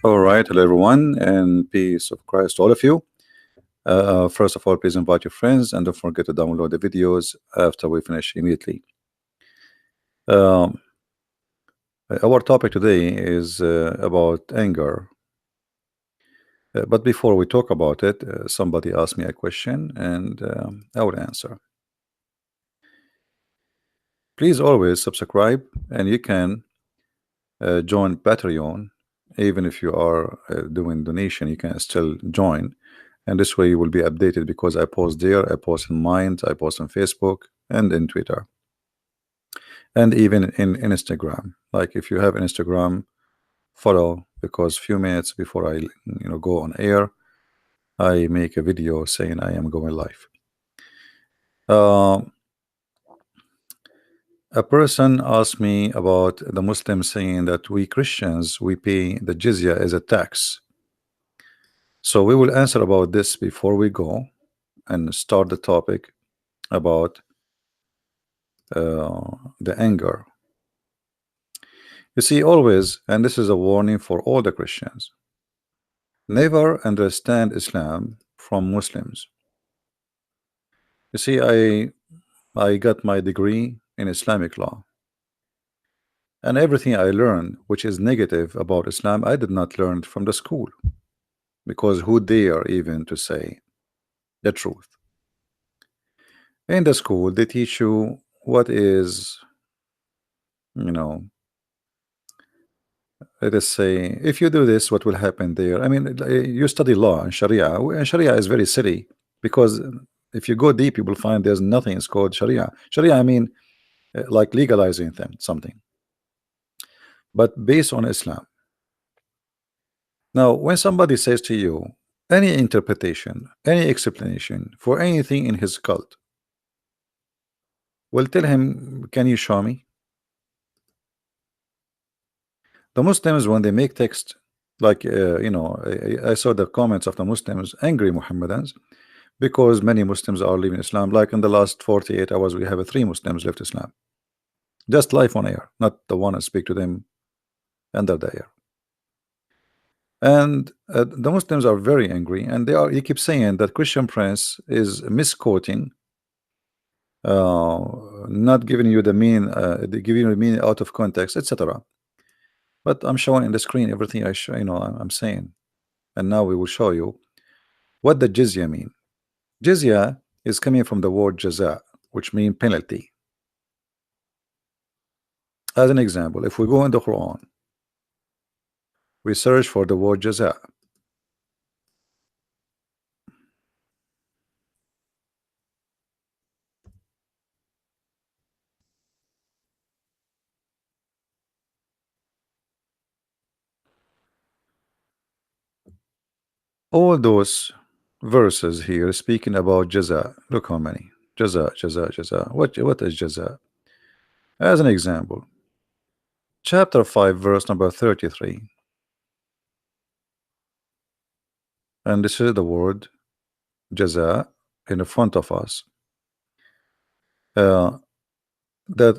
All right, hello everyone, and peace of Christ to all of you. First of all, please invite your friends and don't forget to download the videos after we finish immediately. Um, our topic today is about anger. But before we talk about it, somebody asked me a question and I will answer. Please always subscribe, and you can join Patreon. Even if you are doing donation, you can still join, and this way you will be updated because I post there, I post in Mind, I post on Facebook and in Twitter, and even in Instagram. Like if you have Instagram, follow, because few minutes before I go on air, I make a video saying I am going live. A person asked me about the Muslims saying that we Christians, we pay the jizya as a tax. So we will answer about this before we go and start the topic about the anger. You see, always, and this is a warning for all the Christians, never understand Islam from Muslims. You see, I got my degree in Islamic law, and everything I learned which is negative about Islam, I did not learn it from the school, because who dare even to say the truth? In the school they teach you what is, let us say, if you do this, what will happen there? I mean, you study law and Sharia, and Sharia is very silly, because if you go deep, you will find there's nothing is called Sharia. Sharia, I mean, like legalizing something, but based on Islam. Now, when somebody says to you any interpretation, any explanation for anything in his cult, well, tell him, can you show me? The Muslims, when they make text, like I saw the comments of the Muslims, angry Muhammadans, because many Muslims are leaving Islam. Like in the last 48 hours, we have 3 Muslims left Islam. Just live on air, not the one I speak to them under the air. And the Muslims are very angry, and he keeps saying that Christian Prince is misquoting, not giving you the meaning, giving you the meaning out of context, etc. But I'm showing in the screen everything I show, I'm saying, and now we will show you what the jizya mean. Jizya is coming from the word jaza, which means penalty. As an example, if we go in the Quran, we search for the word jaza. All those verses here speaking about jaza, look how many. Jaza, jaza, jaza. What is jaza? As an example, chapter 5, verse number 33. And this is the word jaza in the front of us. That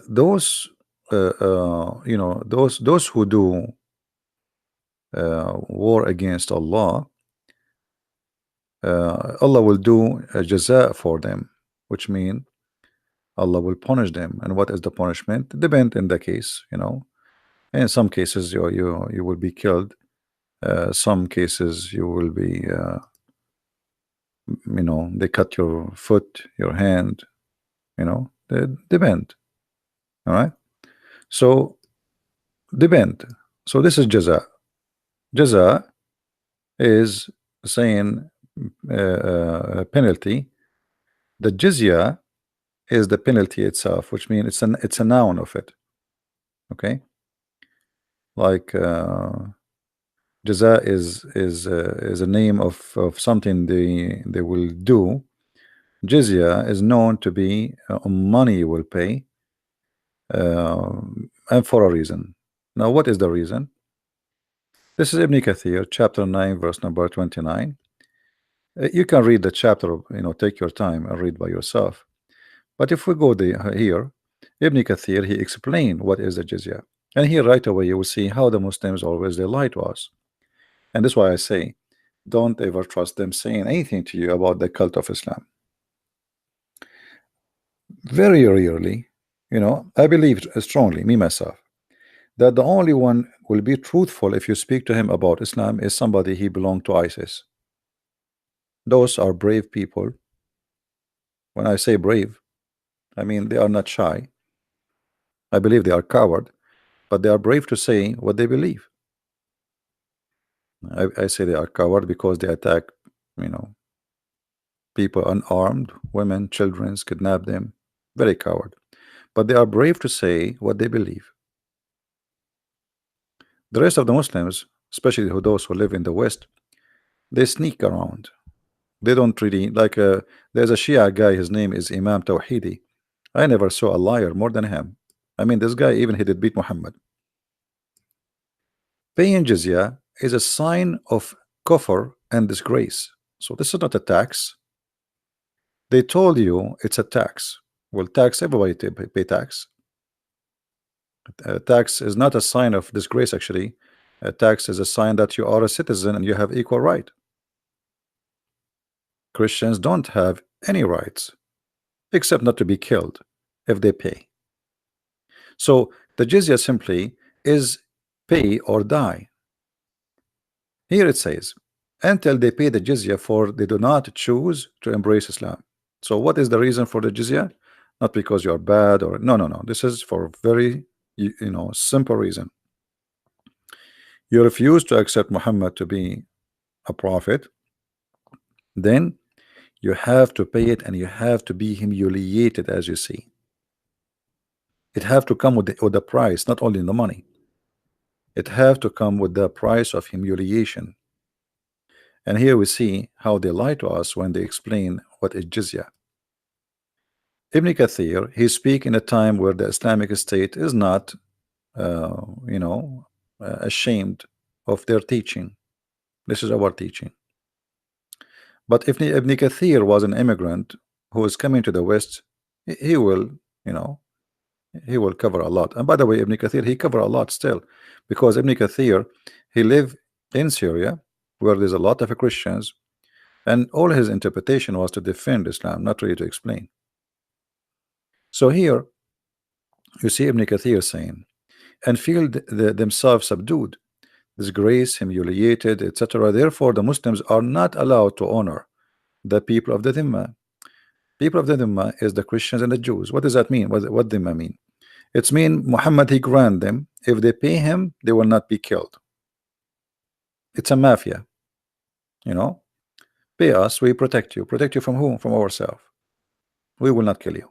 those those who do war against Allah, Allah will do a jaza for them, which means Allah will punish them. And what is the punishment? Depend in the case, in some cases you will be killed, some cases you will be they cut your foot, your hand, they depend. All right, so depend. So this is jaza. Jaza is saying penalty. The jizya is the penalty itself, which means it's a noun of it. Okay, like jaza is a name of something they will do. Jizya is known to be money you will pay, and for a reason. Now, what is the reason? This is Ibn Kathir, chapter 9, verse number 29. You can read the chapter, take your time and read by yourself. But if we go here, Ibn Kathir, he explained what is the jizya. And here right away you will see how the Muslims always they lie to us. And that's why I say, don't ever trust them saying anything to you about the cult of Islam. Very rarely, I believe strongly, me myself, that the only one will be truthful if you speak to him about Islam is somebody he belonged to ISIS. Those are brave people. When I say brave, I mean they are not shy. I believe they are coward, but they are brave to say what they believe. I say they are coward because they attack, you know, people unarmed, women, children, kidnap them. Very coward. But they are brave to say what they believe. The rest of the Muslims, especially those who live in the West, they sneak around. They don't really like. There's a Shia guy. His name is Imam Tawhidi. I never saw a liar more than him. I mean, this guy even he did beat Muhammad. Paying jizya is a sign of kufr and disgrace. So this is not a tax. They told you it's a tax. Well, tax, everybody pay tax. Tax is not a sign of disgrace, actually. A tax is a sign that you are a citizen and you have equal right. Christians don't have any rights except not to be killed if they pay. So the jizya simply is pay or die. Here it says, until they pay the jizya, for they do not choose to embrace Islam. So what is the reason for the jizya? Not because you are bad or no. This is for very simple reason. You refuse to accept Muhammad to be a prophet, then you have to pay it and you have to be humiliated, as you see. It have to come with the price, not only in the money. It have to come with the price of humiliation. And here we see how they lie to us when they explain what is jizya. Ibn Kathir, he speak in a time where the Islamic State is not ashamed of their teaching. This is our teaching. But if Ibn Kathir was an immigrant who is coming to the West, he will, he will cover a lot. And by the way, Ibn Kathir, he cover a lot still, because Ibn Kathir, he lived in Syria where there's a lot of Christians, and all his interpretation was to defend Islam, not really to explain. So here you see Ibn Kathir saying, and feel themselves subdued, disgraced, humiliated, etc. Therefore, the Muslims are not allowed to honor the people of the Dhimma. People of the Dhimma is the Christians and the Jews. What does that mean? What Dhimma mean? It's mean Muhammad, he grant them, if they pay him, they will not be killed. It's a mafia. Pay us, we protect you. Protect you from whom? From ourselves. We will not kill you.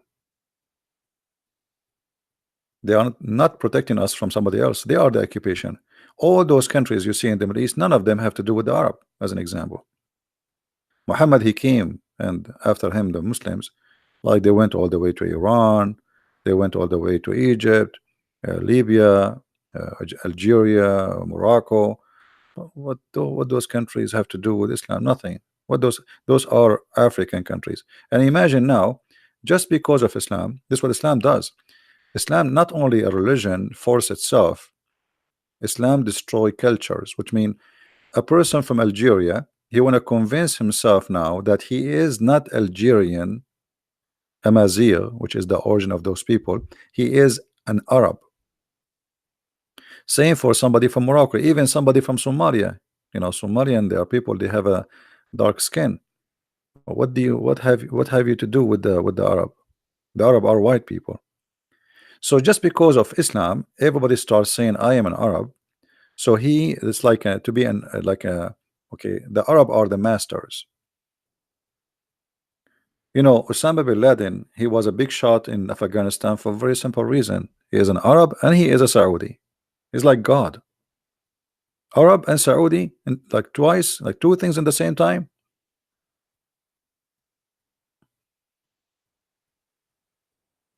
They are not protecting us from somebody else. They are the occupation. All those countries you see in the Middle East, none of them have to do with the Arab, as an example. Muhammad, he came, and after him the Muslims, like they went all the way to Iran, they went all the way to Egypt, Libya, Algeria, Morocco. What those countries have to do with Islam? Nothing. What those are African countries. And imagine now, just because of Islam, this is what Islam does. Islam not only a religion force itself, Islam destroy cultures, which mean a person from Algeria, he want to convince himself now that he is not Algerian, Amazigh, which is the origin of those people. He is an Arab. Same for somebody from Morocco, even somebody from Somalia. Somalian, there are people, they have a dark skin. What have you to do with the Arab? The Arab are white people. So just because of Islam, everybody starts saying I am an Arab. So it's like to be okay, the Arab are the masters. Osama bin Laden, he was a big shot in Afghanistan for a very simple reason. He is an Arab and he is a Saudi. He's like God. Arab and Saudi, and like twice, like two things in the same time.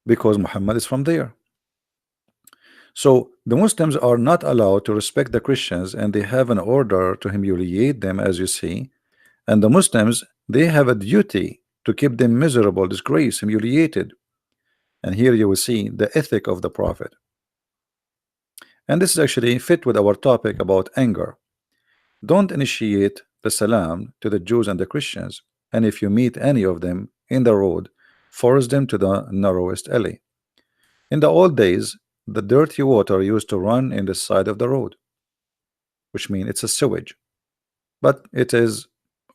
Because Muhammad is from there. So the Muslims are not allowed to respect the Christians, and they have an order to humiliate them, as you see. And the Muslims, they have a duty to keep them miserable, disgraced, humiliated. And here you will see the ethic of the Prophet. And this is actually fit with our topic about anger. Don't initiate the salam to the Jews and the Christians, and if you meet any of them in the road, force them to the narrowest alley. In the old days, the dirty water used to run in the side of the road, which means it's a sewage, but it is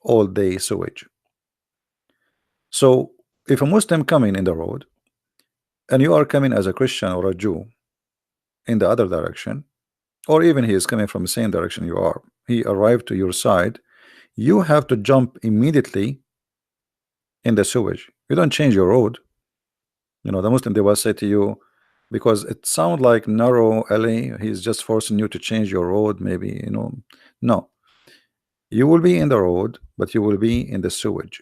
all day sewage. So if a Muslim coming in the road and you are coming as a Christian or a Jew in the other direction, or even he is coming from the same direction you are, he arrived to your side, you have to jump immediately in the sewage. You don't change your road. You know, the Muslim, they will say to you, because it sounds like narrow alley, he's just forcing you to change your road, maybe, you know. No, you will be in the road, but you will be in the sewage.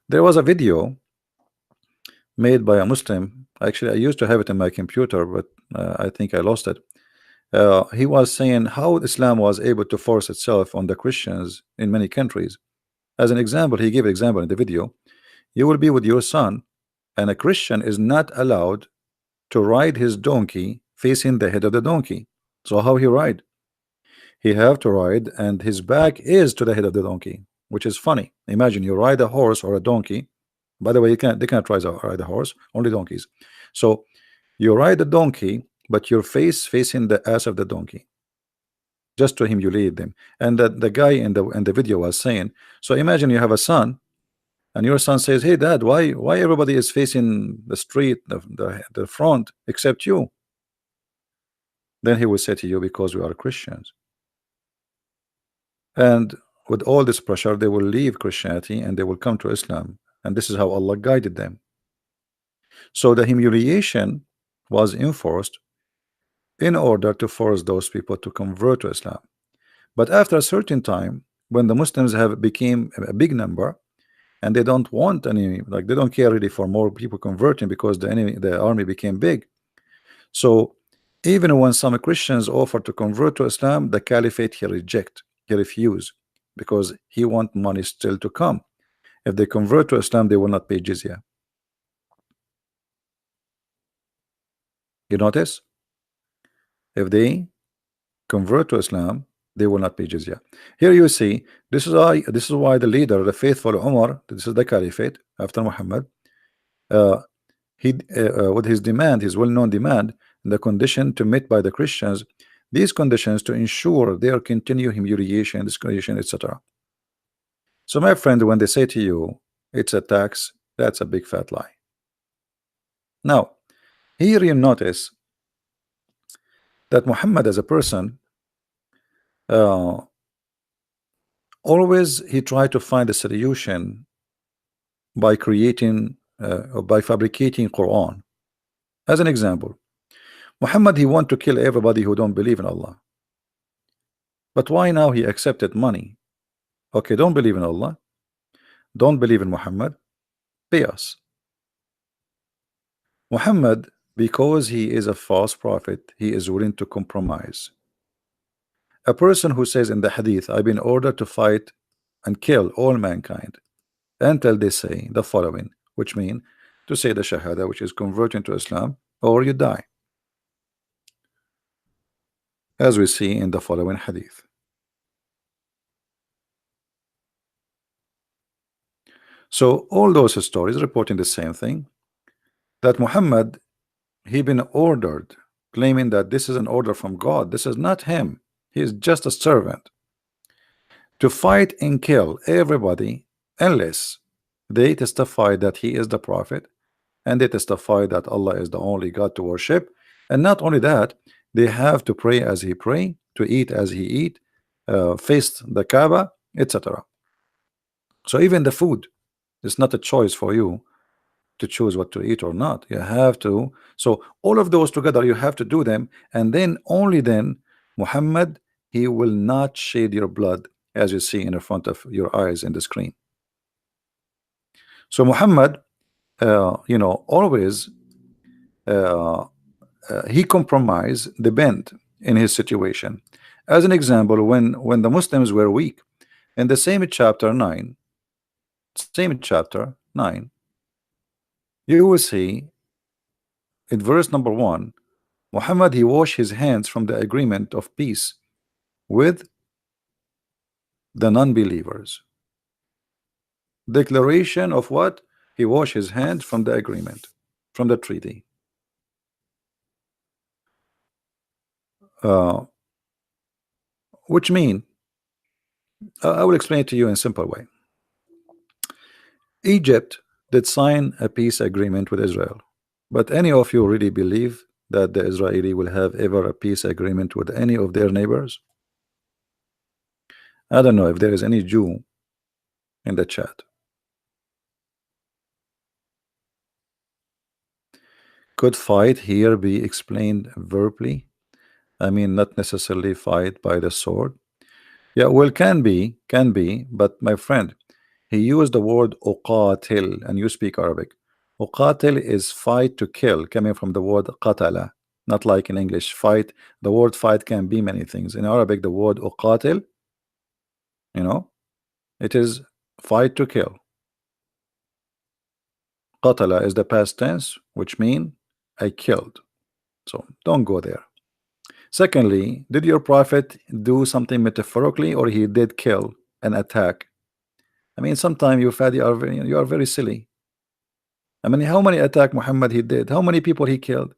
There was a video made by a Muslim. Actually, I used to have it in my computer, but I think I lost it. He was saying how Islam was able to force itself on the Christians in many countries. As an example, he gave an example in the video. You will be with your son, and a Christian is not allowed to ride his donkey facing the head of the donkey. So how he ride? He have to ride, and his back is to the head of the donkey, which is funny. Imagine you ride a horse or a donkey. By the way, they can't ride a horse, only donkeys. So you ride a donkey, but your face facing the ass of the donkey, just to humiliate them. And the guy in the video was saying, so imagine you have a son, and your son says, hey dad, why everybody is facing the street, the front, except you? Then he will say to you, because we are Christians. And with all this pressure, they will leave Christianity and they will come to Islam. And this is how Allah guided them. So the humiliation was enforced in order to force those people to convert to Islam. But after a certain time, when the Muslims have became a big number, and they don't want any, like they don't care really for more people converting, because the army became big. So even when some Christians offer to convert to Islam, the caliphate he refuse, because he want money still to come. If they convert to Islam, they will not pay jizya. You notice? If they convert to Islam, they will not pay jizya. Here you see, this is why the leader, the faithful Umar, this is the caliphate after Muhammad, he with his demand, his well-known demand, the condition to meet by the Christians, these conditions to ensure their continued humiliation, discrimination, etc. So my friend, when they say to you it's a tax, that's a big fat lie. Now here you notice that Muhammad as a person, always he tried to find a solution by creating or by fabricating Quran. As an example, Muhammad, he want to kill everybody who don't believe in Allah. But why now he accepted money? Okay, don't believe in Allah, don't believe in Muhammad, pay us. Muhammad, because he is a false prophet, he is willing to compromise. A person who says in the Hadith, I've been ordered to fight and kill all mankind until they say the following, which mean to say the Shahada, which is converting to Islam, or you die, as we see in the following Hadith. So all those stories reporting the same thing, that Muhammad, he been ordered, claiming that this is an order from God. This is not him. He is just a servant to fight and kill everybody unless they testify that he is the prophet, and they testify that Allah is the only God to worship. And not only that, they have to pray as he pray, to eat as he eat, face the Kaaba, etc. So even the food, it's not a choice for you to choose what to eat or not. You have to. So all of those together, you have to do them, and then only then Muhammad, he will not shed your blood, as you see in the front of your eyes in the screen. So Muhammad, you know, always he compromised the bend in his situation. As an example, when the Muslims were weak, in the same chapter 9, You will see in verse number 1, Muhammad, he washed his hands from the agreement of peace with the non-believers. Declaration of what? He washed his hands from the agreement, from the treaty. Uh, which mean, I will explain it to you in a simple way. Egypt did sign a peace agreement with Israel, but any of you really believe that the Israeli will have ever a peace agreement with any of their neighbors? I don't know if there is any Jew in the chat. Could fight here be explained verbally? I mean, not necessarily fight by the sword. Yeah, well, can be, but my friend, he used the word uqatil, and you speak Arabic. Uqatil is fight to kill, coming from the word qatala, not like in English, fight. The word fight can be many things. In Arabic, the word uqatil, you know, it is fight to kill. Qatala is the past tense, which mean I killed. So don't go there. Secondly, did your prophet do something metaphorically, or he did kill and attack? I mean, sometimes you Fadi are you are very silly. I mean, how many attack Muhammad he did? How many people he killed?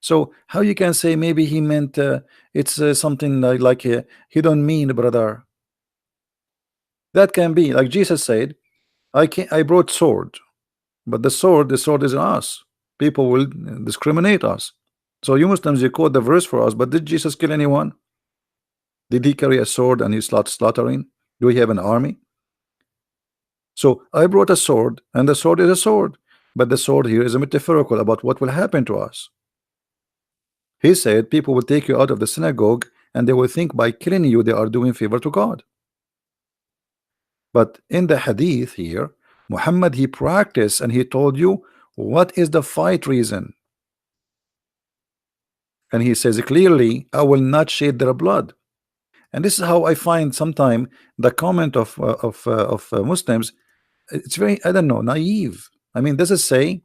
So how you can say maybe he meant it's something like he don't mean, brother? That can be like Jesus said, I brought sword, but the sword is in us. People will discriminate us. So you Muslims, you quote the verse for us, but did Jesus kill anyone? Did he carry a sword and he slaughtering? Do he have an army? So I brought a sword, and the sword is a sword, but the sword here is a metaphorical about what will happen to us. He said people will take you out of the synagogue and they will think by killing you they are doing favor to God. But in the hadith here, Muhammad, he practiced and he told you what is the fight reason. And he says clearly, I will not shed their blood. And this is how I find sometime the comment of Muslims, it's very, I don't know, naive. I mean, does it say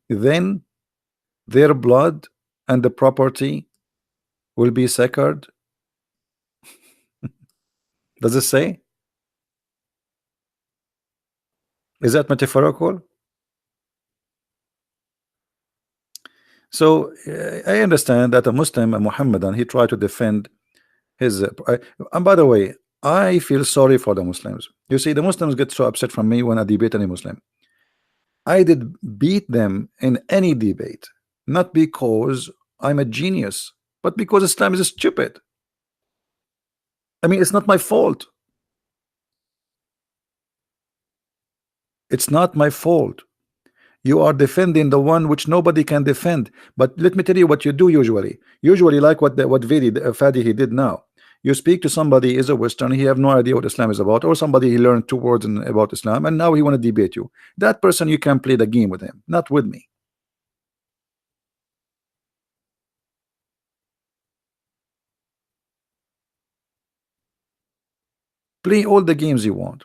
then their blood and the property will be sacred? Does it say? Is that metaphorical? So I understand that a Muslim, a Muhammadan, he tried to defend his and by the way, I feel sorry for the Muslims. You see, the Muslims get so upset from me when I debate any Muslim. I did beat them in any debate, not because I'm a genius, but because Islam is stupid. I mean, it's not my fault. It's not my fault. You are defending the one which nobody can defend. But let me tell you what you do usually. Usually, like what Fadi he did now. You speak to somebody is a Western, he have no idea what Islam is about, or somebody he learned 2 words about Islam, and now he want to debate you. That person you can play the game with him, not with me. Play all the games you want,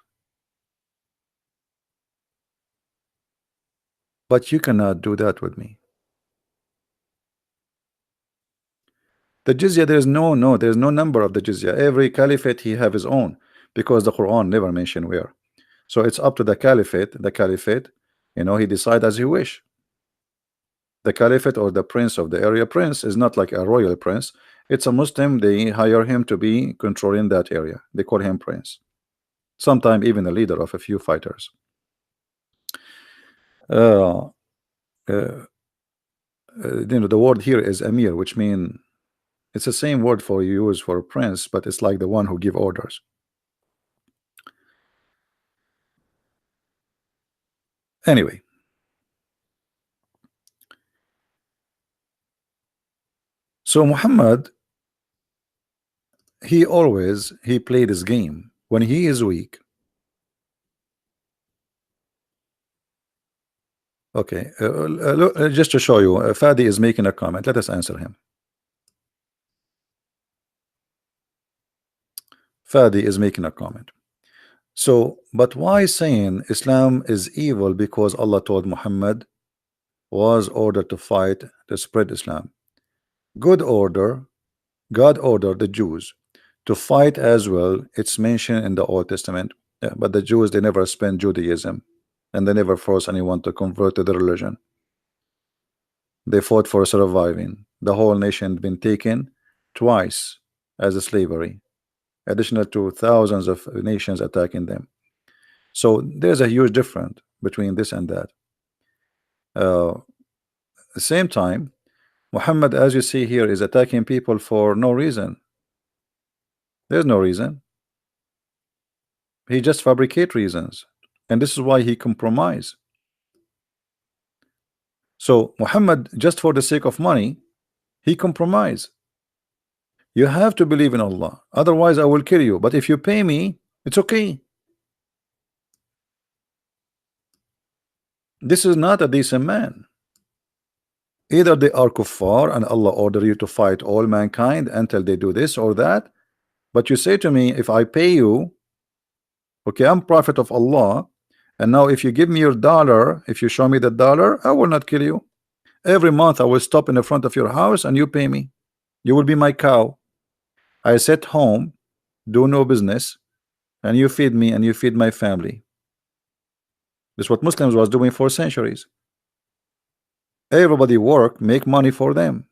but you cannot do that with me. The jizya, there's no number of the jizya. Every caliphate he have his own, because the Quran never mention where. So it's up to the caliphate. You know, he decide as he wish. The caliphate or the prince of the area, prince is not like a royal prince. It's a Muslim. They hire him to be controlling that area. They call him prince. Sometimes even the leader of a few fighters. Uh, you know, the word here is emir, which means it's the same word for use for prince, but it's like the one who give orders. Anyway, so Muhammad, he played his game when he is weak. Okay, look, just to show you, Fadi is making a comment. Let us answer him. Fadi is making a comment. So, but why saying Islam is evil? Because Allah told Muhammad was ordered to fight to spread Islam. Good order, God ordered the Jews to fight as well. It's mentioned in the Old Testament. Yeah, but the Jews, they never spent Judaism, and they never forced anyone to convert to the religion. They fought for surviving. The whole nation had been taken twice as a slavery, additional to thousands of nations attacking them. So there's a huge difference between this and that. At the same time, Muhammad, as you see here, is attacking people for no reason. There's no reason. He just fabricate reasons, and this is why he compromise. So Muhammad, just for the sake of money, he compromise. You have to believe in Allah, otherwise I will kill you. But if you pay me, it's okay. This is not a decent man. Either they are kuffar and Allah order you to fight all mankind until they do this or that. But you say to me, if I pay you, okay, I'm prophet of Allah, and now if you give me your dollar, if you show me the dollar, I will not kill you. Every month I will stop in the front of your house and you pay me. You will be my cow. I sit home, do no business, and you feed me and you feed my family. This is what Muslims was doing for centuries. Everybody work, make money for them.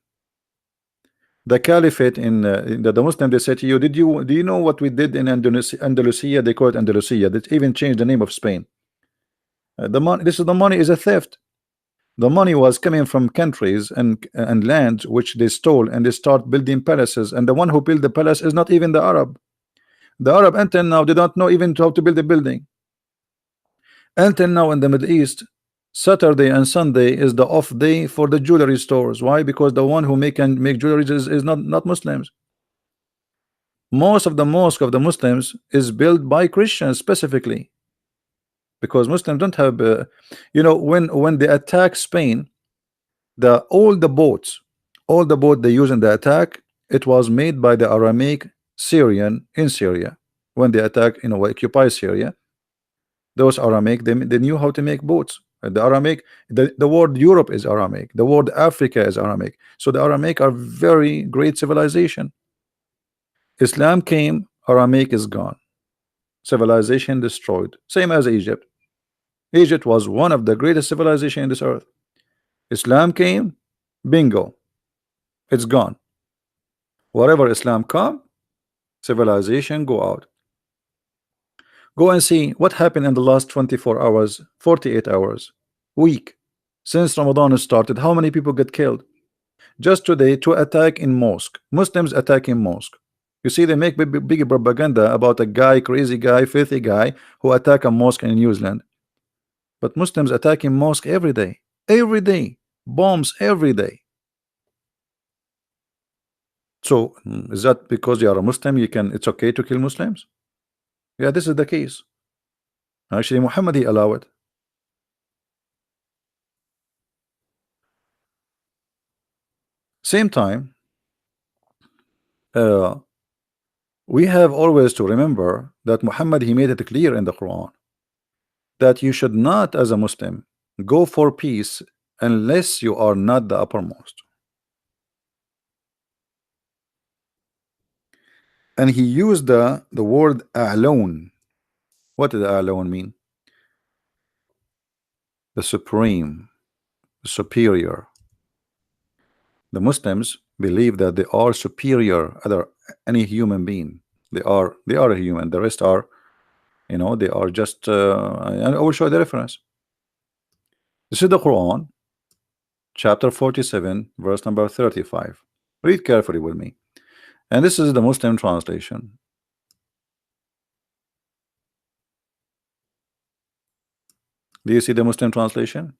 The caliphate in the Muslim, they say to you, do you know what we did in Andalusia? They call it Andalusia. They even changed the name of Spain. The money, this is the money is a theft. The money was coming from countries and lands which they stole, and they start building palaces. And the one who built the palace is not even the Arab. The Arab until now they don't know even how to build a building. Until now in the Middle East, Saturday and Sunday is the off day for the jewelry stores. Why? Because the one who make jewelry is not Muslims. Most of the mosque of the Muslims is built by Christians specifically, because Muslims don't have you know, when they attack Spain, all the boat they use in the attack, it was made by the Aramaic Syrian in Syria. When they attack, you know, occupy Syria, those Aramaic, they knew how to make boats. The Aramaic, the word Europe is Aramaic, the word Africa is Aramaic. So the Aramaic are very great civilization. Islam came, Aramaic is gone, civilization destroyed. Same as Egypt. Egypt was one of the greatest civilization in this earth. Islam came, bingo, it's gone. Wherever Islam come, civilization go out. Go and see what happened in the last 24 hours, 48 hours, week. Since Ramadan started, how many people get killed? Just today, to attack in mosque. Muslims attacking mosque. You see, they make big propaganda about a guy, crazy guy, filthy guy who attack a mosque in New Zealand. But Muslims attacking mosque every day. Every day. Bombs every day. So is that because you are a Muslim, it's okay to kill Muslims? Yeah, this is the case. Actually, Muhammad, he allowed it. Same time, we have always to remember that Muhammad, he made it clear in the Quran that you should not, as a Muslim, go for peace unless you are not the uppermost. And he used the word alone. What does alone mean? The supreme, the superior. The Muslims believe that they are superior other any human being. They are a human. The rest are, you know, they are just and I will show the reference. This is the Quran, chapter 47, verse number 35. Read carefully with me. And this is the Muslim translation. Do you see the Muslim translation?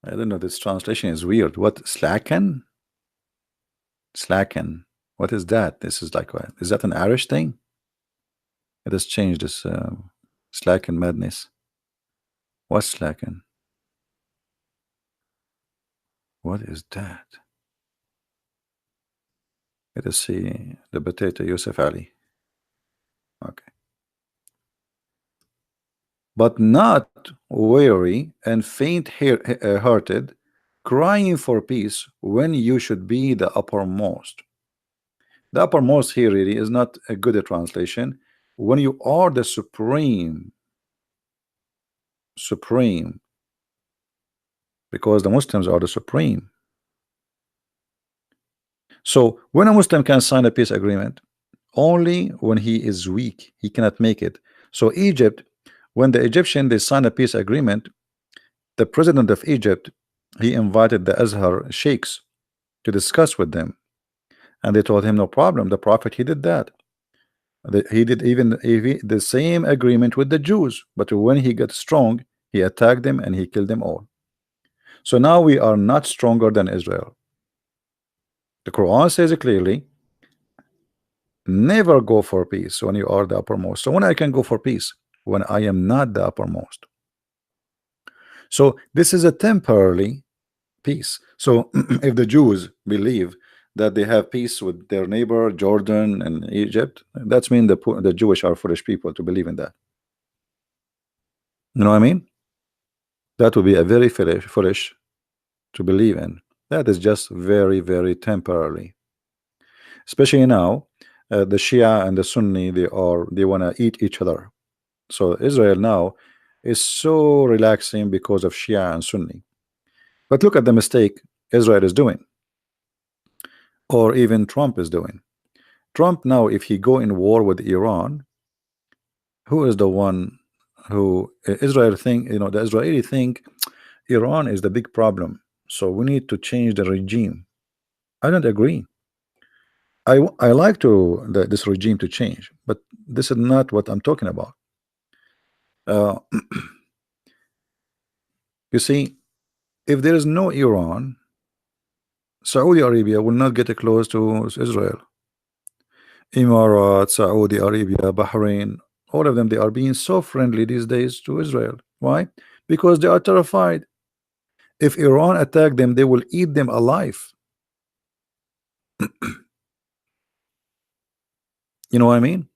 I don't know, this translation is weird. What, slacken? Slacken. What is that? This is like, what? Is that an Irish thing? It has changed this slacken madness. What's slacken? What is that? Let us see the potato Yusuf Ali. Okay. but not weary and faint-hearted, crying for peace when you should be the uppermost. The uppermost here really is not a good translation. When you are the supreme, because the Muslims are the supreme. So when a Muslim can sign a peace agreement, only when he is weak, he cannot make it. So Egypt, when the Egyptian they signed a peace agreement, the president of Egypt, he invited the Azhar sheikhs to discuss with them, and they told him no problem. The prophet he did that. He did even the same agreement with the Jews, but when he got strong, he attacked them and he killed them all. So now we are not stronger than Israel. The Quran says it clearly, never go for peace when you are the uppermost. So when I can go for peace when I am not the uppermost. So this is a temporary peace. So if the Jews believe that they have peace with their neighbor Jordan and Egypt, that's mean the Jewish are foolish people to believe in that. You know what I mean? That would be a very foolish to believe in. That is just very, very temporary. Especially now, the Shia and the Sunni, they want to eat each other. So Israel now is so relaxing because of Shia and Sunni. But look at the mistake Israel is doing, or even Trump is doing. Trump now, if he go in war with Iran, who is the one who Israel think, the Israeli think Iran is the big problem, so we need to change the regime. I don't agree. I like this regime to change, but this is not what I'm talking about. Uh, you see, if there is no Iran, Saudi Arabia will not get close to Israel. Emirates, Saudi Arabia, Bahrain, all of them, they are being so friendly these days to Israel. Why? Because they are terrified. If Iran attack them, they will eat them alive. You know what I mean?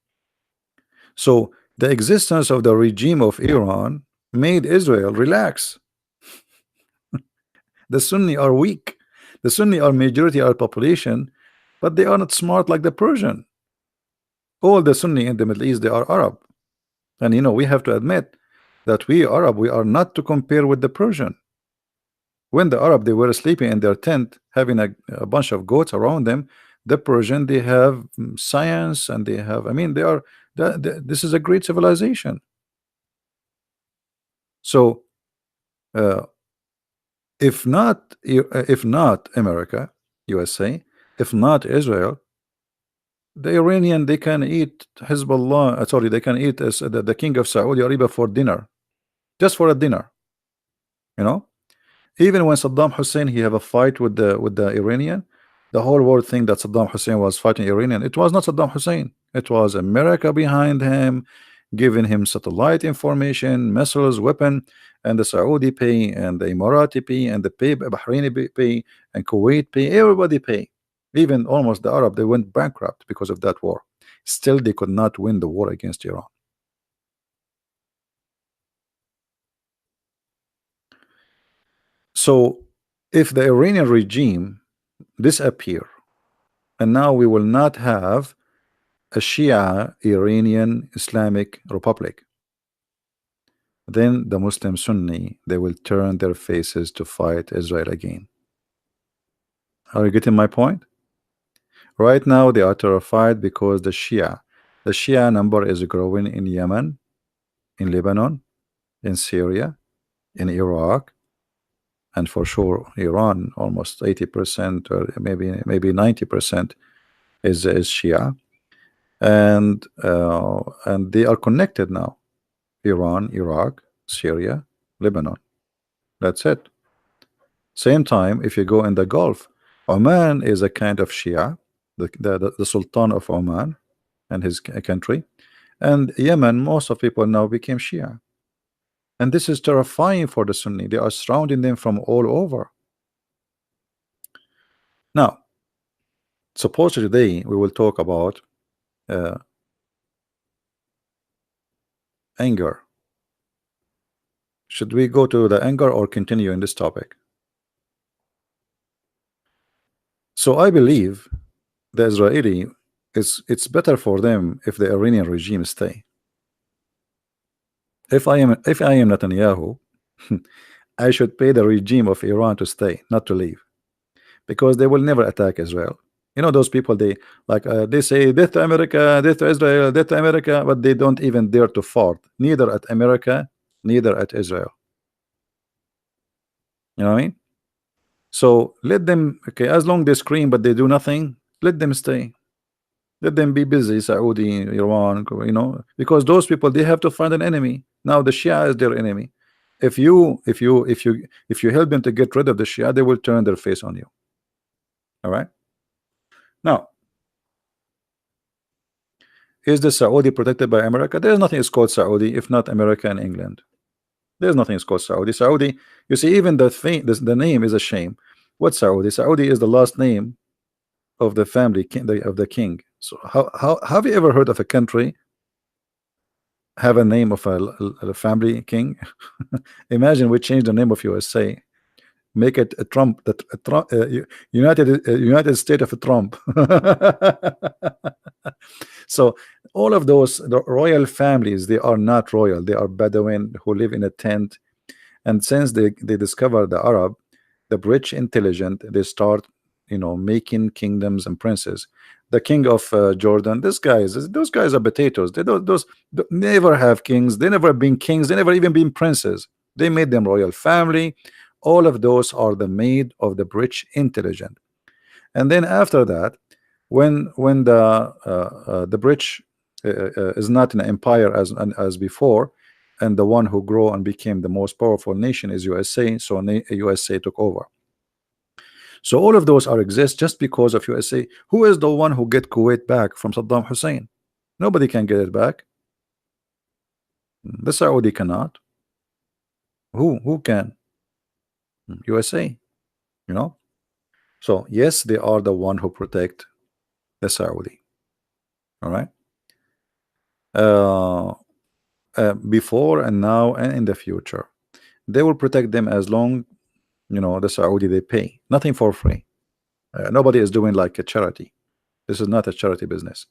So the existence of the regime of Iran made Israel relax. The Sunni are weak. The Sunni are majority of population, but they are not smart like the Persian. All the Sunni in the Middle East, they are Arab. And we have to admit that we Arab, we are not to compare with the Persian. When the Arab, they were sleeping in their tent, having a bunch of goats around them, the Persian, they have science, and they have, I mean, they are, this is a great civilization. So, uh, if not America, USA, if not Israel, the Iranian, they can eat Hezbollah, sorry, they can eat the king of Saudi Arabia for dinner, just for a dinner. You know, even when Saddam Hussein he have a fight with the Iranian, the whole world think that Saddam Hussein was fighting Iranian. It was not Saddam Hussein. It was America behind him, giving him satellite information, missiles, weapon, and the Saudi pay, and the Emirati pay, and the Bahraini pay, and Kuwait pay. Everybody pay. Even almost the Arab, they went bankrupt because of that war. Still, they could not win the war against Iran. So, if the Iranian regime disappear, and now we will not have a Shia Iranian Islamic Republic, then the Muslim Sunni, they will turn their faces to fight Israel again. Are you getting my point? Right now they are terrified because the Shia number is growing in Yemen, in Lebanon, in Syria, in Iraq, and for sure Iran. Almost 80% or maybe 90% is Shia, and they are connected now. Iran, Iraq, Syria, Lebanon. That's it. Same time, if you go in the Gulf, Oman is a kind of Shia, the Sultan of Oman and his country, and Yemen, most of people now became Shia. And this is terrifying for the Sunni. They are surrounding them from all over. Now, suppose today we will talk about uh, anger. Should we go to the anger or continue in this topic? So I believe the Israeli, it's better for them if the Iranian regime stay. If I am Netanyahu, I should pay the regime of Iran to stay, not to leave, because they will never attack Israel. You know those people, they like they say death to America, death to Israel, death to America, but they don't even dare to fart, neither at America, neither at Israel. You know what I mean? So let them, okay, as long they scream but they do nothing, let them stay. Let them be busy, Saudi, Iran, because those people, they have to find an enemy. Now the Shia is their enemy. If you help them to get rid of the Shia, they will turn their face on you. All right. Now, is the Saudi protected by America? There's nothing is called Saudi if not America and England. There's nothing is called Saudi. Saudi, you see, even the thing, the name is a shame. What's Saudi? Saudi is the last name of the family of the king. So how have you ever heard of a country have a name of a family king? Imagine we change the name of USA, make it a Trump, that a Trump, United States of a Trump. So all of those, the royal families, they are not royal. They are Bedouin who live in a tent. And since they discovered the Arab, the rich, intelligent, they start, making kingdoms and princes. The king of Jordan, those guys are potatoes. They never have kings. They never been kings. They never even been princes. They made them royal family. All of those are the made of the rich, intelligent. And then after that, when the rich is not an empire as before, and the one who grew and became the most powerful nation is USA, so USA took over. So all of those are exist just because of USA. Who is the one who get Kuwait back from Saddam Hussein? Nobody can get it back. The Saudi cannot. Who can? USA. So yes, they are the one who protect the Saudi. All right. Before and now and in the future, they will protect them as long, the Saudi, they pay nothing for free. Nobody is doing like a charity. This is not a charity business.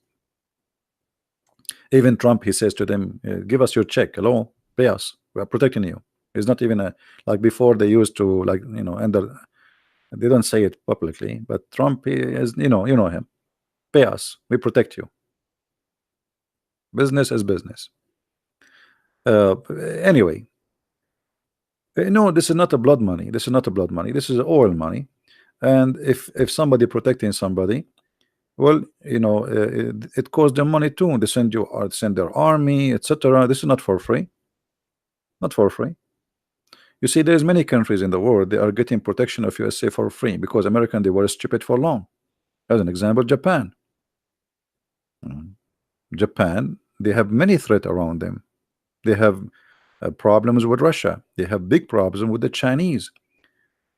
Even Trump, he says to them, give us your check, hello, pay us, we are protecting you. It's not even like before. They used to, like, they don't say it publicly, but Trump, he is, you know him, pay us, we protect you. Business is business. Anyway, no, this is not a blood money. This is not a blood money. This is oil money. And if somebody protecting somebody, well, it costs them money too. They send their army, etc. This is not for free. Not for free. You see, there's many countries in the world, they are getting protection of USA for free because American, they were stupid for long. As an example, Japan. Japan, they have many threats around them. They have problems with Russia. They have big problems with the Chinese.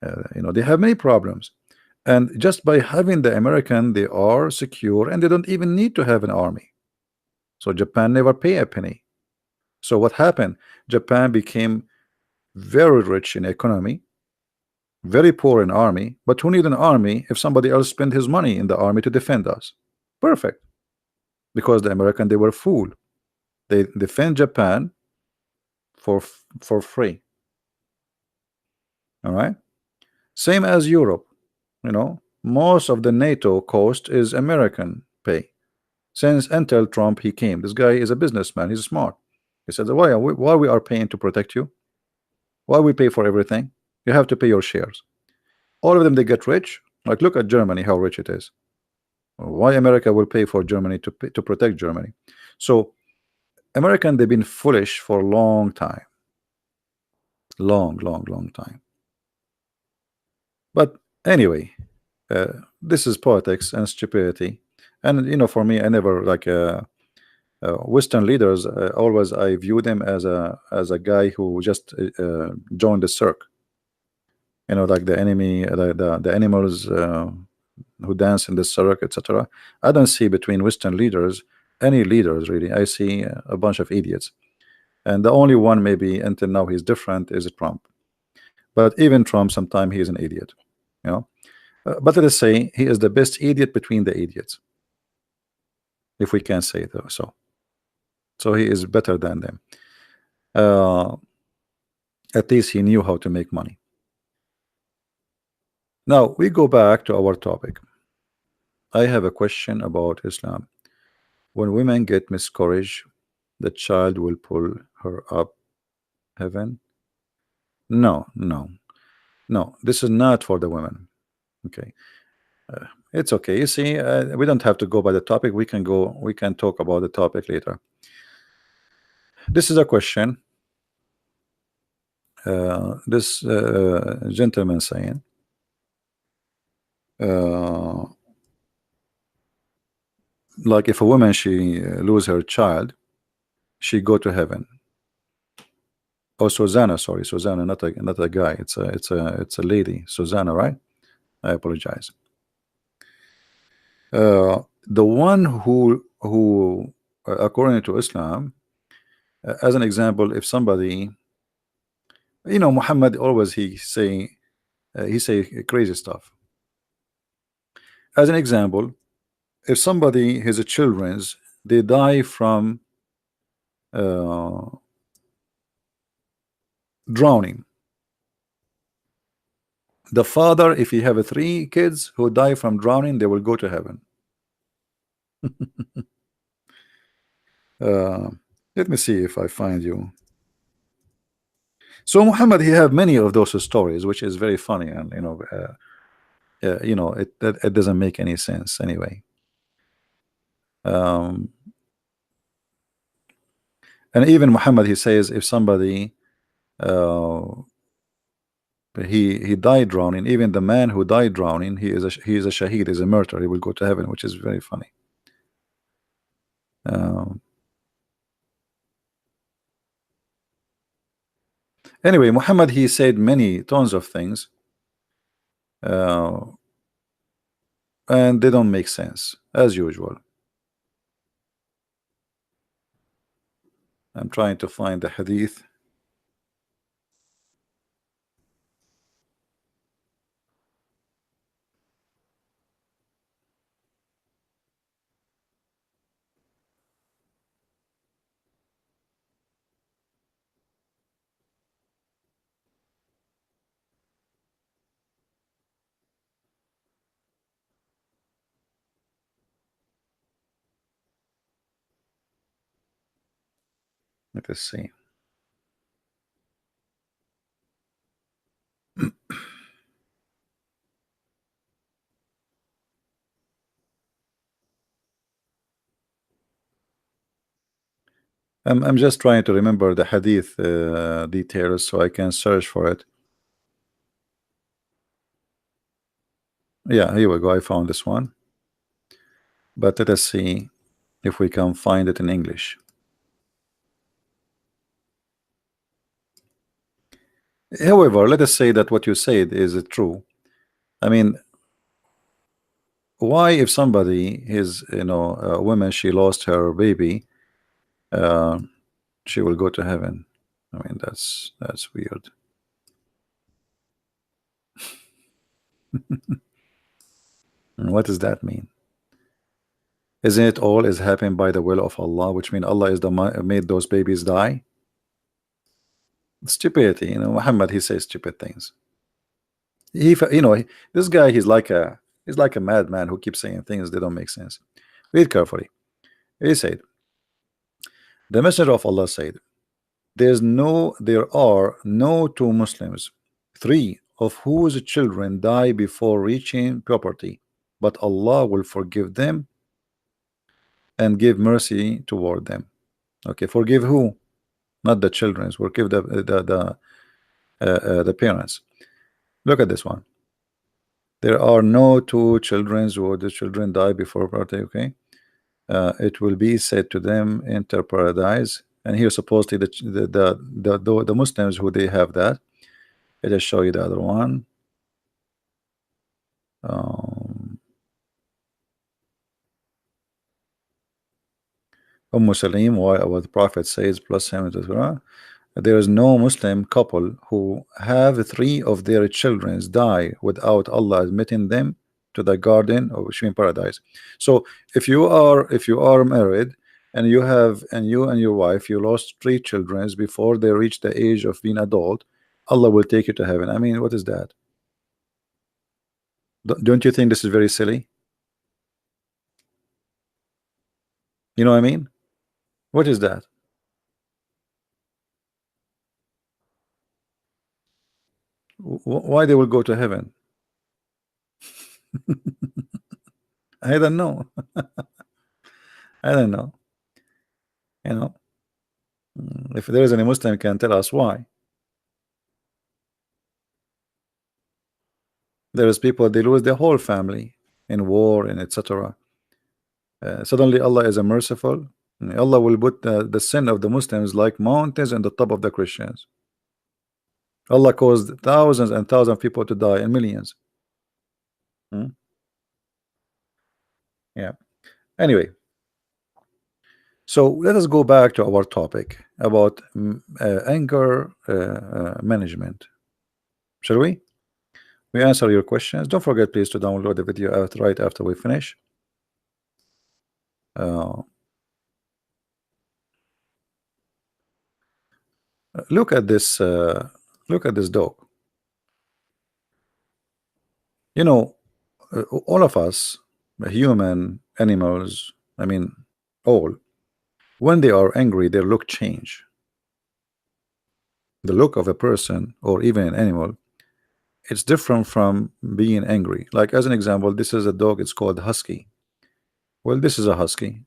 They have many problems. And just by having the American, they are secure and they don't even need to have an army. So Japan never pay a penny. So what happened? Japan became very rich in economy, very poor in army. But who need an army if somebody else spend his money in the army to defend us? Perfect. Because the American, they were fool. They defend Japan for free. All right. Same as Europe. Most of the NATO cost is American pay. Since until Trump, he came. This guy is a businessman. He's smart. He said, why we are paying to protect you? Why we pay for everything? You have to pay your shares. All of them, they get rich. Like, look at Germany, how rich it is. Why America will pay for Germany to protect Germany? So American, they've been foolish for a long time. Long time. But anyway, this is politics and stupidity. And for me, I never like Western leaders. Always I view them as a guy who just joined the circle. Like the enemy, the animals who dance in the circle, etc. I don't see between Western leaders any leaders really. I see a bunch of idiots. and the only one maybe until now he's different is Trump. But even Trump, sometimes he is an idiot, you know. But let us say he is the best idiot between the idiots, if we can say so. So he is better than them. At least he knew how to make money. Now we go back to our topic. I have a question about Islam. When women get miscarriage, the child will pull her up heaven? No, no, no. This is not for the women. Okay, it's okay. You see, we don't have to go by the topic. We can go. We can talk about the topic later. This is a question. This gentleman saying, like if a woman she lose her child, she go to heaven. Oh, Susanna, sorry, Susanna, not a guy. It's a lady, Susanna, right? I apologize. The one who according to Islam, as an example, if somebody, Muhammad always he say crazy stuff. As an example, if somebody his children's they die from drowning, the father, if he have 3 kids who die from drowning, they will go to heaven. uh, let me see if I find you. So Muhammad, he have many of those stories, which is very funny, and it doesn't make any sense anyway. And even Muhammad, he says if somebody he died drowning, even the man who died drowning, he is a shaheed, is a martyr, he will go to heaven, which is very funny. Anyway, Muhammad, he said many tons of things, and they don't make sense as usual. I'm trying to find the hadith. Let us see. I'm just trying to remember the hadith details so I can search for it. Yeah, here we go. I found this one. But let us see if we can find it in English. However, let us say that what you said is true. I mean, why if somebody is, a woman, she lost her baby, she will go to heaven? I mean, that's weird. What does that mean? Isn't it all is happening by the will of Allah, which means Allah is the made those babies die? Stupidity, Muhammad, he says stupid things. This guy, he's like a madman who keeps saying things that don't make sense. Read carefully. He said, the messenger of Allah said, there are no 2 Muslims, 3 of whose children die before reaching puberty, but Allah will forgive them and give mercy toward them. Okay, forgive who? Not the children. Forgive the parents. Look at this one. There are no 2 children who the children die before puberty. Okay, it will be said to them, enter paradise. And here supposedly the Muslims who they have that. Let us show you the other one. Salim, why what the Prophet says plus him, etc. There is no Muslim couple who have three of their children die without Allah admitting them to the garden of which mean paradise. So if you are married and you and your wife, you lost three children before they reach the age of being adult, Allah will take you to heaven. I mean, what is that? Don't you think this is very silly? You know what I mean? What is that? Why they will go to heaven? I don't know. I don't know. You know, if there is any Muslim can tell us why. There is people they lose their whole family in war and etc. Suddenly Allah is a merciful. Allah will put the sin of the Muslims like mountains in the top of the Christians. Allah caused thousands and thousands of people to die and millions. Yeah. Anyway, so let us go back to our topic about anger management. Shall we? We answer your questions. Don't forget, please, to download the video right after we finish. Look at this. Look at this dog. You know, all of us, human, animals, I mean, all, when they are angry, their look change. The look of a person or even an animal, it's different from being angry. Like as an example, this is a dog. It's called husky. Well, this is a husky.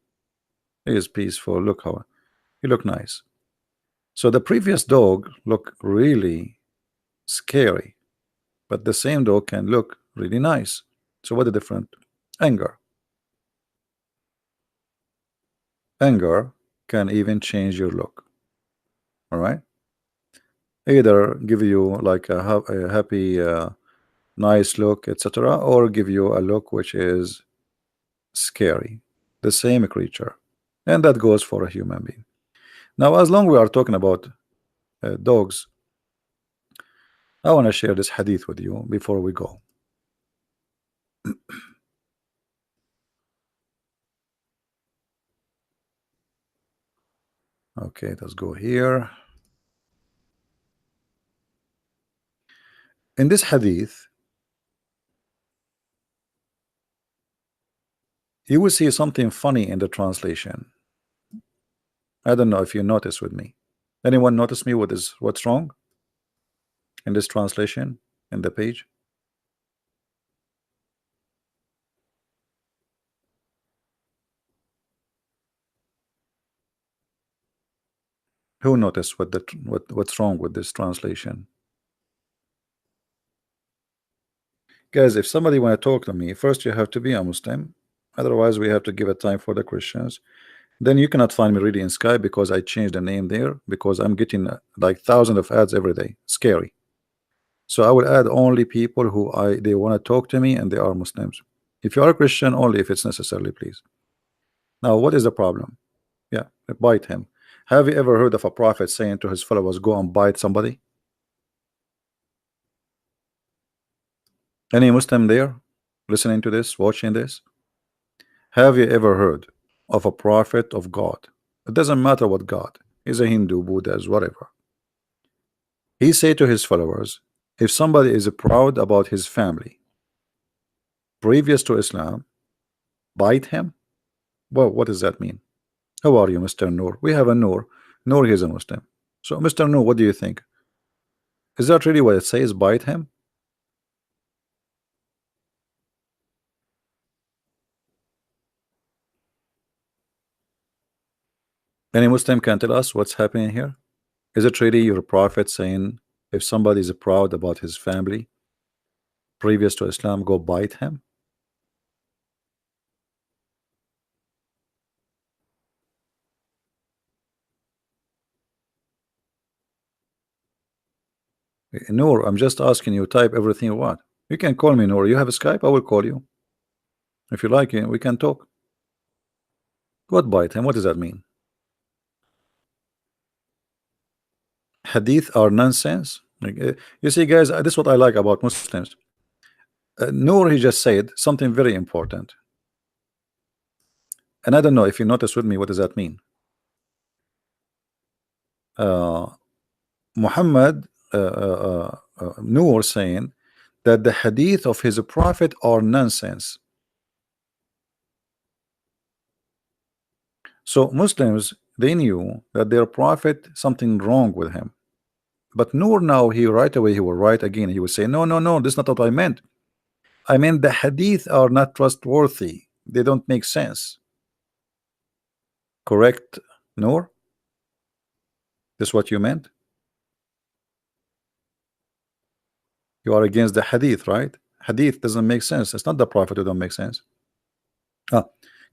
He is peaceful. Look how he look nice. So the previous dog look really scary, but the same dog can look really nice. So what the difference? Anger. Anger can even change your look. All right. Either give you like a happy, nice look, etc., or give you a look which is scary. The same creature, and that goes for a human being. Now, as long we are talking about dogs, I want to share this hadith with you before we go. Okay, let's go here. In this hadith, you will see something funny in the translation. I don't know if you notice with me. Anyone notice me what is what's wrong in this translation in the page? Who noticed what's wrong with this translation? Guys, if somebody want to talk to me, first you have to be a Muslim. Otherwise, we have to give a time for the Christians. Then you cannot find me really in Skype because I changed the name there because I'm getting like thousands of ads every day. Scary. So I will add only people who they want to talk to me and they are Muslims. If you are a Christian, only if it's necessarily, please. Now, what is the problem? Yeah, bite him. Have you ever heard of a prophet saying to his followers, go and bite somebody? Any Muslim there listening to this, watching this? Have you ever heard of a prophet of God? It doesn't matter what God. He's a Hindu, Buddhist, whatever. He said to his followers, if somebody is proud about his family previous to Islam, bite him. Well, what does that mean? How are you, Mr. Noor? We have a Noor. Noor is a Muslim. So, Mr. Noor, what do you think? Is that really what it says? Bite him? Any Muslim can tell us what's happening here? Is it really your prophet saying if somebody is proud about his family previous to Islam, go bite him? Noor, I'm just asking you, type everything you want. You can call me, Noor. You have a Skype? I will call you. If you like it, we can talk. What bite him? What does that mean? Hadith are nonsense. You see, guys, this is what I like about Muslims. Noor, he just said something very important, and I don't know if you notice with me, what does that mean? uh, Muhammad Noor saying that the hadith of his prophet are nonsense. So Muslims, they knew that their prophet something wrong with him, but Noor now, he right away, he will write again, he will say, no, no, no, this is not what I meant. I mean the hadith are not trustworthy, they don't make sense. Correct, Noor? This is what you meant? You are against the hadith, right? Hadith doesn't make sense. It's not the prophet who don't make sense. Ah,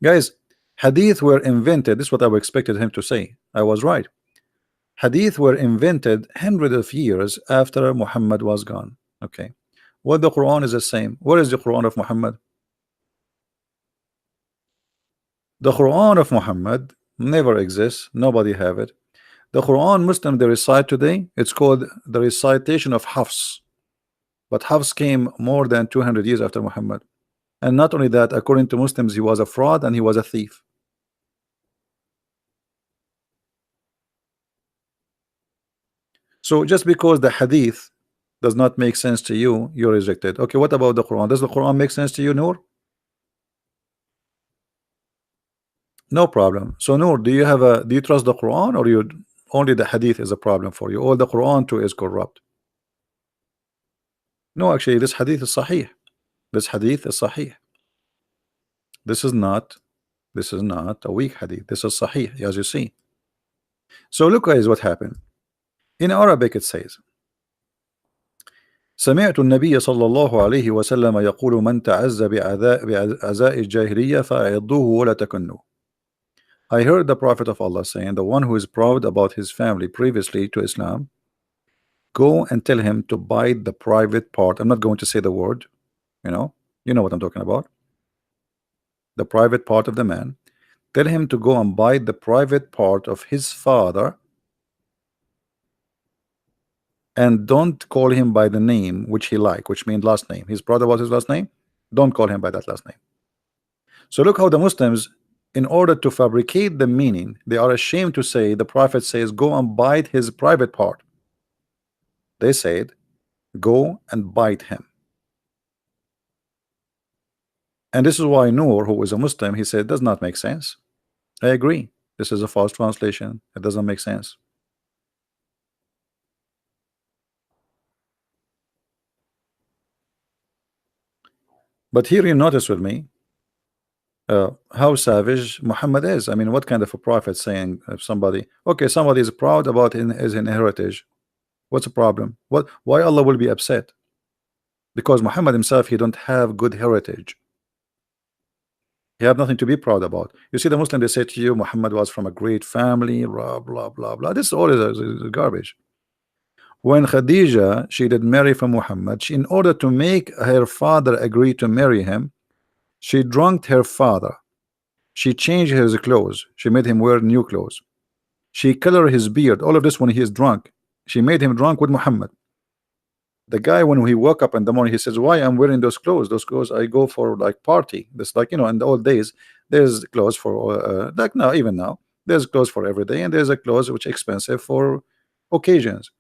guys, hadith were invented. This is what I expected him to say. I was right. Hadith were invented hundreds of years after Muhammad was gone. Okay. What the Quran is the same. Where is the Quran of Muhammad? The Quran of Muhammad never exists. Nobody have it. The Quran Muslim they recite today, it's called the recitation of Hafs. But Hafs came more than 200 years after Muhammad. And not only that, according to Muslims, he was a fraud and he was a thief. So just because the hadith does not make sense to you, you reject it. Okay, what about the Quran? Does the Quran make sense to you, Noor? No problem. So Noor, do you trust the Quran, or you only the hadith is a problem for you? Or the Quran too is corrupt? No, actually, this hadith is sahih. This hadith is sahih. This is not a weak hadith. This is sahih, as you see. So look, guys, what happened. In Arabic it says, سمعت النبي صلى الله عليه وسلم يقول من تعز بعزاء الجاهلية فأعضوه ولا تكنوا. I heard the Prophet of Allah saying, the one who is proud about his family previously to Islam, go and tell him to bite the private part. I'm not going to say the word, you know what I'm talking about. The private part of the man. Tell him to go and bite the private part of his father, and don't call him by the name which he like, which means last name. He's proud about his last name. Don't call him by that last name. So look how the Muslims, in order to fabricate the meaning, they are ashamed to say the Prophet says go and bite his private part. They said go and bite him. And this is why Noor, who is a Muslim, he said does not make sense. I agree, this is a false translation. It doesn't make sense. But here you notice with me how savage Muhammad is. I mean, what kind of a prophet saying if somebody, okay, somebody is proud about his heritage, what's the problem? Why Allah will be upset? Because Muhammad himself, he don't have good heritage. He have nothing to be proud about. You see, the Muslim, they say to you Muhammad was from a great family, blah blah blah blah. This all is garbage. When Khadija, she did marry from Muhammad, she, in order to make her father agree to marry him, she drunked her father. She changed his clothes. She made him wear new clothes. She colored his beard. All of this when he is drunk. She made him drunk with Muhammad. The guy, when he woke up in the morning, he says, why I'm wearing those clothes? Those clothes I go for like party. This, like, in the old days, there's clothes for like now, even now, there's clothes for every day, and there's a clothes which expensive for occasions.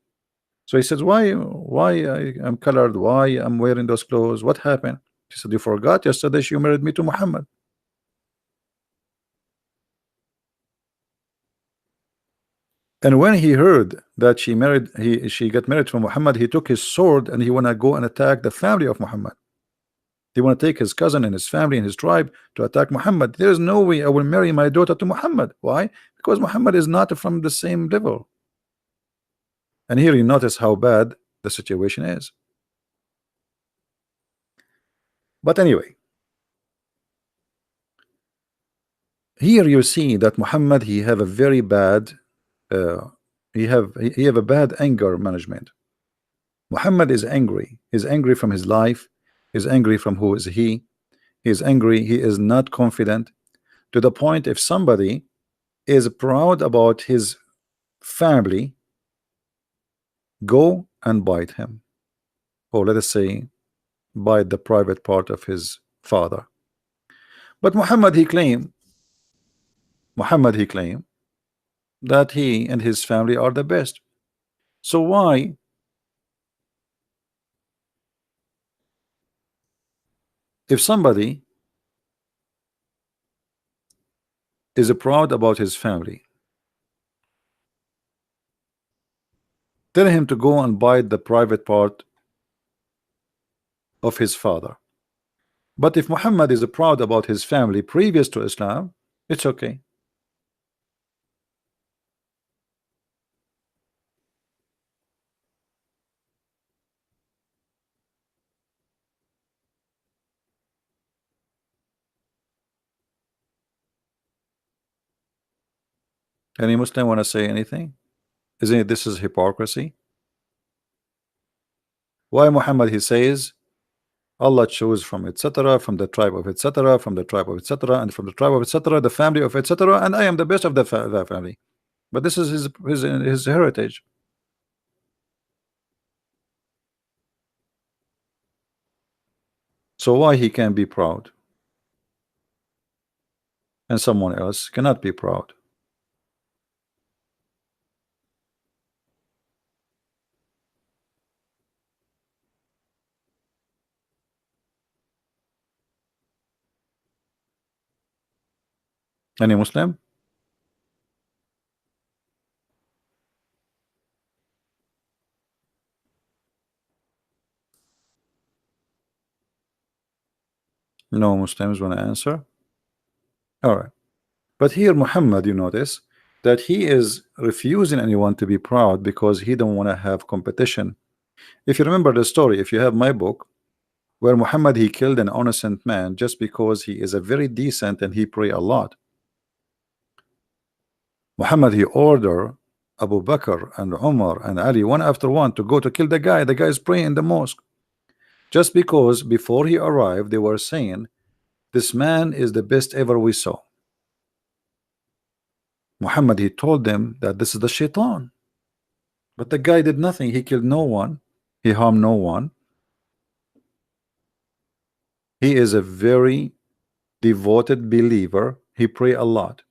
So he says, why I am colored? Why I'm wearing those clothes? What happened? She said, you forgot yesterday you married me to Muhammad. And when he heard that she got married to Muhammad, he took his sword and he wanna go and attack the family of Muhammad. He wanna take his cousin and his family and his tribe to attack Muhammad. There is no way I will marry my daughter to Muhammad. Why? Because Muhammad is not from the same level. And here you notice how bad the situation is. But anyway, here you see that Muhammad, he have a very bad he have a bad anger management. Muhammad is angry. He's angry from his life. He's angry from who is he. He's angry. He is not confident, to the point if somebody is proud about his family, go and bite him, or let us say bite the private part of his father. But Muhammad he claimed that he and his family are the best. So why, if somebody is proud about his family, tell him to go and bite the private part of his father? But if Muhammad is proud about his family previous to Islam, it's okay. Any Muslim want to say anything? Isn't it this is hypocrisy? Why Muhammad he says Allah chose from etc., from the tribe of etc., from the tribe of etc., and from the tribe of etc., the family of etc., and I am the best of the family. But this is his heritage. So why he can be proud and someone else cannot be proud? Any Muslim? No Muslims want to answer? All right. But here Muhammad, you notice that he is refusing anyone to be proud because he don't want to have competition. If you remember the story, if you have my book, where Muhammad he killed an innocent man just because he is a very decent and he pray a lot. Muhammad he ordered Abu Bakr and Umar and Ali one after one to go to kill the guy. The guy is praying in the mosque just because before he arrived they were saying this man is the best ever we saw. Muhammad he told them that this is the shaitan, but the guy did nothing. He killed no one, he harmed no one. He is a very devoted believer. He pray a lot.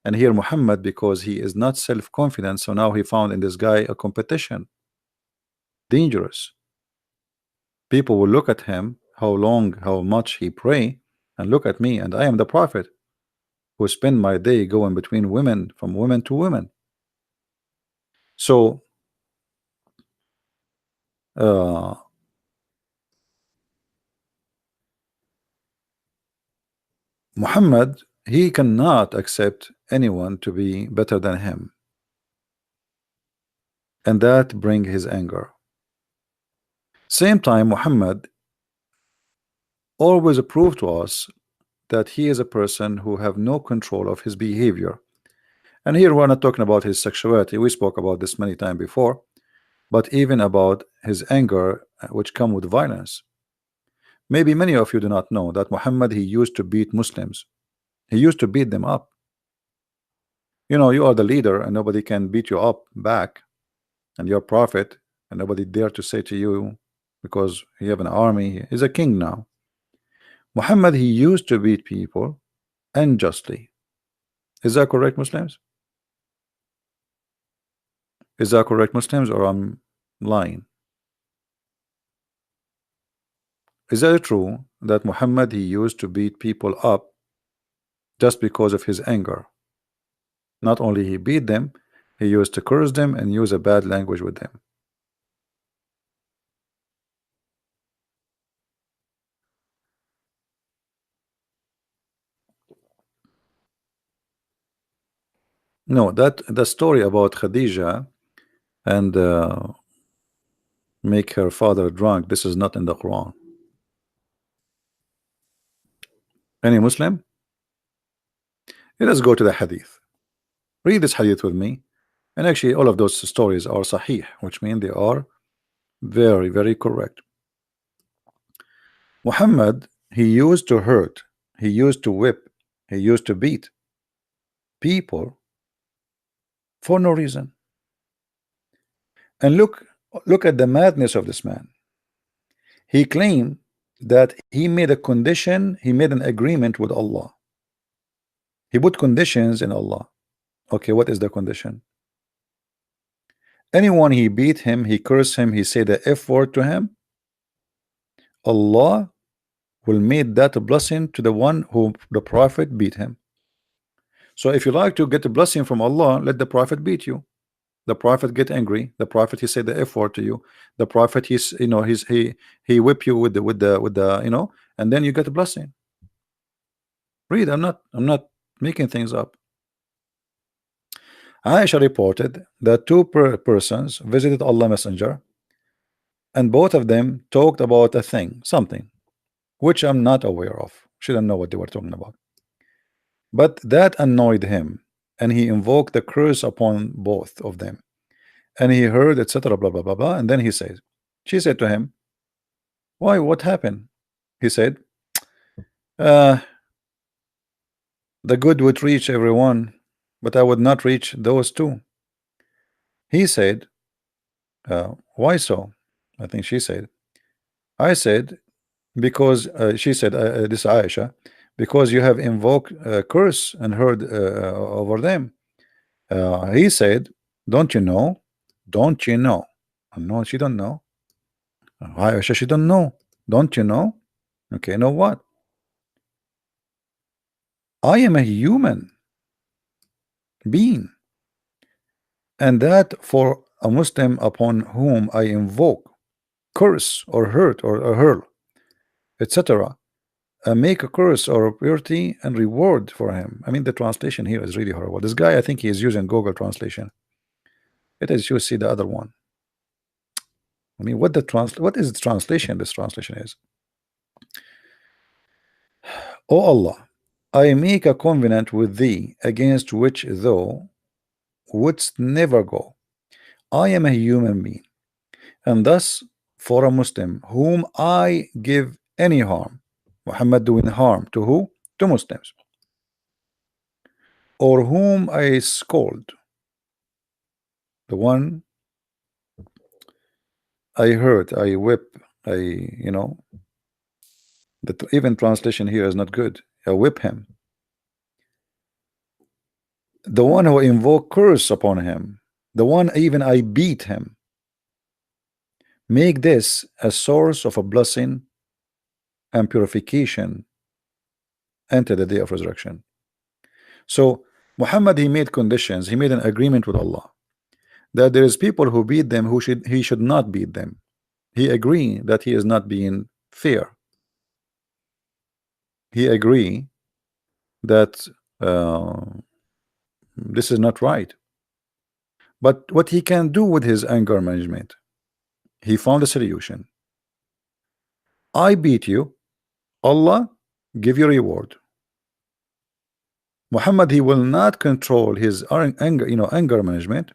And here Muhammad, because he is not self-confident, so now he found in this guy a competition. Dangerous. People will look at him, how long, how much he pray, and look at me, and I am the prophet who spend my day going between women, from women to women. So uh, Muhammad, he cannot accept anyone to be better than him, and that bring his anger. Same time Muhammad always prove to us that he is a person who have no control of his behavior. And here we're not talking about his sexuality, we spoke about this many times before, but even about his anger, which come with violence. Maybe many of you do not know that Muhammad he used to beat Muslims. He used to beat them up. You know, you are the leader and nobody can beat you up back, and you're prophet and nobody dare to say to you, because you have an army, he's a king now. Muhammad he used to beat people unjustly. Is that correct, Muslims? Is that correct, Muslims, or I'm lying? Is that true that Muhammad he used to beat people up just because of his anger? Not only he beat them, he used to curse them and use a bad language with them. No, that the story about Khadija and make her father drunk, this is not in the Quran. Any Muslim? Let us go to the Hadith. Read this Hadith with me. And actually all of those stories are Sahih, which means they are very, very correct. Muhammad, he used to hurt, he used to whip, he used to beat people for no reason. And look Look at the madness of this man. He claimed that he made a condition, he made an agreement with Allah. He put conditions in Allah. Okay, what is the condition? Anyone he beat him, he cursed him, he said the F word to him, Allah will make that a blessing to the one who the Prophet beat him. So if you like to get a blessing from Allah, let the Prophet beat you. The Prophet get angry. The Prophet he said the F word to you. The Prophet he's he whip you with the and then you get a blessing. Read. I'm not making things up. Aisha reported that two persons visited Allah Messenger, and both of them talked about a thing, something, which I'm not aware of. She didn't know what they were talking about. But that annoyed him, and he invoked the curse upon both of them. And he heard, etc., blah, blah, blah, blah. And then she said to him, why, what happened? He said, the good would reach everyone, but I would not reach those two. He said, why so? I think she said, I said, because she said, this Aisha, because you have invoked a curse and heard over them. He said, don't you know? Don't you know? No, she don't know. Aisha, she don't know. Don't you know? Okay, know what? I am a human being, and that for a Muslim upon whom I invoke, curse or hurt or hurl, etc., make a curse or a purity and reward for him. I mean, the translation here is really horrible. This guy, I think he is using Google translation. It is, you see the other one. I mean, what is the translation? This translation is, O Allah, I make a covenant with thee against which thou wouldst never go. I am a human being, and thus for a Muslim whom I give any harm, Muhammad doing harm to who? To Muslims, or whom I scold, the one I hurt, I whip, that even translation here is not good. I whip him. The one who invoke curse upon him, the one even I beat him. Make this a source of a blessing and purification until the day of resurrection. So Muhammad, he made conditions, he made an agreement with Allah that there is people who beat them who he should not beat them. He agreed that he is not being fair. He agreed that this is not right. But what he can do with his anger management, he found a solution. I beat you, Allah give you reward. Muhammad, he will not control his anger management,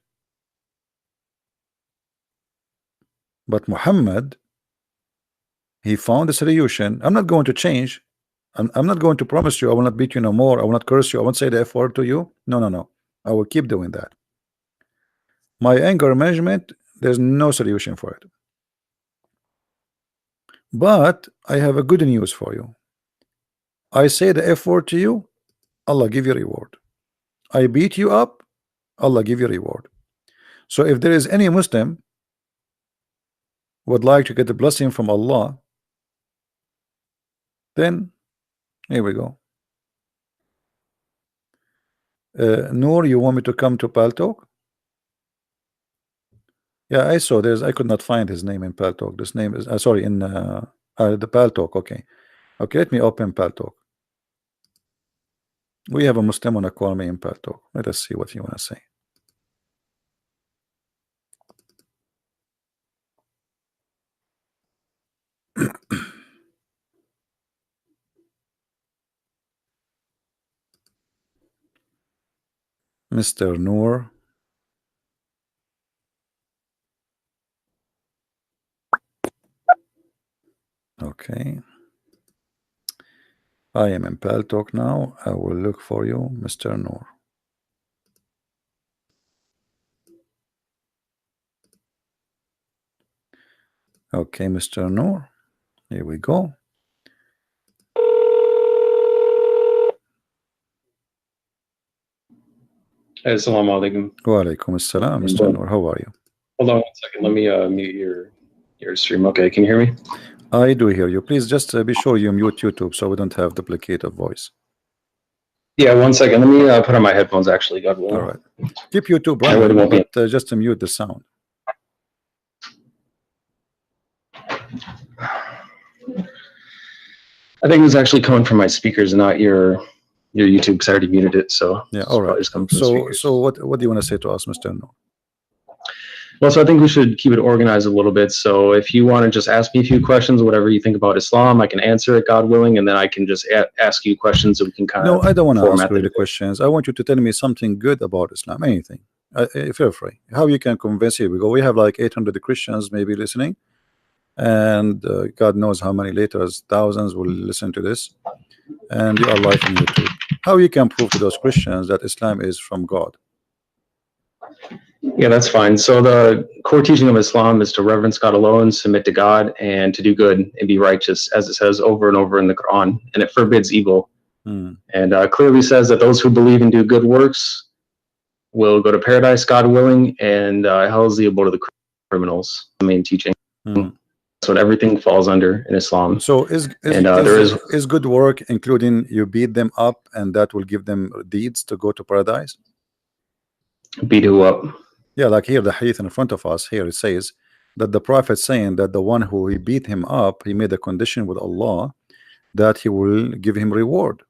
but Muhammad, he found a solution. I'm not going to change. I'm not going to promise you I will not beat you no more. I will not curse you. I won't say the F word to you. No. I will keep doing that. My anger management, there's no solution for it. But I have a good news for you. I say the F word to you, Allah give you reward. I beat you up, Allah give you reward. So if there is any Muslim would like to get the blessing from Allah, then here we go. Noor, you want me to come to Paltalk? Yeah, I saw I could not find his name in Paltalk. This name is sorry, in the Paltalk. Okay, let me open Paltalk. We have a Muslim on a call me in Paltalk. Let us see what you want to say. Mr. Noor. Okay. I am in Paltalk now. I will look for you, Mr. Noor. Okay, Mr. Noor, here we go. Assalamu alaikum. Wa alaikum assalam, Mr. Noor. How are you? Hold on 1 second. Let me mute your stream. Okay, can you hear me? I do hear you. Please just be sure you mute YouTube so we don't have duplicate of voice. Yeah, 1 second. Let me put on my headphones. Actually, God will. All right. Keep YouTube I really running, won't but just mute the sound. I think it was actually coming from my speakers, not your YouTube, because I already muted it. So Yeah. All right. Just coming from the speakers. So what do you want to say to us, Mr. Noor? Well, so I think we should keep it organized a little bit. So if you want to just ask me a few questions, whatever you think about Islam, I can answer it, God willing, and then I can just ask you questions so we can kind of. No, I don't want to ask really questions. I want you to tell me something good about Islam, anything. Feel free. How you can convince you? We have like 800 Christians maybe listening, and God knows how many later thousands will listen to this, and you are live on YouTube. How you can prove to those Christians that Islam is from God? Yeah, that's fine. So the core teaching of Islam is to reverence God alone, submit to God, and to do good and be righteous, as it says over and over in the Quran. And it forbids evil. And clearly says that those who believe and do good works will go to paradise, God willing, and hell is the abode of the criminals. The main teaching. That's what everything falls under in Islam. So is good work including you beat them up and that will give them deeds to go to paradise? Beat who up? Yeah, like here the hadith in front of us, here it says that the prophet saying that the one who he beat him up, he made a condition with Allah that he will give him reward.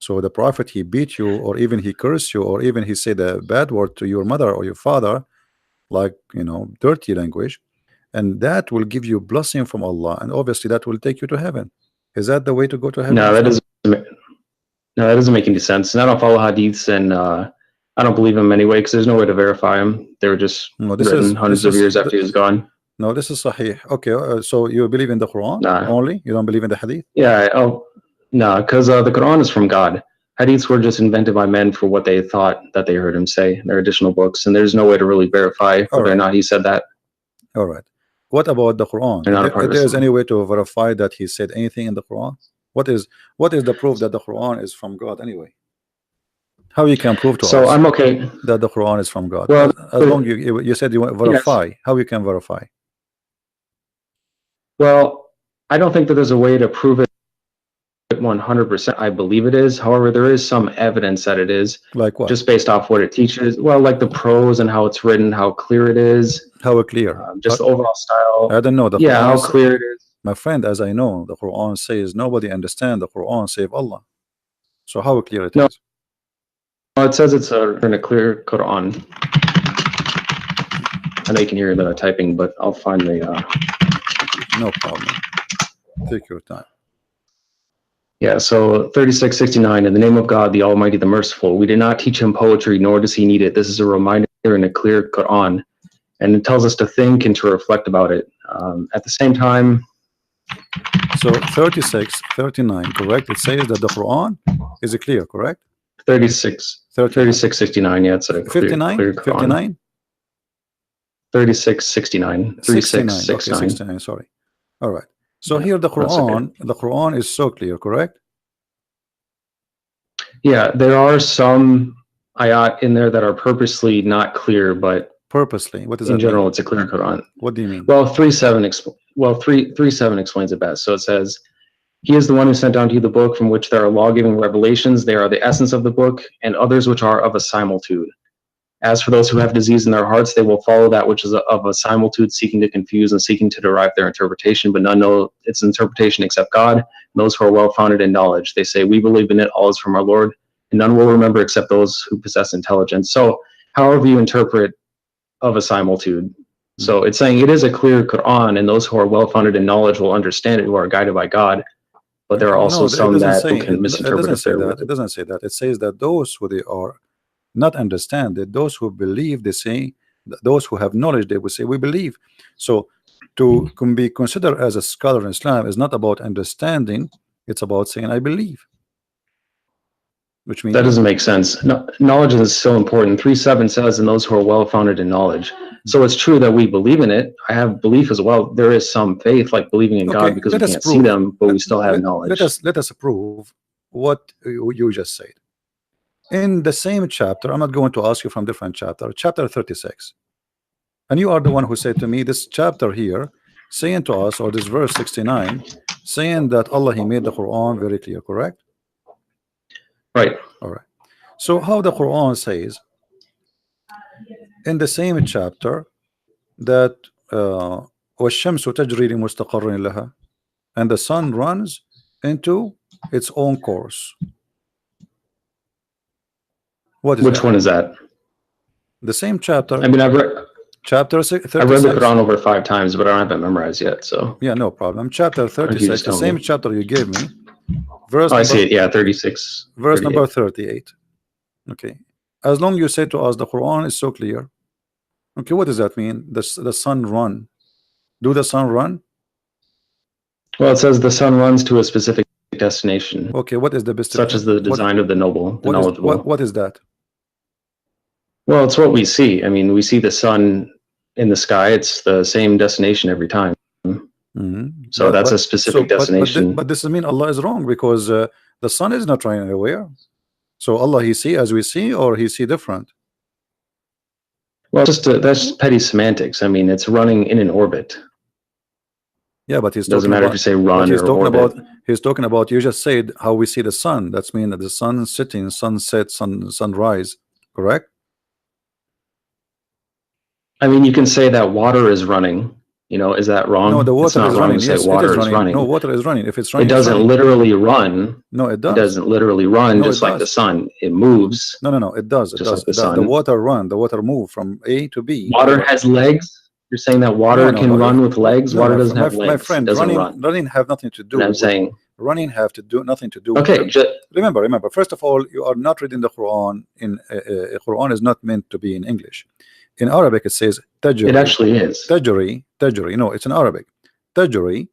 So the prophet, he beat you, or even he cursed you, or even he said a bad word to your mother or your father, like, you know, dirty language, and that will give you blessing from Allah, and obviously that will take you to heaven. Is that the way to go to heaven? No, that doesn't make any sense. And I don't follow hadiths, and I don't believe him anyway, because there's no way to verify him. They were just written hundreds of years after he was gone. No, this is sahih. Okay, so you believe in the Quran only? You don't believe in the hadith? Yeah, no, because the Quran is from God. Hadiths were just invented by men for what they thought that they heard him say. They're additional books, and there's no way to really verify whether or not he said that. All right. What about the Quran? If there's any way to verify that he said anything in the Quran? What is the proof that the Quran is from God anyway? How you can prove to us I'm okay that the Quran is from God? Well, as long you said you want to verify. Yes. How you can verify? Well, I don't think that there's a way to prove it 100%. I believe it is. However, there is some evidence that it is. Like what? Just based off what it teaches. Well, like the prose and how it's written, how clear it is. How clear? Just the overall style. I don't know. The Quran, how clear it is. My friend, as I know, the Quran says nobody understands the Quran save Allah. So how clear it is? No, it says it's in a clear Quran. I know you can hear the typing, but I'll find the. No problem. Take your time. Yeah, so 3669, in the name of God, the Almighty, the Merciful. We did not teach him poetry, nor does he need it. This is a reminder in a clear Quran, and it tells us to think and to reflect about it. At the same time. So 3639, correct? It says that the Quran is clear, correct? 3669, yeah, it's a clear, 59? clear Quran. 59? 3669. 3669. Okay, 69, sorry. All right. So here the Quran is so clear, correct? Yeah, there are some ayat in there that are purposely not clear, but purposely, what does in that general mean? It's a clear Quran. What do you mean? Well, 3:7 explains it best. So it says, he is the one who sent down to you the book from which there are law-giving revelations. They are the essence of the book, and others which are of a similitude. As for those who have disease in their hearts, they will follow that which is of a similitude, seeking to confuse and seeking to derive their interpretation, but none know its interpretation except God, and those who are well-founded in knowledge. They say, we believe in it, all is from our Lord, and none will remember except those who possess intelligence. So however you interpret of a similitude. So it's saying it is a clear Quran, and those who are well-founded in knowledge will understand it, who are guided by God. But there are also some that can misinterpret it. It doesn't say that. It says that those who they are not understand it, those who believe, they say, those who have knowledge, they will say, we believe. So to be considered as a scholar in Islam is not about understanding, it's about saying, I believe. Which means that doesn't make sense. No, knowledge is so important. 3:7 says, and those who are well-founded in knowledge. So it's true that we believe in it. I have belief as well. There is some faith, like believing in God, because we can't see them, but we still have knowledge. Let us prove what you just said. In the same chapter, I'm not going to ask you from different chapter, chapter 36. And you are the one who said to me, this chapter here, saying to us, or this verse 69, saying that Allah, He made the Quran very clear, correct? Right. All right. So how the Quran says in the same chapter that وَالشَّمْسُ تَجْرِي لِمُسْتَقَرٍ لَهَا, and the sun runs into its own course. What is Which that? one is that? The same chapter. I mean, I've read chapter 36. I've read the Quran over 5 times, but I don't have it memorized yet. So yeah, no problem. Chapter 36, the same chapter you gave me. Verse I see it. Yeah, 36. Verse 38. number 38. Okay. As long you say to us the Quran is so clear. Okay, what does that mean? The sun run. Do the sun run? Well, it says the sun runs to a specific destination. Okay, what is the best? Such as the design of the noble, the knowledgeable. What is that? Well, it's what we see. I mean, we see the sun in the sky. It's the same destination every time. So that's a specific destination. But this doesn't mean Allah is wrong, because the sun is not running anywhere. So Allah, He see as we see, or He see different? Well, that's petty semantics. I mean, it's running in an orbit. Yeah, but he's doesn't matter if you say run he's or talking orbit. He's talking about, you just said how we see the sun. That's mean that the sun setting, sunset, sunrise, correct? I mean, you can say that water is running. You know, is that wrong? No, the water is running. Yes, water is running. No, water is running. If it's running, it doesn't literally run. No, it does. It doesn't literally run, just like the sun. It moves. No, it does. It does. Like the sun. The water run. The water move from A to B. Water has legs. You're saying that water can run with legs? Water doesn't have legs. My friend, running have nothing to do. I'm saying running have to do nothing to do. Okay. Remember. First of all, you are not reading the Quran. Quran is not meant to be in English. In Arabic, it says tajri. It actually is. Tajri. No, it's in Arabic. Tajri.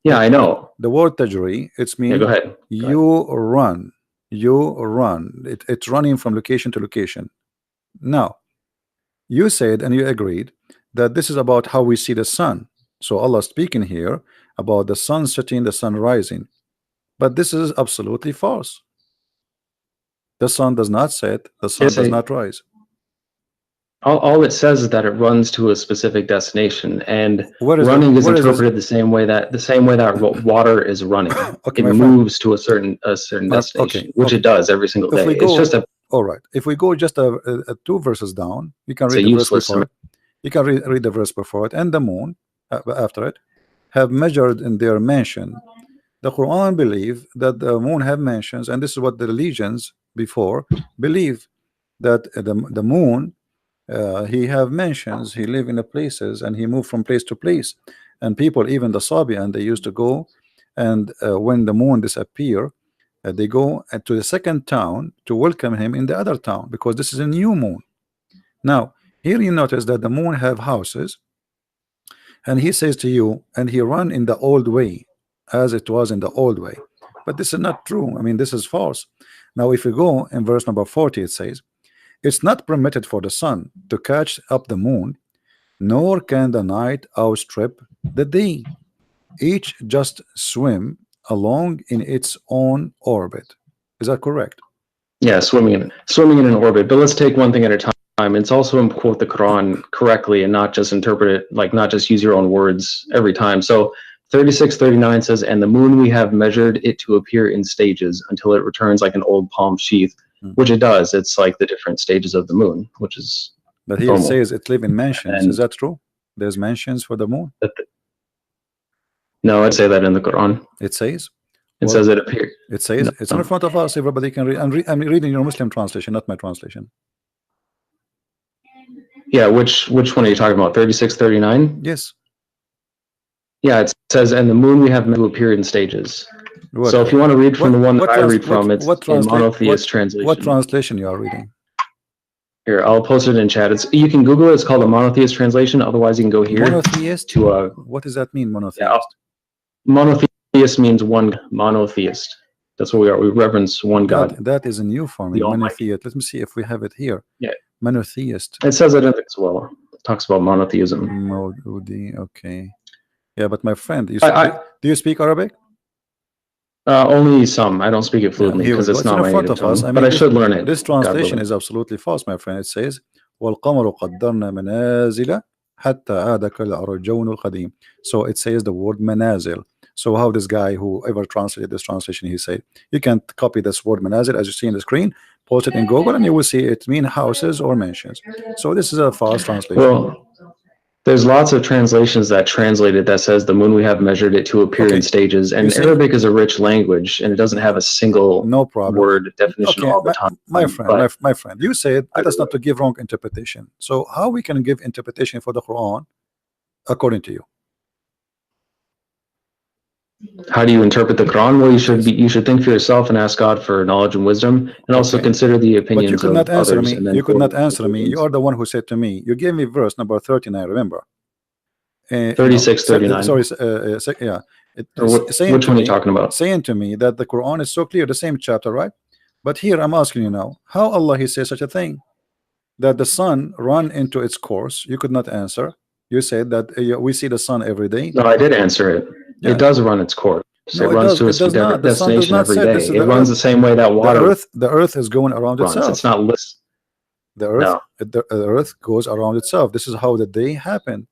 Yeah, I know. The word tajri, it's mean go ahead. You run. It's running from location to location. Now, you said and you agreed that this is about how we see the sun. So Allah speaking here about the sun setting, the sun rising. But this is absolutely false. The sun does not set, the sun does not rise. All it says is that it runs to a specific destination, and running is interpreted the same way that water is running. Okay, it moves to a certain destination, which it does every single day. It's just all right. If we go just 2 verses down, you can read the verse before it. You can read the verse before it. And the moon after it have measured in their mansion. The Quran believe that the moon have mansions, and this is what the religions before believe, that the moon he have mansions, he live in the places, and he move from place to place. And people, even the Sabian, they used to go, and when the moon disappear, they go to the second town to welcome him in the other town, because this is a new moon. Now here you notice that the moon have houses, and he says to you, and he run in the old way, as it was in the old way. But this is not true. I mean, this is false. Now if you go in verse number 40, it says, it's not permitted for the sun to catch up the moon, nor can the night outstrip the day. Each just swim along in its own orbit. Is that correct? Yeah, swimming in an orbit. But let's take one thing at a time. It's also to quote the Quran correctly and not just interpret it, like not just use your own words every time. So 36:39 says, and the moon we have measured it to appear in stages until it returns like an old palm sheath. Which it does. It's like the different stages of the moon, which is. But here it says it live in mansions. Is that true? There's mansions for the moon. No, I'd say that in the Quran. It says. It says it appears. It says it's in front of us. Everybody can read. I'm reading your Muslim translation, not my translation. Yeah, which one are you talking about? 36:39. Yes. Yeah, it says, and the moon we have meant to appear in stages. So if you want to read from the one that I read from, it's in monotheist translation. What translation you are reading? Here, I'll post it in chat. You can Google it. It's called a monotheist translation. Otherwise, you can go here. Monotheist? What does that mean, monotheist? Yeah, monotheist means one monotheist. That's what we are. We reverence one God. That is a new form. Monotheist. Let me see if we have it here. Yeah. Monotheist. It says it as well. talks about monotheism. Maududi, okay. Yeah, but my friend, I do you speak Arabic? only some. I don't speak it Yeah, fluently here we because go. it's It's not in my front native of us. I tongue, but mean, I should learn it, this God translation willing. is absolutely false, my friend. It says, وَالْقَمَرُ قَدَّرْنَا مَنَازِلَ حَتَّى عَادَ كَالْعُرْجُونِ الْقَدِيمِ. So it says the word manazil. So how this guy, whoever translated this translation, he said, you can copy this word manazil as you see on the screen, post it in Google, and you will see it mean houses or mansions. So this is a false translation. Well, there's lots of translations that translate it that says the moon we have measured it to appear in Okay, stages, you and see, Arabic is a rich language and it doesn't have a single no problem. word definition Okay, all the time. my friend, But my friend, you said let us not to give wrong interpretation. So how we can give interpretation for the Quran according to you? how do you interpret the Quran? Well, Yes. you should think for yourself and ask God for knowledge and wisdom, and also Okay. consider the But you opinions could of not answer others, me. and then You could form not your answer me. You conclusions. are the one who said to me. You gave me verse number 39. Remember? No, 36, 39. sorry. Yeah. Saying Which to one are you me, talking about? saying to me that the Quran is so clear, the same chapter, right? But here I'm asking you now, how Allah He says such a thing that the sun run into its course? You could not answer. You said that we see the sun every day. No, I did answer it. Yeah. It does run its course. No, it runs to it does not. The sun does destination not every set. This day. is It the runs earth. the same way that water The earth is going around runs. itself. It's not list. The earth goes around itself. This is how the day happened.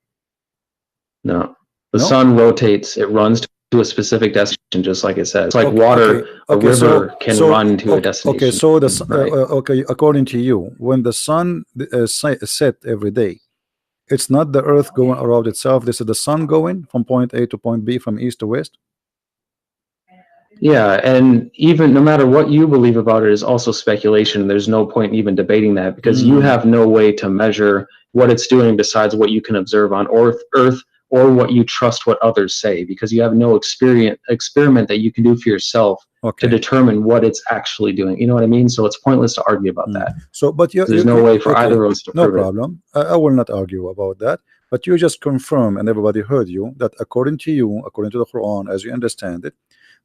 No, the No? sun rotates. It runs to a specific destination, just like it says. It's like water. A river can run to a destination. Okay, so right? okay, according to you, when the sun set every day, it's not the earth going around itself. This is the sun going from point A to point B, from east to west. Yeah, and even no matter what you believe about it is also speculation. There's no point in even debating that because you have no way to measure what it's doing besides what you can observe on Earth or what you trust what others say, because you have no experiment that you can do for yourself to determine what it's actually doing. You know what I mean? So it's pointless to argue about that. So, but there's no way for either of us to prove it. No problem. I will not argue about that. But you just confirm, and everybody heard you, that according to you, according to the Quran, as you understand it,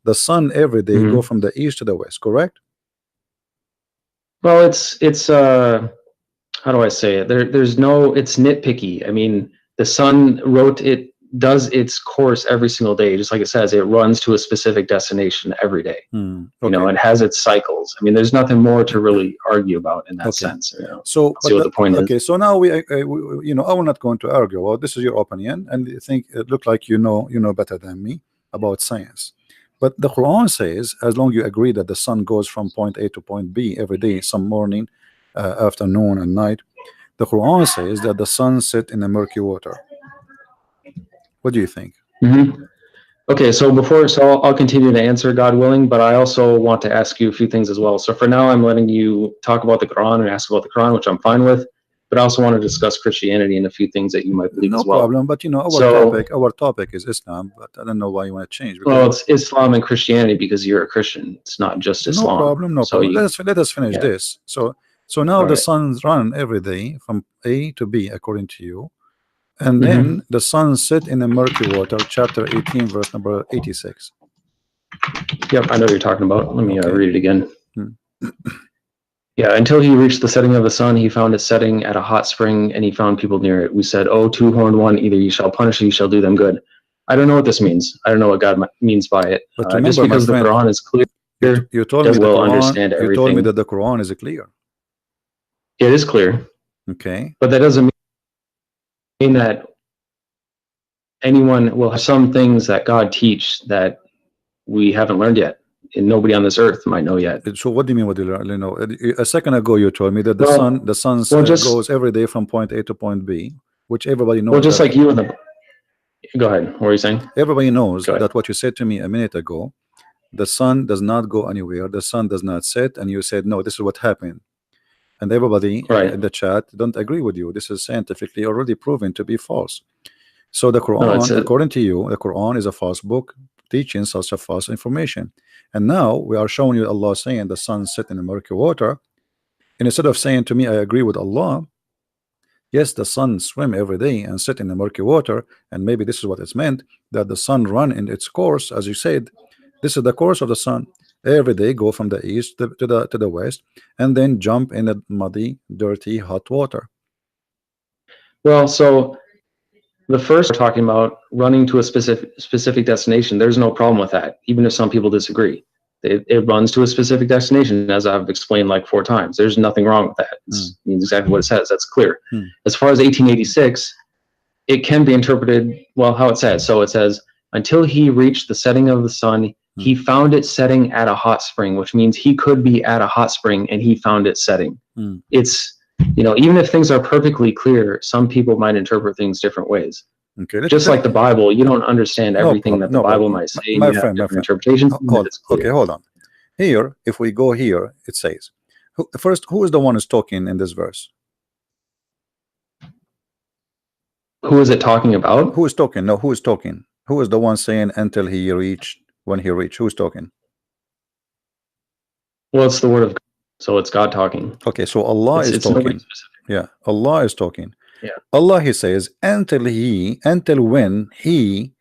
the sun every day go from the east to the west, correct? Well, it's how do I say it? There's no, it's nitpicky. I mean, the sun does its course every single day, just like it says, it runs to a specific destination every day. You know, it has its cycles. I mean, there's nothing more to really argue about in that sense. You know? So, see what the point is. So now we you know, I will not going to argue about this. Is your opinion, and you think it look like you know better than me about science. But the Quran says, as long as you agree that the sun goes from point A to point B every day, some morning, afternoon, and night, the Quran says that the sun set in the murky water. What do you think? Okay, so I'll continue to answer, God willing, but I also want to ask you a few things as well. So for now, I'm letting you talk about the Quran and ask about the Quran, which I'm fine with. But I also want to discuss Christianity and a few things that you might believe as well. No problem, but you know, our topic is Islam, but I don't know why you want to change. Well, it's Islam and Christianity because you're a Christian. It's not just Islam. No problem. Let us finish this. So now the sun's run every day from A to B according to you, and then the sun set in the murky water, chapter 18, verse number 86. Yep, I know what you're talking about. Let me read it again. Yeah, until he reached the setting of the sun, he found it setting at a hot spring, and he found people near it. We said, "Oh, two-horned one, either you shall punish or you shall do them good." I don't know what this means. I don't know what God means by it. But remember, just because the Quran is clear, you told me the Quran, understand everything. You told me that the Quran is clear. It is clear. Okay. But that doesn't mean that anyone will have some things that God teach that we haven't learned yet. And nobody on this earth might know yet. So what do you mean? What do you know? A second ago, you told me that the sun goes every day from point A to point B, which everybody knows. Well, just like you in the. Go ahead. What were you saying? Everybody knows that what you said to me a minute ago. The sun does not go anywhere. The sun does not set, and you said no. This is what happened, and everybody in the chat don't agree with you. This is scientifically already proven to be false. So the Quran, according to you, the Quran is a false book teaching such a false information. And now we are showing you Allah saying the sun set in the murky water. And instead of saying to me, I agree with Allah, yes, the sun swim every day and sit in the murky water, and maybe this is what it's meant, that the sun run in its course, as you said. This is the course of the sun. Every day go from the east to the west, and then jump in the muddy, dirty, hot water. Well, so the first we're talking about running to a specific destination. There's no problem with that, even if some people disagree. It runs to a specific destination, as I've explained like 4 times. There's nothing wrong with that. It means exactly what it says. That's clear. As far as 1886, it can be interpreted, well, how it says. So it says, until he reached the setting of the sun, he found it setting at a hot spring, which means he could be at a hot spring and he found it setting. It's, even if things are perfectly clear, some people might interpret things different ways. Okay, just like the Bible, you don't understand everything that the Bible might say. My and you friend, have different interpretations. Okay, hold on. Here, if we go here, it says, first, who is the one who's talking in this verse? Who is it talking about? Who is talking? No, who is talking? Who is the one saying until he reached, when he reached? Who's talking? Well, it's the word of God, so it's God talking. Okay, so Allah is talking. Yeah, Allah is talking. Yeah. Allah, he says, until when he,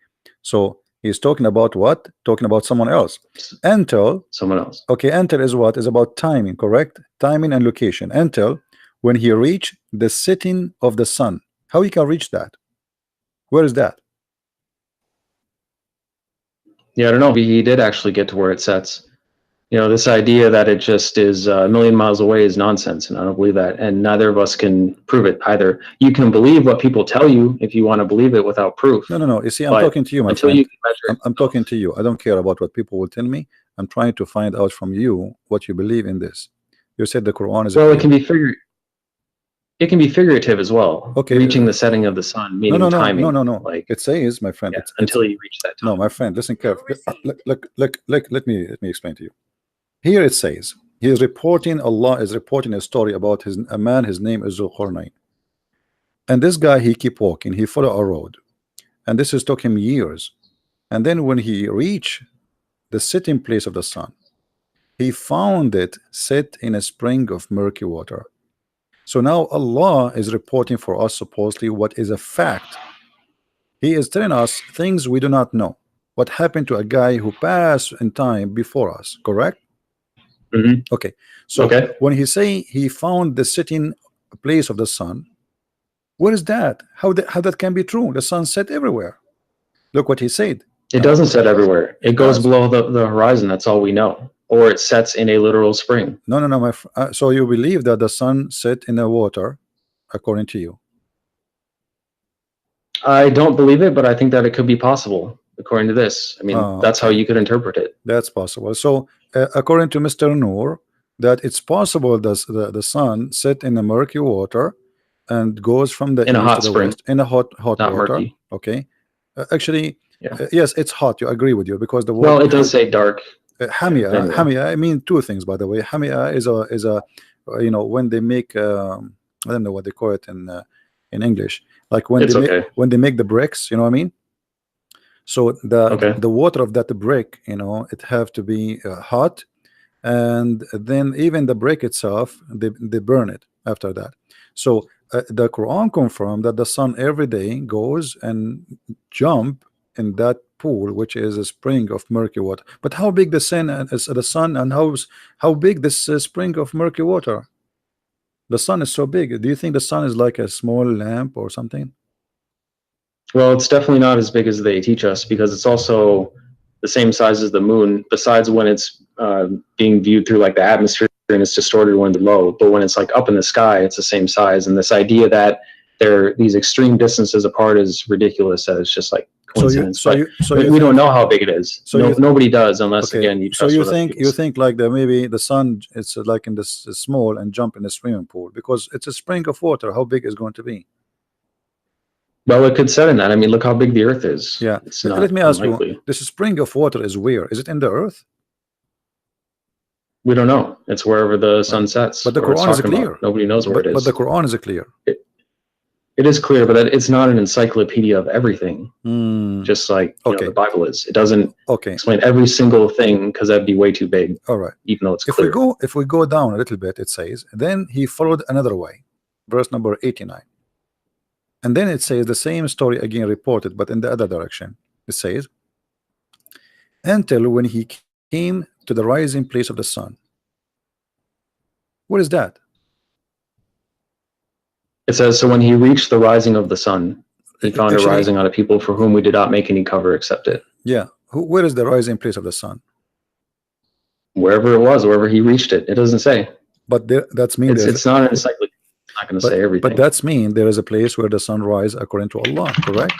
so he's talking about what? Talking about someone else. Until someone else. Okay, until is what? Is about timing, correct? Timing and location. Until when he reached the setting of the sun. How he can reach that? Where is that? Yeah, I don't know. He did actually get to where it sets. This idea that it just is a million miles away is nonsense, and I don't believe that. And neither of us can prove it either. You can believe what people tell you if you want to believe it without proof. No. You see, I'm talking to you, my friend. I'm talking to you. I don't care about what people will tell me. I'm trying to find out from you what you believe in this. You said the Quran is. Well, it can be figurative as well. Okay. Reaching the setting of the sun, meaning timing. No. Like it says, my friend. Yeah, until you reach that time. No, my friend. Listen carefully. Look. Let me explain to you. Here it says Allah is reporting a story about a man, his name is Zulqarnain. And this guy, he keep walking, he follow a road. And this is took him years. And then when he reached the setting place of the sun, he found it set in a spring of murky water. So now Allah is reporting for us supposedly what is a fact. He is telling us things we do not know. What happened to a guy who passed in time before us, correct? Okay, so when he say he found the setting place of the sun, what is that? How that can be true? The sun set everywhere. Look what he said. It doesn't set everywhere. It goes below the horizon. That's all we know. Or it sets in a literal spring. No. So you believe that the sun set in the water, according to you? I don't believe it, but I think that it could be possible. According to this, I mean, that's how you could interpret it. That's possible. So according to Mr. Noor, that it's possible that the sun set in the murky water and goes from the in east a hot to the spring. west in a hot Not water. Murky. Okay, actually, yeah. Yes, it's hot. You agree with you because the well, it does say dark. Hamia. I mean two things, by the way. Hamia is a when they make I don't know what they call it in English, like when they make the bricks. You know what I mean? So the water of that brick, it have to be hot, and then even the brick itself, they burn it after that. So the Quran confirmed that the sun every day goes and jump in that pool, which is a spring of murky water. But how big the sun and how big this spring of murky water? The sun is so big. Do you think the sun is like a small lamp or something? Well, it's definitely not as big as they teach us, because it's also the same size as the moon, besides when it's being viewed through like the atmosphere and it's distorted when it's low. But when it's like up in the sky, it's the same size. And this idea that they're these extreme distances apart is ridiculous. That it's just like coincidence. We don't know how big it is. So nobody does, unless again you trust. So you think like that maybe the sun, it's like in this small and jump in the swimming pool because it's a spring of water. How big is going to be? Well, it could set in that. I mean, look how big the Earth is. Yeah. It's not Let me ask unlikely. you, this spring of water is where? Is it in the Earth? We don't know. It's wherever the sun sets. But the Quran is clear. About. Nobody knows where it is. But the Quran is clear. It is clear, but it's not an encyclopedia of everything. Just like the Bible is. It doesn't explain every single thing, because that'd be way too big. All right. Even though it's clear. If we go down a little bit, it says, then he followed another way. Verse number 89. And then it says the same story again reported, but in the other direction. It says, until when he came to the rising place of the sun. What is that? It says, so when he reached the rising of the sun, he found Actually, a rising on a people for whom we did not make any cover except it. Yeah. Where is the rising place of the sun? Wherever it was, wherever he reached it. It doesn't say. But that's mean It's not an encyclopedia. It's not going to say everything. But that's mean there is a place where the sun rises according to Allah, correct?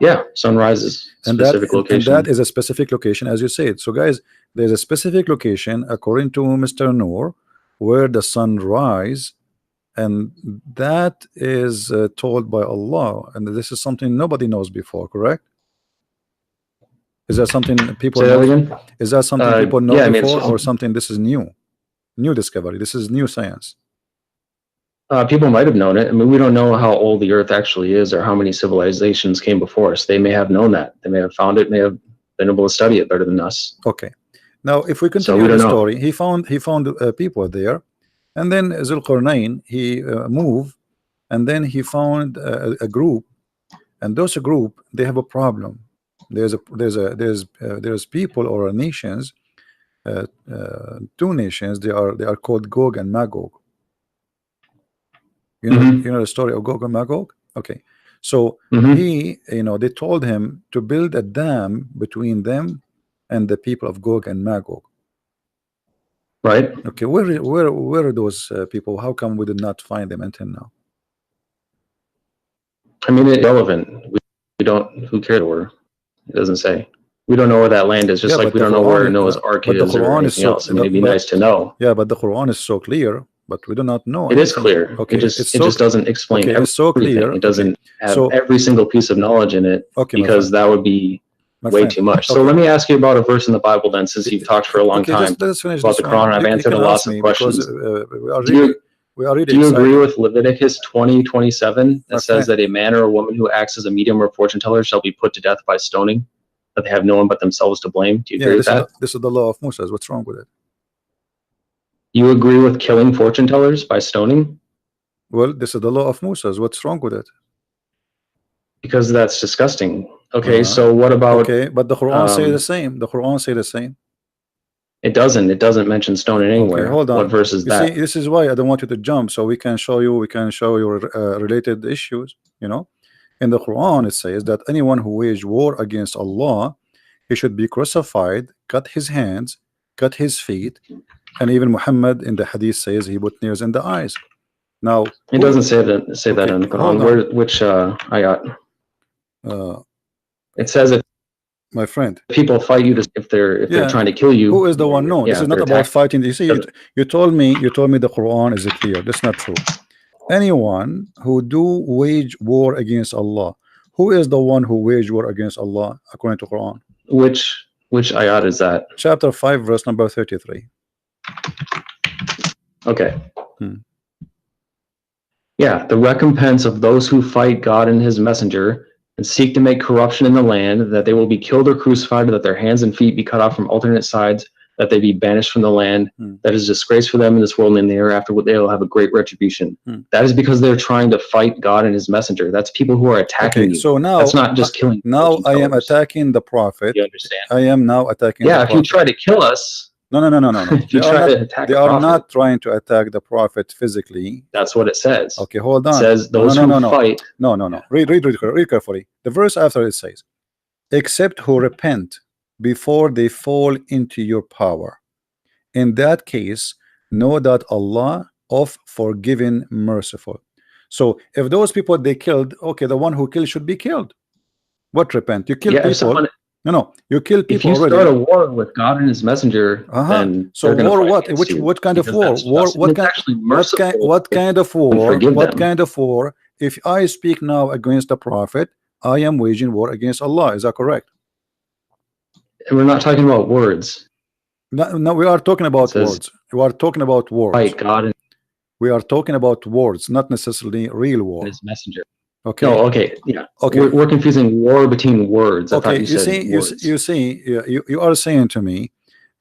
Yeah, sunrise is a specific location. And that is a specific location, as you said. So, guys, there's a specific location according to Mr. Noor where the sun rises, and that is told by Allah, and this is something nobody knows before, correct? Is that something people Say that know? again? Is that something people know yeah, before, or something this is new discovery? This is new science. People might have known it. I mean, we don't know how old the Earth actually is or how many civilizations came before us. They may have known that. They may have found it. May have been able to study it better than us. Okay. Now, if we continue the story, he found people there, and then Zulqarnain he moved, and then he found a group, and those group they have a problem. There's people or nations, two nations. They are called Gog and Magog. You know the story of Gog and Magog. Okay, so he, they told him to build a dam between them and the people of Gog and Magog. Right. Okay, where are those people? How come we did not find them until now? I mean, it's irrelevant. We don't. Who cares where? It doesn't say. We don't know where that land is. Just like we don't know where Noah's Ark is or anything else. It may be nice to know. Yeah, but the Quran is so clear. But we do not know. It is clear. Okay, it just doesn't explain everything. It's so clear. It doesn't have every single piece of knowledge in it, because that would be way too much. So let me ask you about a verse in the Bible then, since you've talked for a long time about the Quran. I've answered lots of questions. Do you agree with Leviticus 20:27 that says that a man or a woman who acts as a medium or fortune teller shall be put to death by stoning, that they have no one but themselves to blame? Do you agree with that? This is the law of Moses. What's wrong with it? You agree with killing fortune tellers by stoning? Well, this is the law of Moses. What's wrong with it? Because that's disgusting. Okay, so what about... Okay, but the Quran say the same. The Quran say the same. It doesn't. It doesn't mention stoning anywhere. Okay, hold on. What verse is that? See, this is why I don't want you to jump, so we can show you related issues. In the Quran it says that anyone who waged war against Allah, he should be crucified, cut his hands, cut his feet, and even Muhammad in the Hadith says he put nails in the eyes. Now it doesn't say that in the Quran. Which ayat? It says if, my friend, people fight you if they're trying to kill you. Who is the one? No, this is not about fighting. You see, you told me the Quran is clear. That's not true. Anyone who do wage war against Allah, who is the one who wage war against Allah according to Quran? Which ayat is that? Chapter 5, verse number 33. Okay. Yeah, the recompense of those who fight God and his messenger and seek to make corruption in the land, that they will be killed or crucified, that their hands and feet be cut off from alternate sides, that they be banished from the land, that is disgrace for them in this world and in the hereafter, they will have a great retribution. That is because they're trying to fight God and his messenger. That's people who are attacking you. So now that's not just killing. Now I am attacking the Prophet. You understand? I am now attacking the Prophet. If you try to kill us, no. If you try to attack they are not trying to attack the Prophet physically. That's what it says. Okay, hold on. It says those who fight. No. Read carefully. The verse after it says, except who repent before they fall into your power. In that case, know that Allah of forgiving, merciful. So if those people they killed, okay, the one who killed should be killed. What repent? You kill people. No, you kill people. If you already. Start a war with God and his messenger, then so war what? What kind of war? What kind of war? What kind of war? If I speak now against the Prophet, I am waging war against Allah. Is that correct? And we're not talking about words. No, we are talking about words. We are talking about words. Fight God and we are talking about words, not necessarily real war. His messenger. Okay. No, okay. Yeah. Okay. We're confusing war between words. Okay. You are saying to me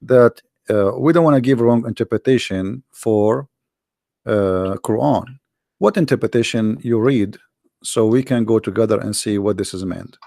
that we don't want to give wrong interpretation for Quran. What interpretation you read, so we can go together and see what this is meant.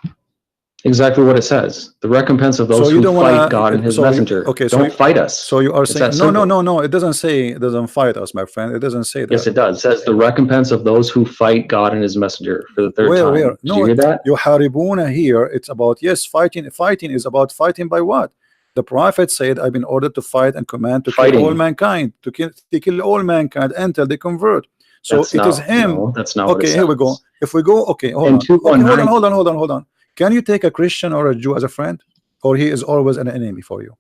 Exactly what it says. The recompense of those So you who don't fight want God and to. His So messenger. okay. Don't fight us. So you are It's saying that no, no, simple. no, no. It doesn't say it doesn't fight us, my friend. It doesn't say that. Yes, it does. It says the recompense of those who fight God and His messenger for the third time. Where? Did No, you hear that? yuharibuna here. It's about, yes, fighting. Fighting is about fighting by what? The prophet said, "I've been ordered to fight and command to kill all mankind, to kill all mankind until they convert." So That's it is not, him. no, that's not what it Okay, here we go. says. If we go, okay, hold In on. Okay, hold on, 2:19, hold on. Can you take a Christian or a Jew as a friend, or he is always an enemy for you?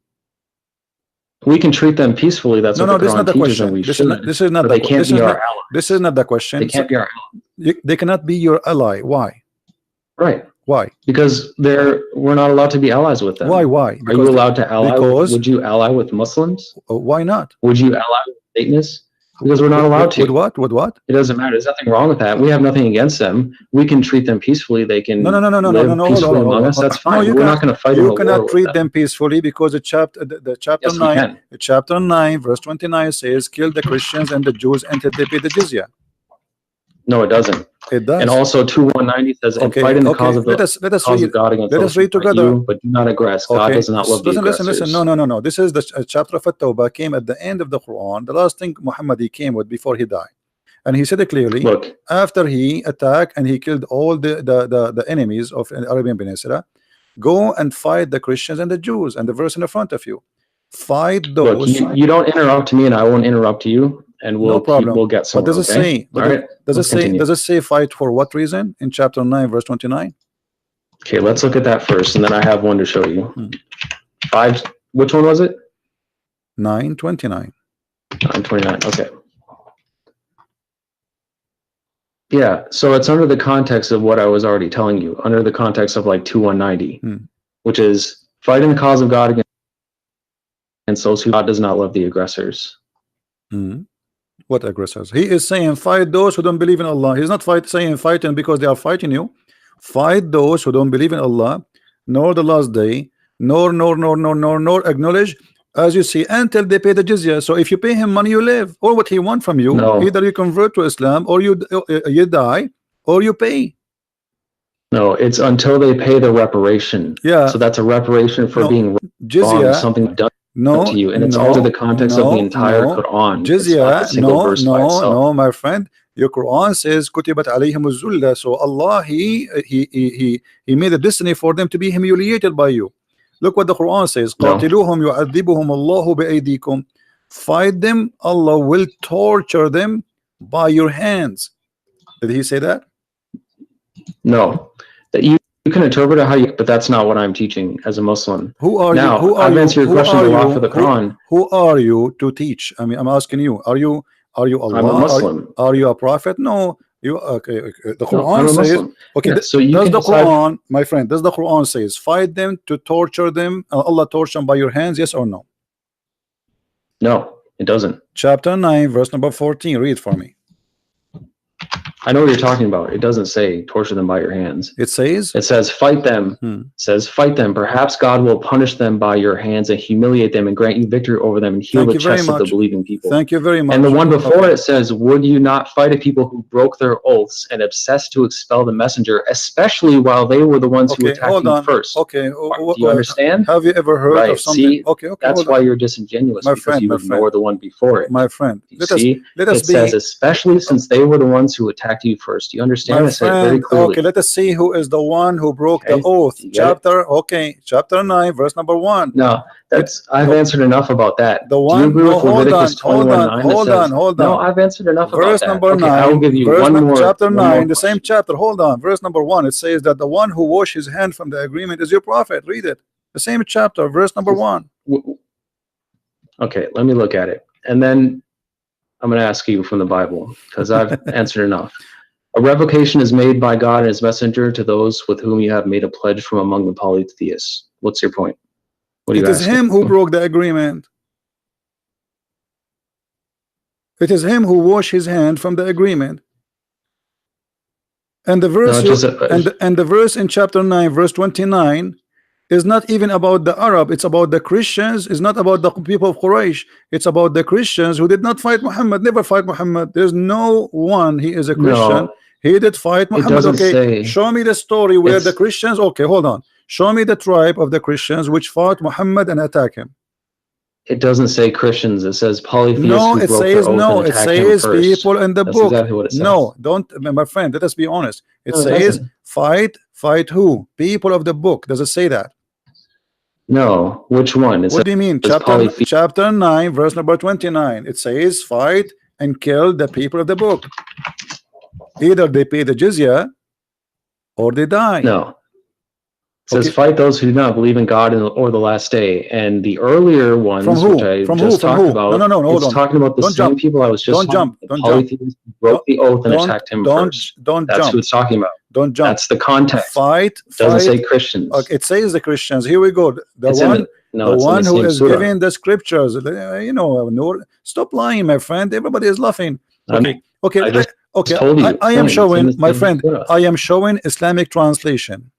we can treat them peacefully. That's No, what no, the this is not Quran the teaches, and question. we This is not. should. This is not But the. they can't This be is our not. ally. This is not the question. They can't be our ally. They cannot be your ally. Why? Right. Why? Because we're not allowed to be allies with them. Why? Are Because you allowed to ally? Would you ally with Muslims? Why not? Would you ally with Satanists? Because we're not allowed to. With what? With what? It doesn't matter. There's nothing wrong with that. We have nothing against them. We can treat them peacefully. They can live peacefully among us. That's fine. No, we're not going to fight in a war You cannot with treat them. them peacefully because the chapter Yes, we 9, can. chapter 9, verse 29 says, "Kill the Christians and the Jews until they pay the jizya." No, it doesn't. It does. And also 2:190 says, "And fight in the cause of let us cause read. of God against Let those us read who fight together. you, but do not aggress. God does not love the aggressors." Listen. No. This is the chapter of At-Tawbah came at the end of the Quran. The last thing Muhammad he came with before he died. And he said it clearly. Look, after he attacked and he killed all the enemies of the Arabian Peninsula, go and fight the Christians and the Jews. And the verse in the front of you, fight those. Look, you don't interrupt me, and I won't interrupt you, and we'll we'll get somewhere. But does it say? All right. Does it say fight for what reason in chapter 9, verse 29? Okay, let's look at that first, and then I have one to show you. 5. Which one was it? 9:29. 9:29. Okay. Yeah, so it's under the context of what I was already telling you, under the context of like 2:190, which is fighting the cause of God against those who God does not love the aggressors. What aggressors? He is saying fight those who don't believe in Allah. He's not saying fighting because they are fighting you. Fight those who don't believe in Allah, nor the last day, nor acknowledge, as you see, until they pay the jizya. So if you pay him money, you live, or what he want from you. No. Either you convert to Islam, or you die, or you pay. No, it's until they pay the reparation. Yeah. So that's a reparation for being jizya, wrong, something done to you, and it's under the context of the entire Quran. Jizya, no, my friend. Your Quran says kutibat alayhim az-zulla. So Allah he made a destiny for them to be humiliated by you. Look what the Quran says. قاتلوهم يعذبهم الله بأيديكم. Fight them, Allah will torture them by your hands. Did he say that? No. That you can interpret it how you, but that's not what I'm teaching as a Muslim. Who are you? Now, I've answered your question for the Quran. Who are you to teach? I mean, I'm asking you. Are you Allah? I'm a Muslim. Are you a prophet? No. You okay? The Quran I'm a says Muslim. okay. Yeah, so you does can the decide, Quran, my friend? Does the Quran says fight them to torture them? Allah torture them by your hands? Yes or no? No, it doesn't. Chapter 9, verse number 14. Read for me. I know what you're talking about. It doesn't say torture them by your hands. It says fight them. It says fight them. Perhaps God will punish them by your hands and humiliate them and grant you victory over them and heal the chests of the believing people. Thank you very much. And the one before it says, would you not fight a people who broke their oaths and obsessed to expel the messenger, especially while they were the ones who attacked you first? Okay. Do you understand? Have you ever heard of something? See, that's why you're disingenuous, because you ignore the one before it. My friend, let us says, especially since they were the ones who attacked you first. You understand? I said very clearly. Okay, let us see who is the one who broke the oath. Chapter 9, verse number 1. No, I've answered enough about that. The one. Do you agree with Leviticus 21:9? Hold on. No, I've answered enough about that. Verse number 9. I will give you one more. Chapter 9, the same chapter. Hold on. Verse number 1. It says that the one who washed his hand from the agreement is your prophet. Read it. The same chapter, verse number 1. Okay, let me look at it, and then I'm going to ask you from the Bible, because I've answered enough. A revocation is made by God and his messenger to those with whom you have made a pledge from among the polytheists. What's your point? What are you asking? It is him who broke the agreement. It is him who washed his hand from the agreement. And the verse and the verse in chapter 9, verse 29 is not even about the Arab. It's about the Christians. It's not about the people of Quraysh. It's about the Christians who did not fight Muhammad, never fight Muhammad. There's no one, he is a Christian. He did fight Muhammad. Okay, show me the story where the Christians. Okay, hold on. Show me the tribe of the Christians which fought Muhammad and attacked him. It doesn't say Christians. It says polytheists No, who it broke says their oath no. and It attacked him says first. people in the That's book. exactly what it says. No, don't, my friend. Let us be honest. It No, it says doesn't. fight who? People of the book. Does it say that? No, which one? What do you mean? Chapter 9, verse number 29. It says fight and kill the people of the book. Either they pay the jizya or they die. No. It says fight those who do not believe in God or the last day. And the earlier ones, which I just talked about, no, hold it's on. talking about the Don't same jump. people I was just Don't jump. Don't jump. Broke the oath and attacked him first. That's jump. who it's talking about. Don't jump. That's the context. Fight. It doesn't say Christians. Okay, it says the Christians. Here we go. The one who is giving the scriptures. You know, Nur, stop lying, my friend. Everybody is laughing. Okay. I am showing, my friend. I am showing Islamic translation.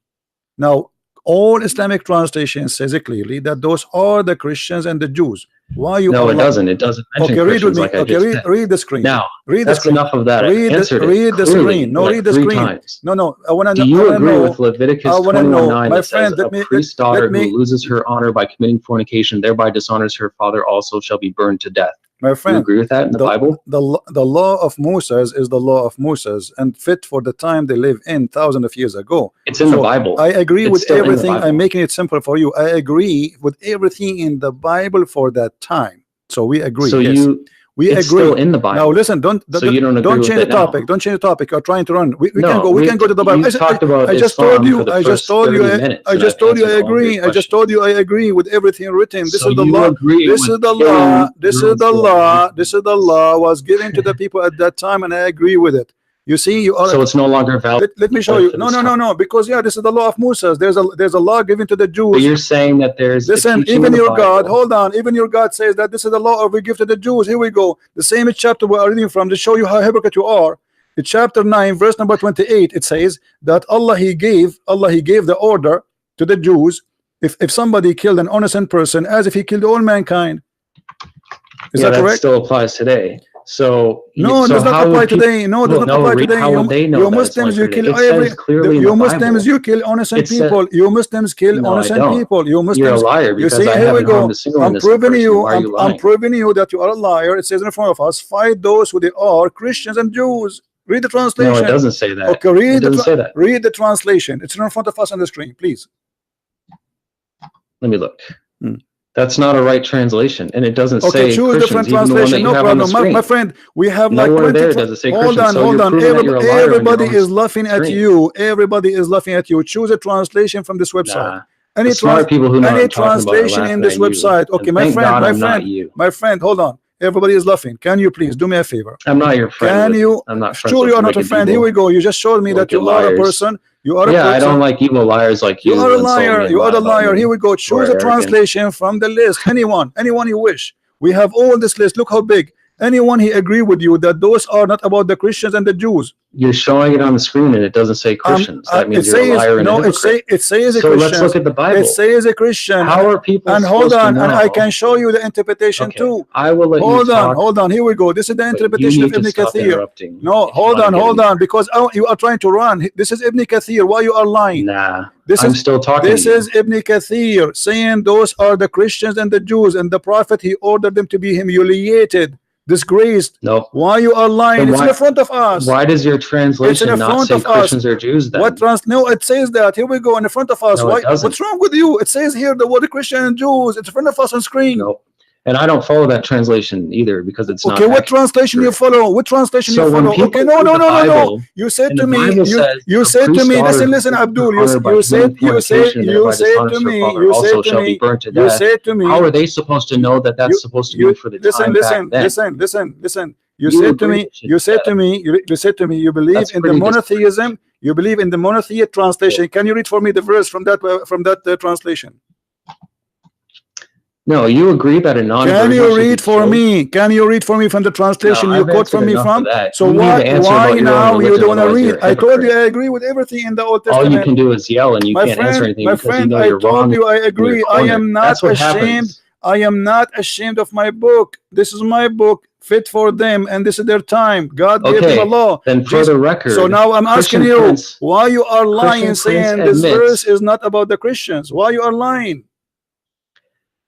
Now, all Islamic translation says it clearly that those are the Christians and the Jews. Why you? No, it doesn't. It doesn't mention Christians like I just said. Read the screen. Now, read that's enough of that. Read the screen. No, read the screen. No. I want to know. Do you agree with Leviticus 21:9 that says a priest's daughter who loses her honor by committing fornication thereby dishonors her father also shall be burned to death? My friend, you agree with that in the Bible? The law of Moses is the law of Moses and fit for the time they live in thousands of years ago. It's in the Bible. I agree with everything. I'm making it simple for you. I agree with everything in the Bible for that time. So we agree. So yes. We it's agree. Still in the Bible. Now listen, don't change the topic. Don't change the topic. You're trying to run. We can go to the Bible. I just told you. I just told you I agree. I just told you I agree with everything written. This is the law. This is the law. This is the law. This is the law was given to the people at that time, and I agree with it. You see, you are. So it's no longer valid. Let me show you. No. Because this is the law of Moses. There's a law given to the Jews. But you're saying that there's. Listen, even your God. Hold on. Even your God says that this is the law we give to the Jews. Here we go. The same chapter we are reading from to show you how hypocrite you are. In chapter 9, verse number 28, it says that Allah He gave the order to the Jews. If somebody killed an innocent person, as if he killed all mankind. Is that correct? That still applies today. So no, it does not apply today. No, it does not apply today. You Muslims, you kill you Muslims, you kill innocent people. You Muslims kill innocent people. You Muslims. You're a liar. You see, here we go. I'm proving you. I'm proving you that you are a liar. It says in front of us, fight those who they are, Christians and Jews. Read the translation. No, it doesn't say that. Okay, read the translation. It's in front of us on the screen, please. Let me look. That's not a right translation, and it doesn't say choose Christians, different translation. No problem, my friend. We have like 20. Hold on. Everybody is laughing at you. Everybody is laughing at you. Choose a translation from this website. Any translation in this website. Okay, my friend. Hold on. Everybody is laughing. Can you please do me a favor? I'm not your friend. Can you? I'm not. Sure, you are not a friend. Here we go. You just showed me that you are a person. You are a person. I don't like evil liars like you. You are a liar. You are a liar. Here we go. Choose a translation from the list. Anyone you wish. We have all this list. Look how big. Anyone he agree with you that those are not about the Christians and the Jews. You're showing it on the screen and it doesn't say Christians. That means you're a liar and a hypocrite. It says a so Christian. Let's look at the Bible. It says a Christian. How are people and hold on, and I can show you the interpretation too. I will let you talk. Hold on. Here we go. This is the interpretation of Ibn Kathir. No, hold on, because you are trying to run. This is Ibn Kathir. Why you are lying? Nah. I'm still talking. This is Ibn Kathir saying those are the Christians and the Jews, and the Prophet he ordered them to be humiliated, disgraced. No. Why you are lying? It's in front of us. Why does your translation not say Christians or Jews then? No, it says that. Here we go in front of us. No, what's wrong with you? It says here the word Christian and Jews. It's in front of us on screen. No. And I don't follow that translation either because it's not. Okay, what translation you follow? What translation you follow? Okay, no. You said to me, you said to me, listen, Abdul, you said to me, how are they supposed to know that that's supposed to be for the time back then? Listen. You said to me, you believe in the monotheism. You believe in the monotheistic translation. Can you read for me the verse from that translation? No, you agree that a non. Can you read for me? Can you read for me from the translation you quote from me from? So why now you don't want to read? I told you I agree with everything in the Old Testament. All you can do is yell, and you can't answer anything because you know you're wrong. I told you I agree. I am not ashamed. I am not ashamed of my book. This is my book, fit for them, and this is their time. God gave them a law. Then for the record, so now I'm asking Christian you, Prince, why you are lying, Christian Prince saying this admits, verse is not about the Christians? Why you are lying?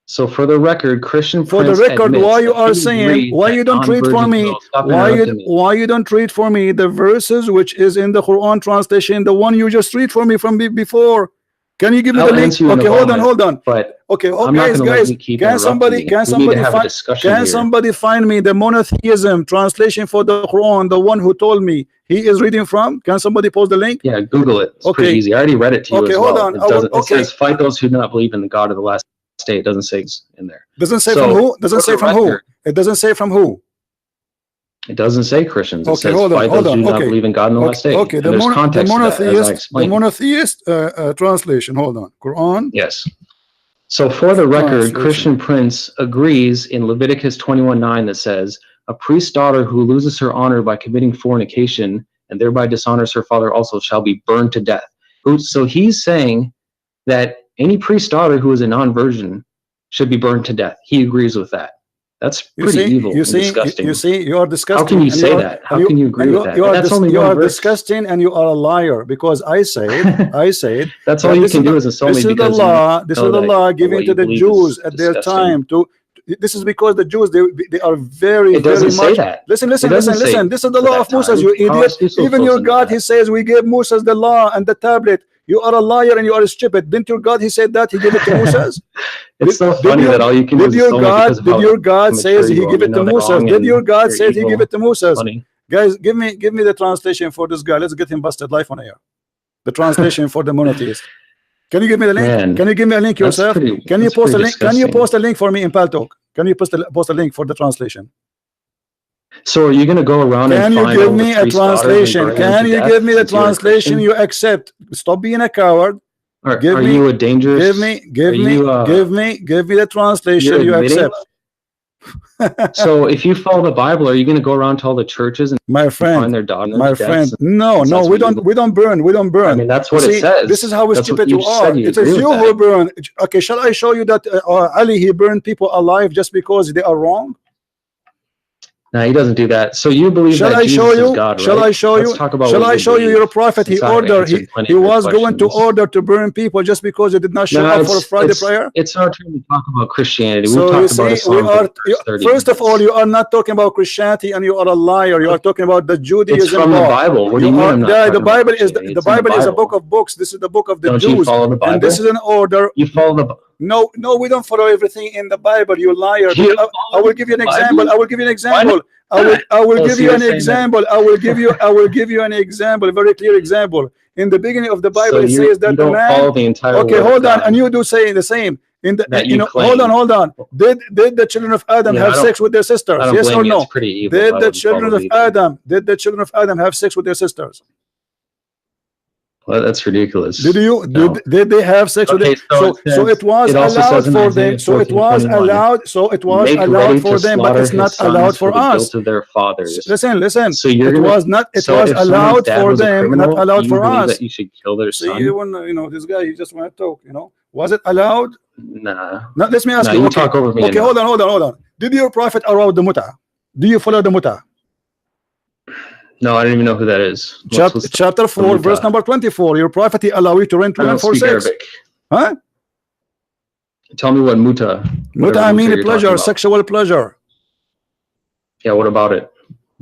So for the record, Christian For Prince the record, admits why you that are he saying, agrees why that you don't read for non-virgins me? will- Stop Why interrupting me. you don't read for me the verses which is in the Quran translation, the one you just read for me from before? Can you give me I'll the link? answer you in a Okay, hold on, moment, hold on. But Okay, oh, I'm not guys, going to let guys, you keep can somebody, interrupting me. can We need to somebody have a find, discussion can here. somebody find me the monotheism translation for the Quran, the one who told me he is reading from? Can somebody post the link? Yeah, Google it. It's Okay. pretty easy. I already read it to you Okay, as hold well. on. It I will- doesn't. It okay. says, "Fight those who do not believe in the God of the last day." It doesn't say it's in there. Doesn't say So, from who? Doesn't for say the from who? record, It doesn't say from who? It doesn't say Christians. It Okay, says, hold on, "Fight hold those who on. do not Okay. believe in God in the last day." Okay, And there's context to that, as I explained. the monotheist translation. Hold on, Quran. Yes. So for the record, Translation. Christian Prince agrees in Leviticus 21:9 that says, "A priest's daughter who loses her honor by committing fornication and thereby dishonors her father also shall be burned to death." So he's saying that any priest's daughter who is a non-virgin should be burned to death. He agrees with that. That's pretty evil and disgusting. You are disgusting. How can you say that? How can you agree with that? That's only you one are verse. disgusting, and you are a liar, because I said That's all you can do as a soulmate. This is the law. This is the law given to the Jews at their time. This is because the Jews they are very, it doesn't very much. say that. Listen. This is the law of Moses. You idiot. Even your God, he says, we gave Moses the law and the tablet. You are a liar and you are stupid. Didn't your God, he said that he gave it to Moses? It's so funny that all you can do is did your God says he gave it to Moses? Did your God say he gave it to Moses? Guys, give me the translation for this guy. Let's get him busted live on air. The translation for the monotheist. Can you give me the link? Man, can you give me a link yourself? Can you post a link? Can you post a link for me in Paltalk? Can you post a link for the translation? So are you going to go around and can you find give all me the a priest daughters and translation? burn them Can to you death give me the since you're a translation Christian? you accept? Stop being a coward. Are Give me you a dangerous? give me the translation you accept. So if you follow the Bible, are you going to go around to all the churches and My friend, find their daughters? my friend, no, since no, that's we what you don't burn. I mean, that's what You it see, says. this is how That's stupid what you you are. said. You It agree is with you that. who burn. Okay, shall I show you that Ali, he burned people alive just because they are wrong? No, he doesn't do that. So you believe Shall that I Jesus show you? is God, right? Shall I show Let's you? talk about Shall what I you show you believe, your prophet? He since I've ordered. answered plenty He of your was going to questions. order to burn people just because they did not show No, up for Friday prayer. It's our turn to talk about Christianity. So We've you talked about see, Islam for the first 30 first of all, minutes. you are not talking about Christianity, and you are a liar. You are talking about the Judaism. It's from the Bible. What do you mean I'm not talking the about Bible is Christianity? the It's in the Bible is a Bible. book of books. This is the book of the Don't Jews. you follow the Bible? And this is an order. You follow the. No, we don't follow everything in the Bible. You liar. You I will give you an Bible? example. I will give you an example. I will give you an example. I will give you an example, a very clear example. In the beginning of the Bible, it says that you the don't man. follow the entire Okay, word of hold on, God and you do say the same. In the that you hold claim. on. Did the children of Adam have sex with their sisters? I don't Yes blame or you. no? It's pretty evil. Did the children of Adam have sex with their sisters? Well, that's ridiculous. Did they have sex with them? So it was allowed for them. So it was allowed. So it was allowed for them, but it's not allowed for us. Guilt of their fathers. Listen. So it was allowed for them, not allowed for us. That you should kill their son. See, this guy, he just want to talk. Was it allowed? Nah. Now, let me ask you. You talk over me. Okay, hold on. Did your prophet allow the muta? Do you follow the muta? No, I don't even know who that is. Chapter 4, verse number 24. Your prophet, he allow you to rent women for sex. Arabic. Huh? Tell me what muta. Muta, I mean pleasure, sexual pleasure. Yeah, what about it?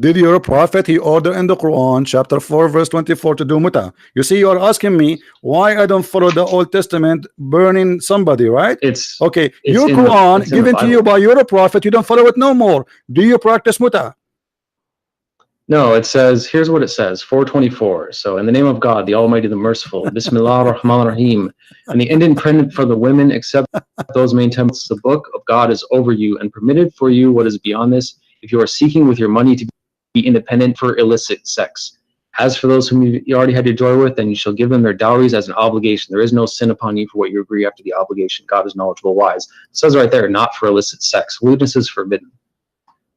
Did your prophet, he order in the Quran, chapter 4, verse 24, to do muta? You see, you are asking me why I don't follow the Old Testament burning somebody, right? It's okay. Your Quran given to you by your prophet, you don't follow it no more. Do you practice muta? No, it says, here's what it says, 424. So, in the name of God, the Almighty, the Merciful, Bismillah ar-Rahman ar-Rahim, and the end intended for the women except those main temples, the book of God is over you and permitted for you what is beyond this, if you are seeking with your money to be independent for illicit sex. As for those whom you already had to joy with, then you shall give them their dowries as an obligation. There is no sin upon you for what you agree after the obligation. God is knowledgeable, wise. It says right there, not for illicit sex. Lewdness is forbidden.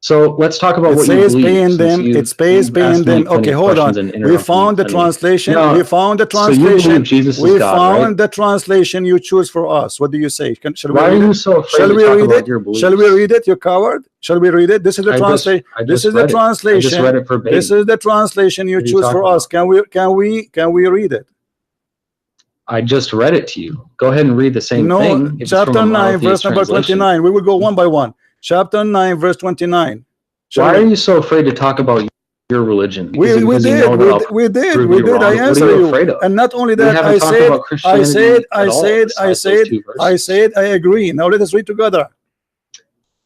So let's talk about It what you says believe. paying them. It says paying them. Okay, hold on. We found the translation. We found the translation. So you believe Jesus we is God, found right? the translation you choose for us. What do you say? Shall we Why read are you it? so afraid Shall to we talk read about it? your beliefs? Shall we read it? You coward. Shall we read it? This is the translation. This is the translation. I just read it verbatim. This is the translation you choose for us. Can we read it? I just read it to you. Go ahead and read the same thing. No, chapter 9, verse number 29. We will go one by one. Chapter 9, verse 29. Why are you so afraid to talk about your religion? We did. I answer you. And not only that, I said, I agree. Now let us read together.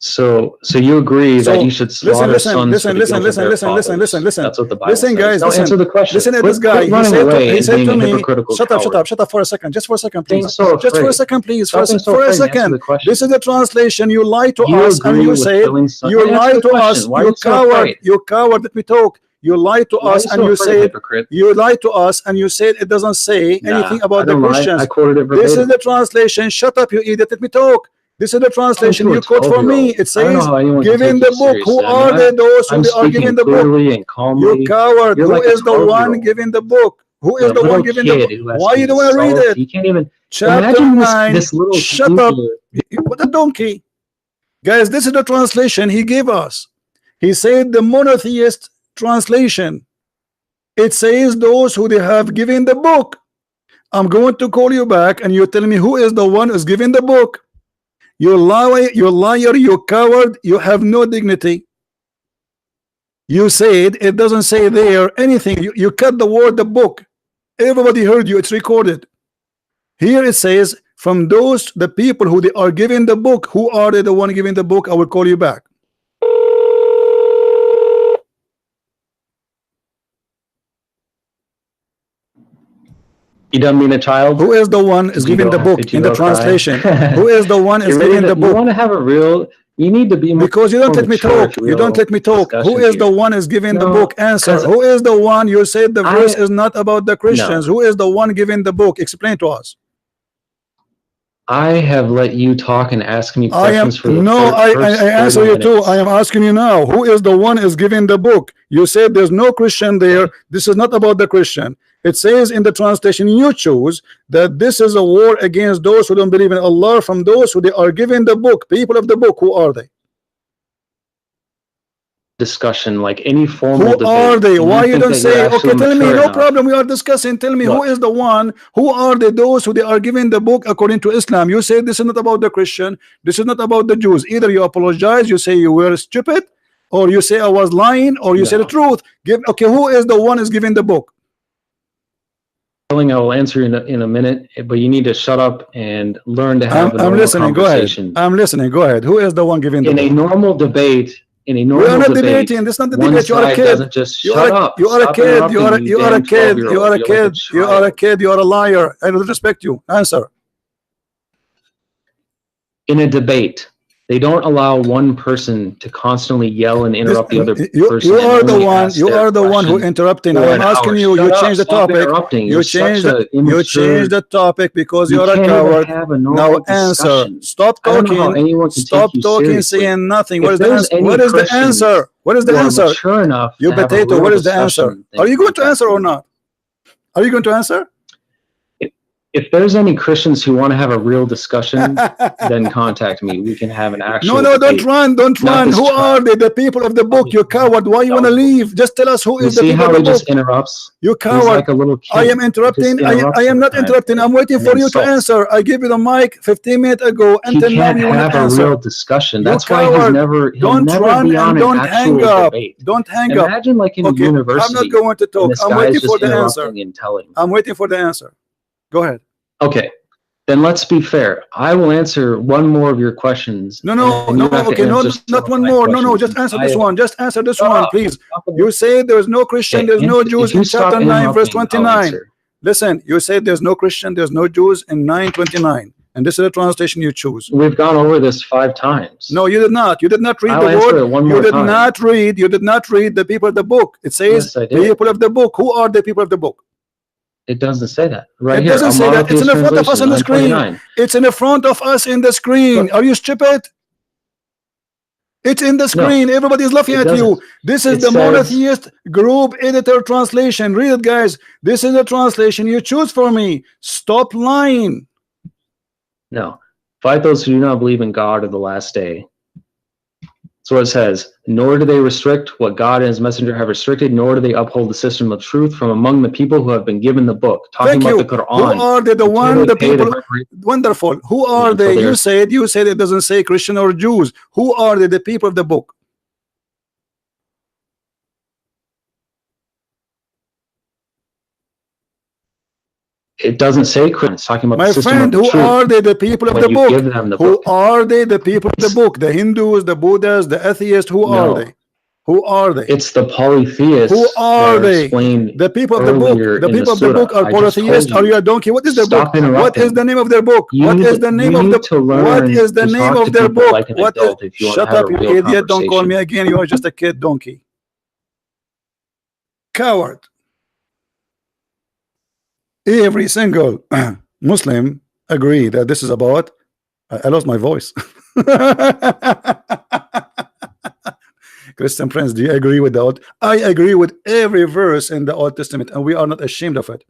So you agree that you should slaughter sons for the guilt of their fathers. That's what the Bible says. Guys, now answer the question. Listen at this guy. He said to me, shut up for a second. Just for a second, please. Just for a second, please. For a second. This is the translation. You lied to us and you said, you lied to us. You coward. You coward. Let me talk. You lied to us and you said, it doesn't say anything about the Christians. I quoted it verbatim. This is the translation. Shut up, you idiot. Let me talk. This is the translation you quote for me. It says, giving the book. Who are they, those who are giving the book? You coward. Who is the one giving the book? Who is the one giving the book? Why you don't want to read it? You can't even. Chapter 9. This little shut up. What a donkey. Guys, this is the translation he gave us. He said the monotheist translation. It says those who they have given the book. I'm going to call you back and you tell me who is the one who's giving the book. You liar, you coward, you have no dignity. You said it doesn't say there anything. You cut the word the book. Everybody heard you, it's recorded. Here it says, from those the people who they are giving the book, who are they the one giving the book? I will call you back. You don't mean a child? Who is the one is giving the book in the translation? Who is the one is giving the book? You want to have a real, you need to be more, because you don't let me talk. You don't let me talk. Who is the one is giving the book? Answer. Who is the one? You said the verse is not about the Christians. Who is the one giving the book? Explain to us. I have let you talk and ask me questions for the I answer you too. I am asking you now. Who is the one is giving the book? You said there's no Christian there. This is not about the Christian. It says in the translation you choose that this is a war against those who don't believe in Allah, from those who they are giving the book. People of the book, who are they? Discussion, like any formal debate. Who are they? Why you don't say, okay, tell me, no problem, we are discussing. Tell me, who is the one? Who are they? Those who they are giving the book according to Islam. You say this is not about the Christian. This is not about the Jews. Either you apologize, you say you were stupid, or you say I was lying, or you say the truth. Okay, who is the one is giving the book? I will answer in a minute, but you need to shut up and learn to have a normal listening. conversation. Go ahead. I'm listening. Go ahead. Who is the one giving the book? In a normal debate, we are not debating. This is not the debate. You are a kid. You are a kid. You are a kid. You are a kid. You are a kid. You are a liar. I don't respect you. Answer. In a debate, they don't allow one person to constantly yell and interrupt the other person. You are the one. You are the one who interrupting. I am asking you. You change the topic. You change the topic because you are a coward. Now answer. Stop talking. Stop talking. Saying nothing. What is the answer? What is the answer? What is the answer? You potato. What is the answer? Are you going to answer or not? Are you going to answer? If there's any Christians who want to have a real discussion, then contact me. We can have an actual No, don't run. Don't run. Who are they? The people of the book. You coward. Why you want to leave? Just tell us who is the people of the book. Just interrupts. You coward. Like a little kid. I am interrupting. I am not interrupting. I'm waiting for you to answer. I gave you the mic 15 minutes ago. Until now you want to answer. Have a real discussion. That's why he'll never be on don't an hang actual up. debate. Don't hang up. Imagine like in a university. I'm not going to talk. I'm waiting for the answer. I'm waiting for the answer. Go ahead. Okay. Then let's be fair. I will answer one more of your questions. Okay, not one more. No, just answer this one. Just answer this one, please. You say there's no Christian, there's no Jews in chapter 9, verse 29. Listen, you say there's no Christian, there's no Jews in 9:29, and this is the translation you choose. We've gone over this 5 times. No, you did not. You did not read the word. You did not read. You did not read the people of the book. It says people of the book. Who are the people of the book? It doesn't say that. Right here. It doesn't say that. It's in the front of us on the screen. It's in the front of us in the screen. Are you stupid? It's in the No, screen. Everybody's laughing it at doesn't. you. This is It the says monotheist group editor translation. Read it, guys. This is the translation you choose for me. Stop lying. no. Fight those who do not believe in God or the last day. So it says, nor do they restrict what God and his messenger have restricted, nor do they uphold the system of truth from among the people who have been given the book. Talking Thank about you. the Who Quran. are they? The Until one, they the pay the people. reparations, Wonderful. Who are until they? they're You said it doesn't say Christian or Jews. Who are they? The people of the book. it doesn't say Quran. It's talking about the My system friend, of who truth. are they? The people of When the you book. give them the Who book. are they? The people of the book. The Hindus, the Buddhas, the atheists. Who are No, they? Who are they? it's the Who polytheists that are are they? explained The people of the book. earlier The in the people of the book surah. are I just polytheists. told Are you. you a donkey? What is their book? Stop What is interrupting. the name of their book? What is the name You of the need to what learn is the to name talk of to their people book? like an What is adult if you want to Shut have a up, you real idiot. Don't call me conversation. again. You are just a kid donkey. Coward. Every single Muslim agree that this is about I lost my voice. Christian friends, do you agree with that? I agree with every verse in the Old Testament, and we are not ashamed of it.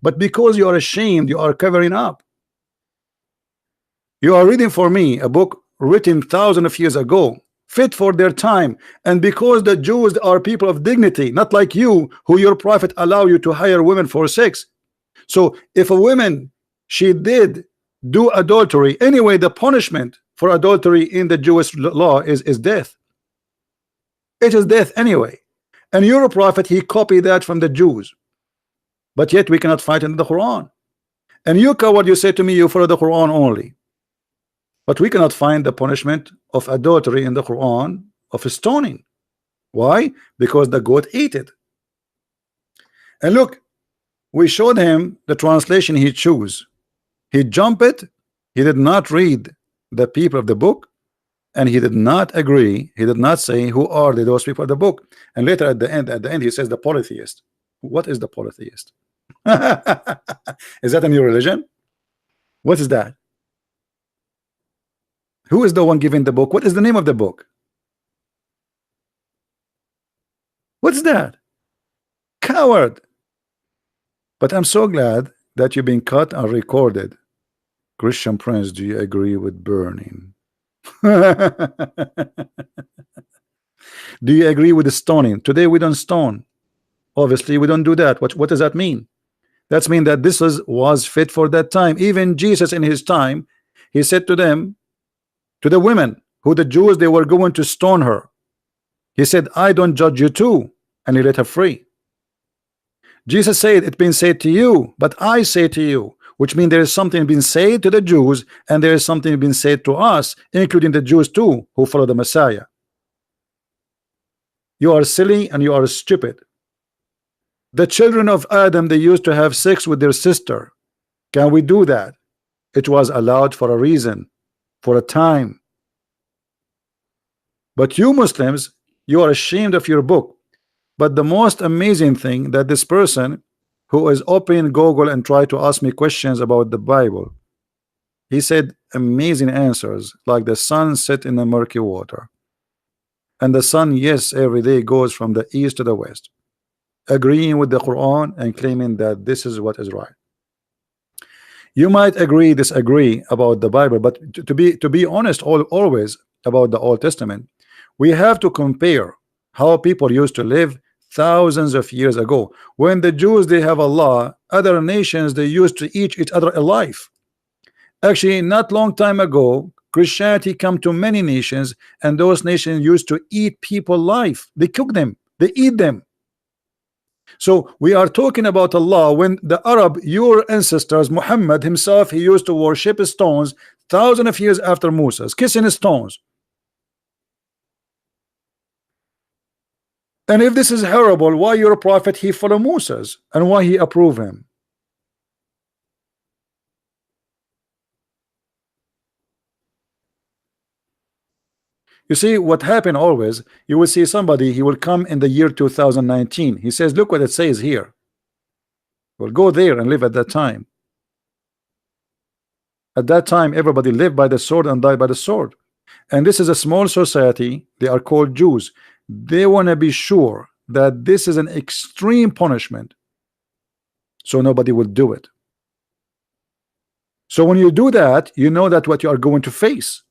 But because you are ashamed, you are covering up. You are reading for me a book written thousands of years ago, fit for their time, and because the Jews are people of dignity, not like you, who your prophet allow you to hire women for sex. So if a woman, she did do adultery anyway, the punishment for adultery in the Jewish law is death. It is death anyway. And your prophet, he copied that from the Jews, but yet we cannot fight in the Quran. And you coward, you say to me you follow the Quran only, but we cannot find the punishment of adultery in the Quran of stoning. Why? Because the goat ate it. And look, we showed him the translation he chose. He jumped it. He did not read the people of the book, and he did not agree. He did not say who are those people of the book. And later at the end, he says the polytheist. What is the polytheist? Is that a new religion? What is that? Who is the one giving the book? What is the name of the book? What's that? Coward. But I'm so glad that you've been cut and recorded. Christian Prince, do you agree with burning? Do you agree with the stoning? Today we don't stone. Obviously we don't do that. What does that mean? That's mean that this was fit for that time. Even Jesus in his time, he said to them, to the women who the Jews, they were going to stone her, he said, I don't judge you too, and he let her free. Jesus said, it's been said to you, but I say to you, which means there is something being said to the Jews, and there is something being said to us, including the Jews too, who follow the Messiah. You are silly and you are stupid. The children of Adam, they used to have sex with their sister. Can we do that? It was allowed for a reason, for a time. But you Muslims, you are ashamed of your book. But the most amazing thing that this person who is opening Google and try to ask me questions about the Bible, he said amazing answers like the sun set in the murky water. And the sun, yes, every day goes from the east to the west, agreeing with the Quran and claiming that this is what is right. You might agree, disagree about the Bible, but to be honest, always about the Old Testament, we have to compare how people used to live thousands of years ago. When the Jews, they have a law, other nations, they used to eat each other alive. Actually, not long time ago, Christianity come to many nations, and those nations used to eat people alive. They cook them, they eat them. So we are talking about Allah when the Arab, your ancestors, Muhammad himself, he used to worship stones thousands of years after Moses, kissing stones. And if this is horrible, why your prophet he follow Moses and why he approve him? You see what happened always, you will see somebody, he will come in the year 2019. He says, look what it says here. Well, go there and live at that time. At that time, everybody lived by the sword and died by the sword. And this is a small society. They are called Jews. They want to be sure that this is an extreme punishment, so nobody will do it. So when you do that, you know that what you are going to face.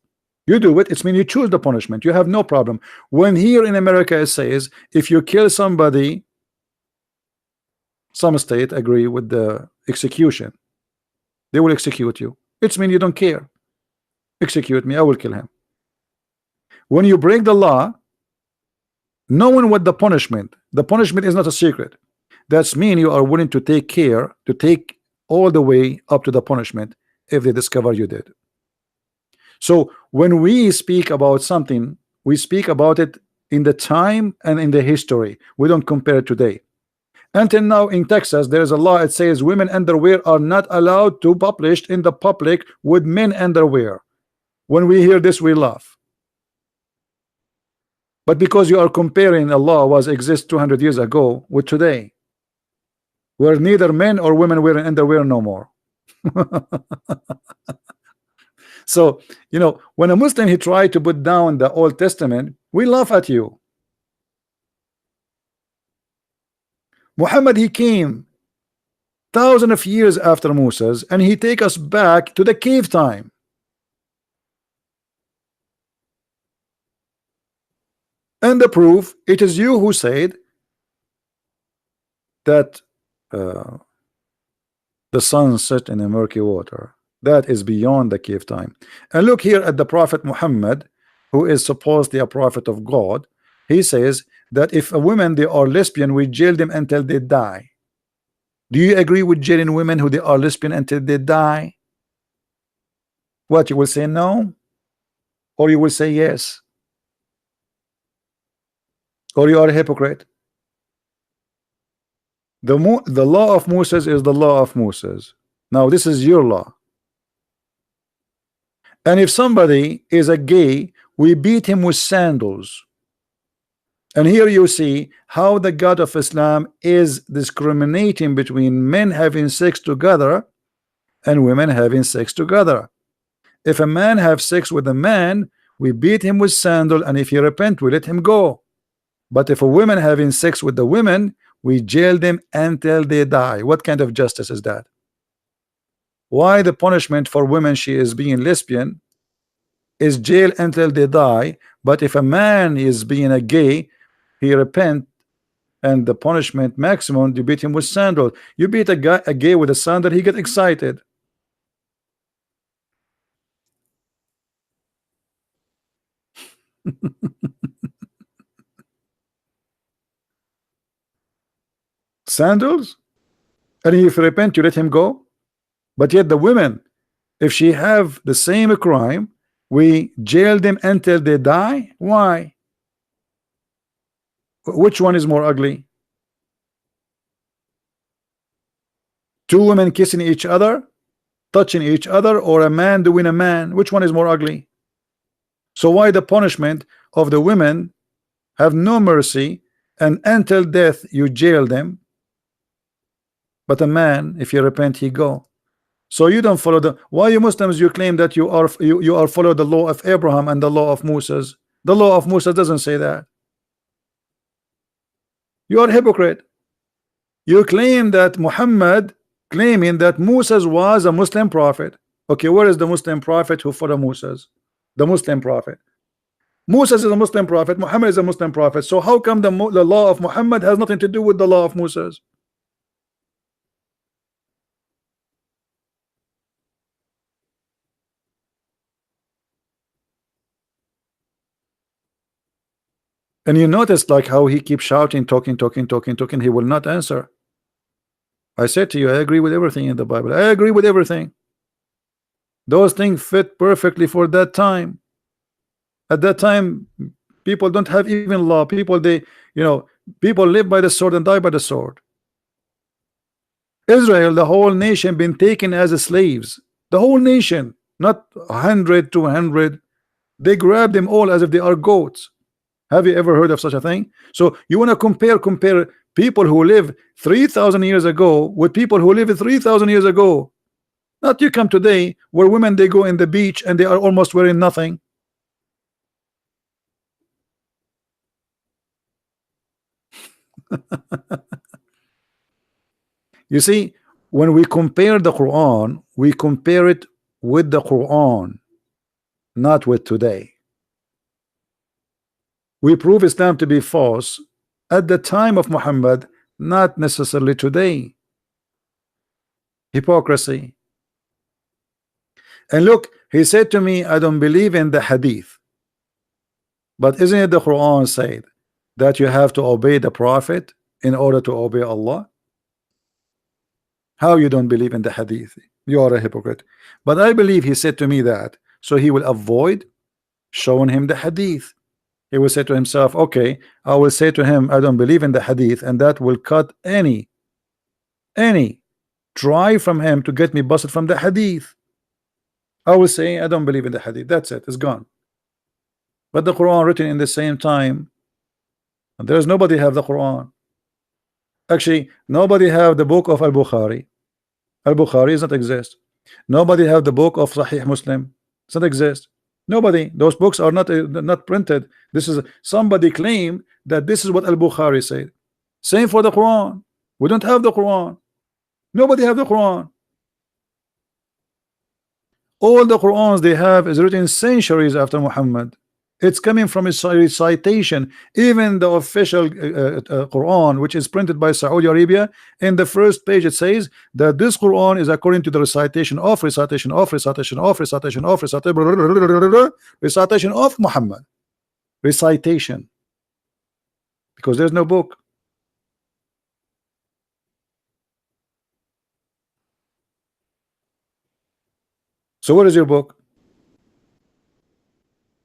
You do it, it's mean you choose the punishment. You have no problem. When here in America it says if you kill somebody, some state agree with the execution. They will execute you. It's mean you don't care. Execute me, I will kill him. When you break the law, knowing what the punishment is not a secret. That's mean you are willing to take care, to take all the way up to the punishment if they discover you did. So when we speak about something, we speak about it in the time and in the history. We don't compare it today. Until now in Texas there is a law. It says women underwear are not allowed to published in the public with men underwear. When we hear this we laugh. But because you are comparing a law was exist 200 years ago with today, where neither men or women wearing underwear no more. So you know, when a Muslim he tried to put down the Old Testament, we laugh at you. Muhammad he came thousands of years after Moses, and he take us back to the cave time. And the proof, it is you who said that the sun set in a murky water. That is beyond the cave time. And look here at the Prophet Muhammad, who is supposedly a prophet of God. He says that if a woman they are lesbian, we jail them until they die. Do you agree with jailing women who they are lesbian until they die? What, you will say no, or you will say yes, or you are a hypocrite? The law of Moses is the law of Moses. Now this is your law. And if somebody is a gay, we beat him with sandals. And here you see how the God of Islam is discriminating between men having sex together and women having sex together. If a man have sex with a man, we beat him with sandal, and if he repent, we let him go. But if a woman having sex with the women, we jail them until they die. What kind of justice is that? Why the punishment for women she is being lesbian is jail until they die, but if a man is being a gay, he repent, and the punishment maximum, you beat him with sandal. You beat a gay with a sandal, he get excited. Sandals, and if you repent, you let him go. But yet the women, if she have the same crime, we jail them until they die. Why? Which one is more ugly? Two women kissing each other, touching each other, or a man doing a man? Which one is more ugly? So why the punishment of the women have no mercy, and until death you jail them, but a man, if you repent, he go? So you don't follow the, why you Muslims you claim that you are follow the law of Abraham and the law of Moses? The law of Moses doesn't say that. You are a hypocrite. You claim that Muhammad claiming that Moses was a Muslim prophet. Okay, where is the Muslim prophet who followed Moses? The Muslim prophet. Moses is a Muslim prophet, Muhammad is a Muslim prophet. So how come the law of Muhammad has nothing to do with the law of Moses? And you notice like how he keeps shouting, talking, he will not answer. I said to you, I agree with everything in the Bible. I agree with everything. Those things fit perfectly for that time. At that time, people don't have even law. People, people live by the sword and die by the sword. Israel, the whole nation, been taken as slaves. The whole nation, not 100, 200. They grab them all as if they are goats. Have you ever heard of such a thing? So you want to compare people who live 3,000 years ago with people who live 3,000 years ago. Not you come today where women they go in the beach and they are almost wearing nothing. You see, when we compare the Quran, we compare it with the Quran, not with today. We prove Islam to be false at the time of Muhammad, not necessarily today. Hypocrisy. And look, he said to me, I don't believe in the Hadith. But isn't it the Quran said that you have to obey the Prophet in order to obey Allah? How you don't believe in the Hadith? You are a hypocrite. But I believe he said to me that so he will avoid showing him the Hadith. He will say to himself, okay, I will say to him I don't believe in the Hadith, and that will cut any try from him to get me busted from the Hadith. I will say I don't believe in the Hadith. That's it, it's gone. But the Quran written in the same time, and there's nobody have the Quran. Actually, nobody have the book of Al-Bukhari. Al-Bukhari does not exist. Nobody have the book of Sahih Muslim. Does not exist. Nobody. Those books are not printed. This is somebody claim that this is what Al-Bukhari said. Same for the Quran. We don't have the Quran. Nobody have the Quran. All the Qurans they have is written centuries after Muhammad. It's coming from a recitation. Even the official Quran, which is printed by Saudi Arabia, in the first page it says that this Quran is according to the recitation of Muhammad. Recitation. Because there's no book. So what is your book?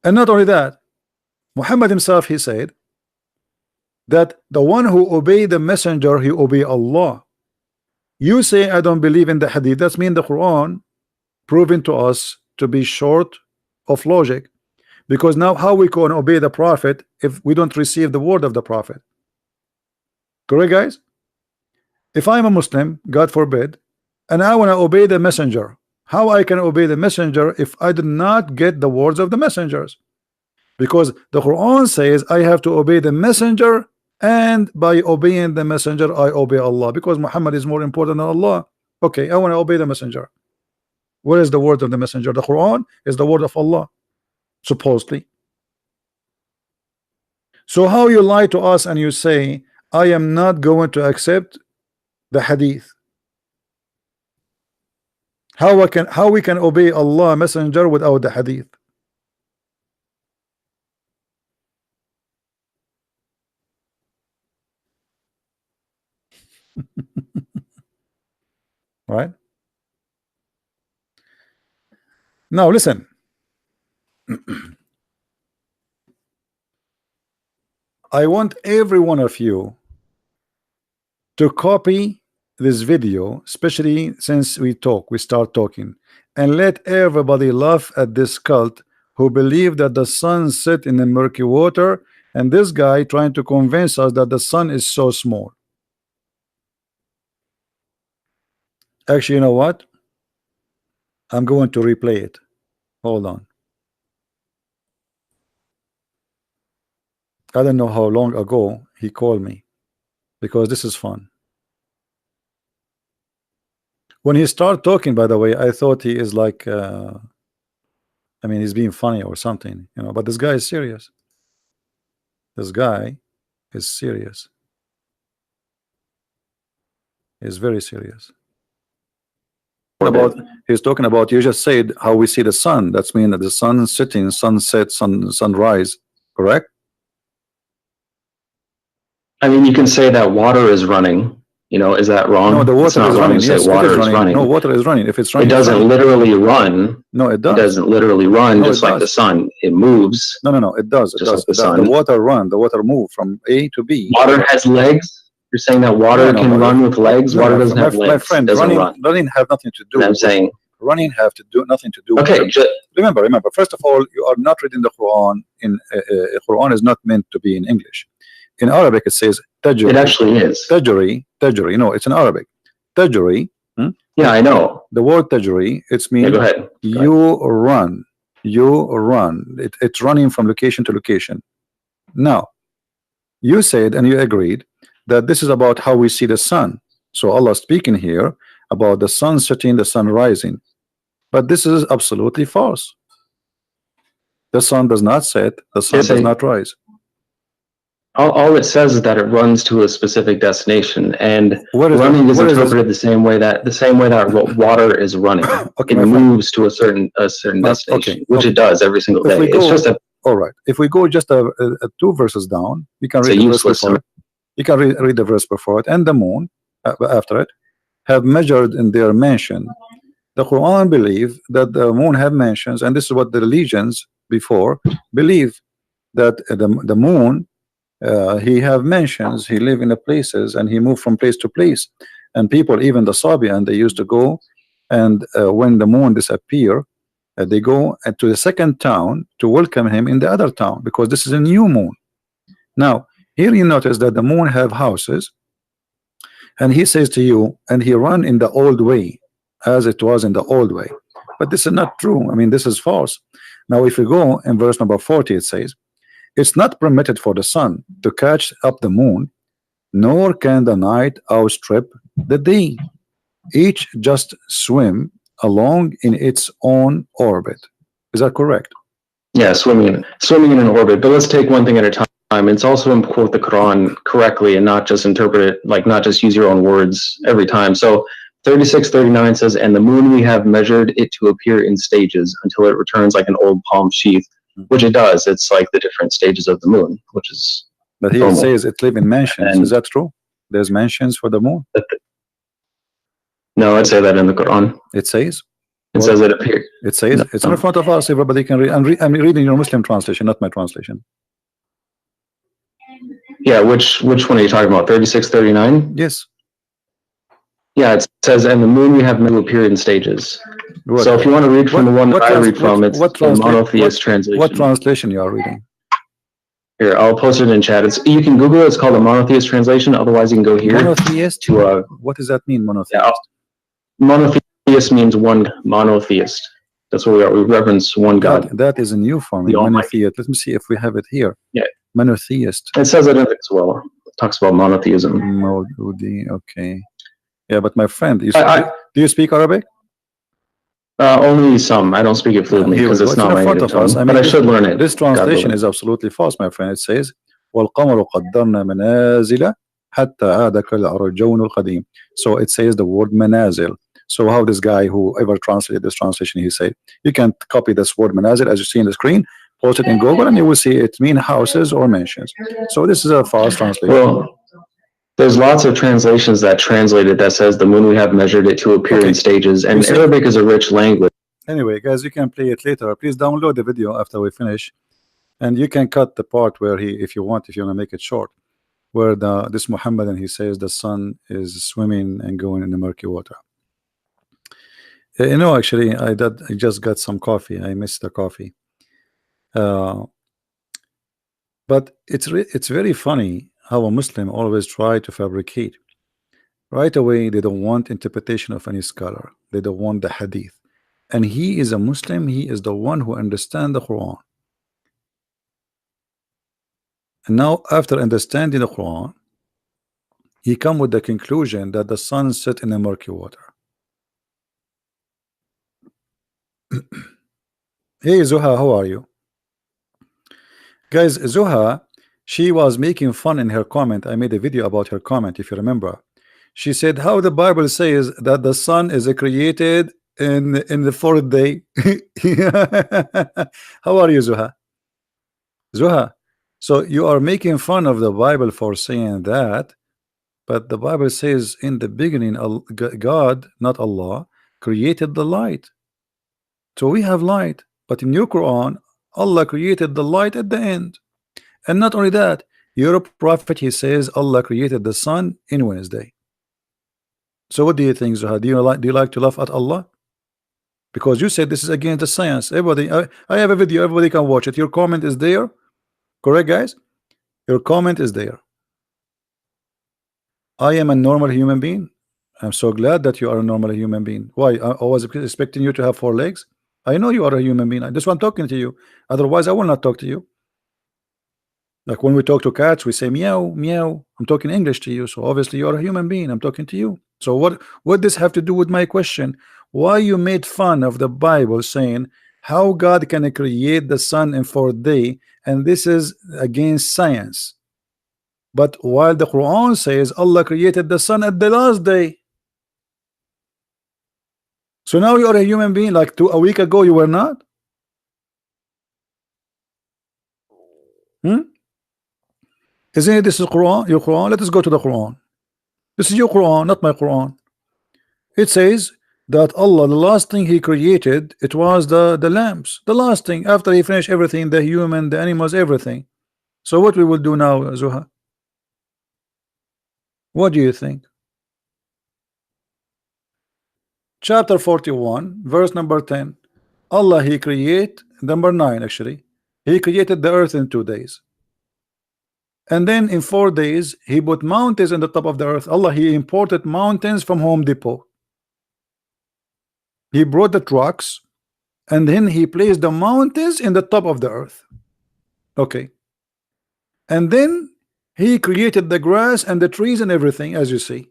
And not only that, Muhammad himself, he said that the one who obey the messenger, he obey Allah. You say I don't believe in the Hadith. That's mean the Quran proven to us to be short of logic, because now how we can obey the Prophet if we don't receive the word of the Prophet? Correct, guys? If I'm a Muslim, God forbid, and I want to obey the messenger, how I can obey the messenger if I did not get the words of the messengers? Because the Quran says I have to obey the messenger, and by obeying the messenger I obey Allah, because Muhammad is more important than Allah. Okay, I want to obey the messenger. Where is the word of the messenger? The Quran is the word of Allah, supposedly. So how you lie to us and you say I am not going to accept the Hadith? How we can obey Allah messenger without the Hadith? Right? Now listen. I want every one of you to copy this video, especially since we start talking, and let everybody laugh at this cult who believe that the sun set in the murky water, and this guy trying to convince us that the sun is so small. Actually, you know what? I'm going to replay it. Hold on. I don't know how long ago he called me, because this is fun. When he started talking, by the way, I thought he is like I mean, he's being funny or something, you know, but this guy is serious. This guy is serious. He's very serious. He's talking about, you just said how we see the sun. That's mean that the sun setting, sunset, sunrise, correct? I mean, you can say that water is running. You know, is that wrong? No, the water is running. Yes, water is running. No, water is running. If it's running, it doesn't literally run. No, it does. It doesn't literally run, just like the sun. It moves. No, it does. It does. Like the water run. The water move from A to B. Water has legs. You're saying that water can run with legs. Water doesn't have legs. My friend, running have nothing to do. I'm saying running have to do nothing to do. Okay. Remember. First of all, you are not reading the Quran. Quran is not meant to be in English. In Arabic, it says tajri. It actually is. Tajri. No, it's in Arabic. Tajri. Yeah, I know. The word tajri, it's mean go ahead. You run. It's running from location to location. Now, you said and you agreed that this is about how we see the sun. So Allah speaking here about the sun setting, the sun rising, but this is absolutely false. The sun does not set, the sun does not rise. All it says is that it runs to a specific destination, and running is interpreted the same way that water is running. Okay, it moves to a certain destination, which it does every single day. It's just all right. If we go just a 2 verses down, you can read the verse before it. You can read the verse before it. And the moon after it have measured in their mansion. The Quran believe that the moon have mansions, and this is what the religions before believe, that the moon he have mansions, he live in the places, and he moved from place to place. And people, even the Sabian, they used to go, and when the moon disappear, they go to the second town to welcome him in the other town, because this is a new moon. Now here you notice that the moon have houses, and he says to you, and he run in the old way, as it was in the old way. But this is not true. I mean, this is false. Now if you go in verse number 40, it says, it's not permitted for the sun to catch up the moon, nor can the night outstrip the day. Each just swim along in its own orbit. Is that correct? Yeah, swimming in an orbit. But let's take one thing at a time. It's also important to quote the Quran correctly and not just interpret it, like not just use your own words every time. So 36:39 says, and the moon we have measured it to appear in stages until it returns like an old palm sheath, which it does. It's like the different stages of the moon, which is but here it says it live in mansions. And is that true? There's mansions for the moon? No, I'd say that in the Quran. It says? It says it appears. It says it's in front of us. Everybody can read. I'm reading your Muslim translation, not my translation. Yeah, which one are you talking about? 36:39? Yes. Yeah, it says, and the moon we have to appear in stages. What? So if you want to read from the one that I read from, it's the monotheist translation. What translation you are reading? Here, I'll post it in chat. You can Google it. It's called the monotheist translation. Otherwise, you can go here. Monotheist? To what does that mean, monotheist? Yeah, monotheist means one monotheist. That's what we are. We reverence one God. That is a new form. Monotheist. Let me see if we have it here. Yeah. Monotheist. It says it in it as well. It talks about monotheism. Okay. Yeah, but my friend, do you speak Arabic? Only some. I don't speak it fluently because it's not my native tongue. But I should learn it. This translation is absolutely false, my friend. It says, وَالْقَمَرُ قَدَّرْنَا مَنَازِلَ حَتَّى عَادَ كَالْأَرْجُونُ الْقَدِيمِ. So it says the word manazil. So how this guy, whoever translated this translation, he said, you can copy this word manazil as you see in the screen, post it in Google, and you will see it mean houses or mansions. So this is a false translation. Well, there's lots of translations that translate it that says the moon we have measured it to appear in stages, and Arabic is a rich language. Anyway, guys, you can play it later. Please download the video after we finish, and you can cut the part where if you want to make it short, where this Muhammadan, he says the sun is swimming and going in the murky water. Actually, I just got some coffee. I missed the coffee. But it's very funny how a Muslim always try to fabricate. Right away, they don't want interpretation of any scholar. They don't want the hadith. And he is a Muslim. He is the one who understands the Quran. And now, after understanding the Quran, he come with the conclusion that the sun set in a murky water. Hey Zuha, how are you? Guys, Zuha, she was making fun in her comment. I made a video about her comment, if you remember. She said how the Bible says that the sun is created in the fourth day. How are you, Zuha? Zuha, so you are making fun of the Bible for saying that, but the Bible says in the beginning, God, not Allah, created the light. So we have light, but in your Quran, Allah created the light at the end. And not only that, your prophet, he says Allah created the sun in Wednesday. So what do you think, Zuha? Do you like to laugh at Allah? Because you said this is against the science. Everybody, I have a video, everybody can watch it. Your comment is there. Correct, guys? Your comment is there. I am a normal human being. I'm so glad that you are a normal human being. Why? I was expecting you to have 4 legs. I know you are a human being. That's why I'm talking to you. Otherwise, I will not talk to you. Like when we talk to cats, we say meow, meow. I'm talking English to you, so obviously you're a human being. I'm talking to you. So what this have to do with my question? Why you made fun of the Bible saying how God can create the sun in 4 days, and this is against science? But while the Quran says Allah created the sun at the last day. So now you're a human being, like a week ago you were not. Hmm? Isn't it this is Quran? Your Quran? Let us go to the Quran. This is your Quran, not my Quran. It says that Allah, the last thing He created, it was the lamps. The last thing after He finished everything, the human, the animals, everything. So what we will do now, Zuha? What do you think? Chapter 41, verse number 10. Allah He create number 9 actually. He created the earth in 2 days. And then in 4 days, He put mountains in the top of the earth. Allah He imported mountains from Home Depot. He brought the trucks, and then He placed the mountains in the top of the earth. Okay. And then He created the grass and the trees and everything, as you see.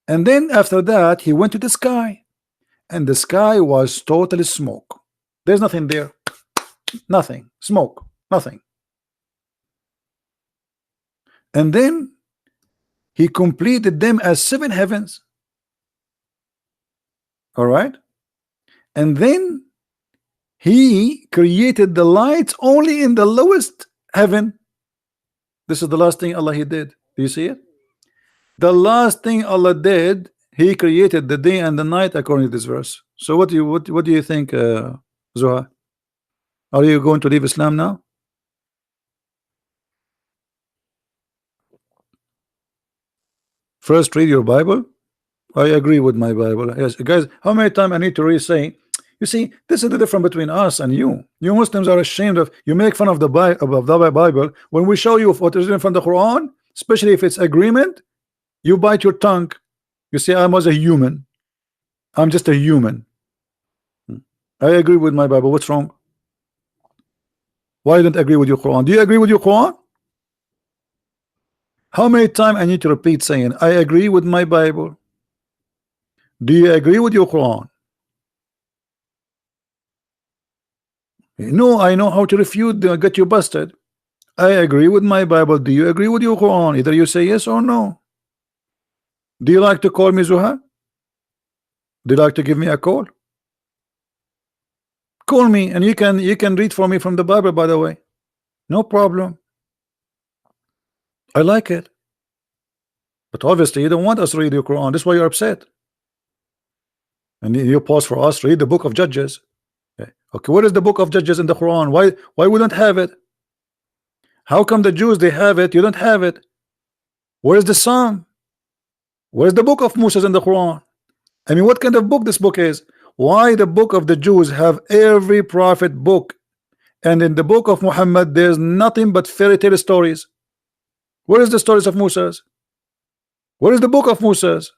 And then after that, He went to the sky, and the sky was totally smoke. There's nothing there. Nothing. Smoke. Nothing. And then He completed them as 7 heavens. All right. And then He created the lights only in the lowest heaven. This is the last thing Allah He did. Do you see it? The last thing Allah did, He created the day and the night according to this verse. So what do you think, Zuha? Are you going to leave Islam now? First, read your Bible. I agree with my Bible. Yes, guys. How many times I need to re-say? You see, this is the difference between us and you. You Muslims are ashamed of. You make fun of the Bible when we show you what is in front of the Quran, especially if it's agreement. You bite your tongue. You say I was a human. I'm just a human. I agree with my Bible. What's wrong? Why you don't agree with your Quran? Do you agree with your Quran? How many times I need to repeat saying I agree with my Bible? Do you agree with your Quran? No, I know how to refute. Get you busted. I agree with my Bible. Do you agree with your Quran? Either you say yes or no. Do you like to call me Zuha? Do you like to give me a call? Call me, and you can read for me from the Bible, by the way. No problem. I like it. But obviously you don't want us to read your Quran. That's why you're upset. And you pause for us, read the book of Judges. Okay, what is the book of Judges in the Quran? Why we don't have it? How come the Jews they have it, you don't have it? Where is the Psalm? Where is the book of Moses in the Quran? I mean, what kind of book this book is? Why the book of the Jews have every prophet book, and in the book of Muhammad there's nothing but fairy tale stories? Where is the stories of Moses? Where is the book of Moses?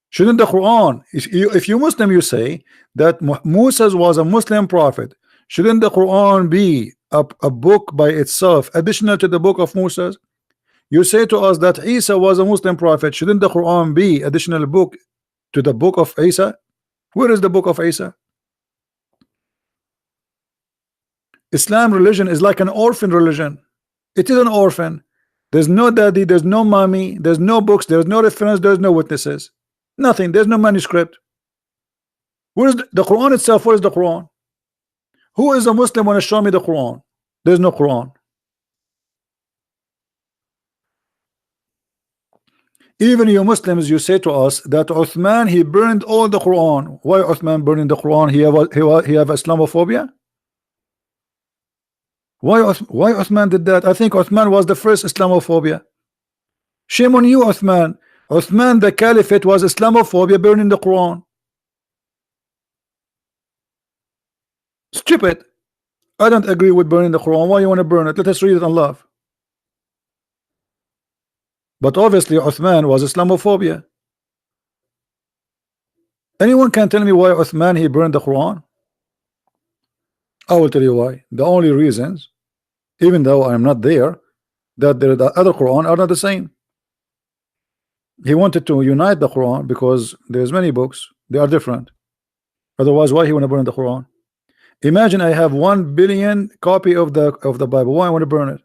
Shouldn't the Quran, if you Muslim, you say that Moses was a Muslim prophet, shouldn't the Quran be a book by itself additional to the book of Moses? You say to us that Isa was a Muslim prophet, shouldn't the Quran be additional book to the book of Isa? Where is the book of Isa? Islam religion is like an orphan religion. It is an orphan. There's no daddy, there's no mommy, there's no books, there's no reference, there's no witnesses, nothing. There's no manuscript. Where is the Quran itself? Where is the Quran? Who is a Muslim want to show me the Quran? There's no Quran. Even you Muslims, you say to us that Uthman he burned all the Quran. Why Uthman burning the Quran? He have Islamophobia? Why Uthman did that? I think Uthman was the first Islamophobia. Shame on you, Uthman. Uthman the Caliphate was Islamophobia, burning the Quran. Stupid. I don't agree with burning the Quran. Why you want to burn it? Let us read it and love. But obviously Uthman was Islamophobia. Anyone can tell me why Uthman he burned the Quran? I will tell you why. The only reasons even though I'm not there, that the other Quran are not the same. He wanted to unite the Quran because there's many books, they are different. Otherwise, why he want to burn the Quran? Imagine I have 1 billion copy of the Bible. Why I want to burn it?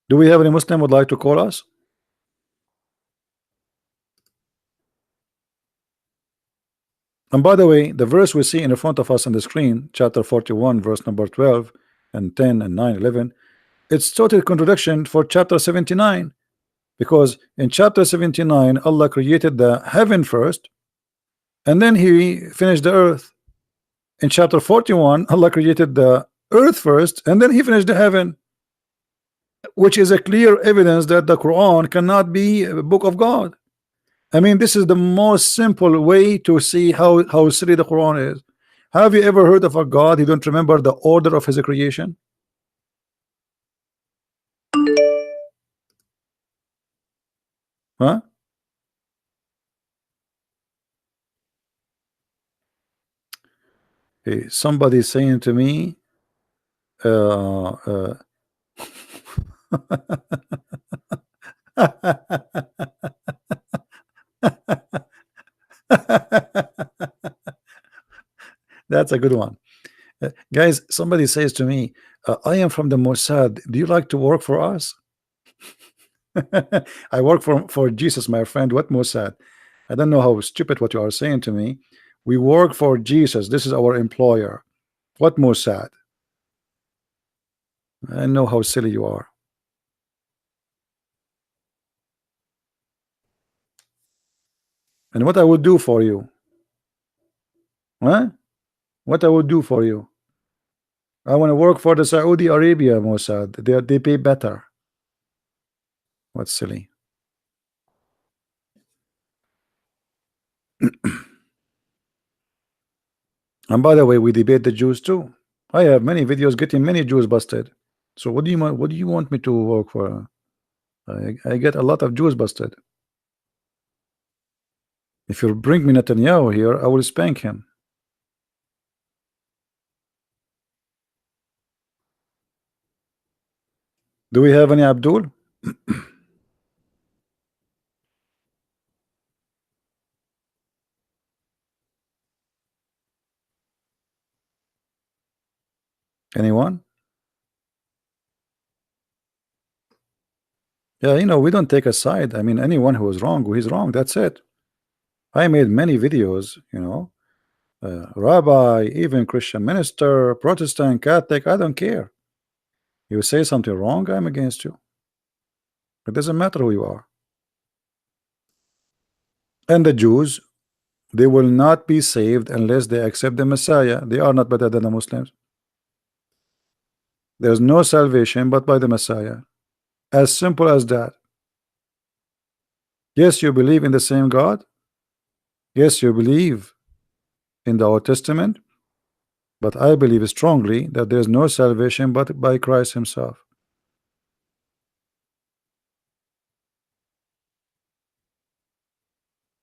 Do we have any Muslim would like to call us? And by the way, the verse we see in front of us on the screen, chapter 41, verse number 12 and 10 and 9, 11, it's total contradiction for chapter 79, because in chapter 79 Allah created the heaven first and then he finished the earth. In chapter 41 Allah created the earth first and then he finished the heaven, which is a clear evidence that the Quran cannot be a book of God. I mean, this is the most simple way to see how silly the Quran is. Have you ever heard of a God who don't remember the order of his creation? Huh? Hey, somebody saying to me, uh, that's a good one. Guys, somebody says to me, I am from the Mossad. Do you like to work for us? I work for Jesus, my friend. What Mossad? I don't know how stupid what you are saying to me. We work for Jesus. This is our employer. What Mossad? I know how silly you are. And what I would do for you? Huh? What I would do for you? I want to work for the Saudi Arabia Mossad. They pay better. What's silly? And by the way, we debate the Jews too. I have many videos getting many Jews busted. So what do you want? What do you want me to work for? I get a lot of Jews busted. If you bring me Netanyahu here, I will spank him. Do we have any Abdul? Anyone? Yeah, you know, we don't take a side. I mean, anyone who is wrong, he's wrong. That's it. I made many videos, you know, rabbi, even Christian minister, Protestant, Catholic, I don't care. You say something wrong, I'm against you. It doesn't matter who you are. And the Jews, they will not be saved unless they accept the Messiah. They are not better than the Muslims. There's no salvation but by the Messiah. As simple as that. Yes, you believe in the same God. Yes, you believe in the Old Testament. But I believe strongly that there is no salvation but by Christ himself.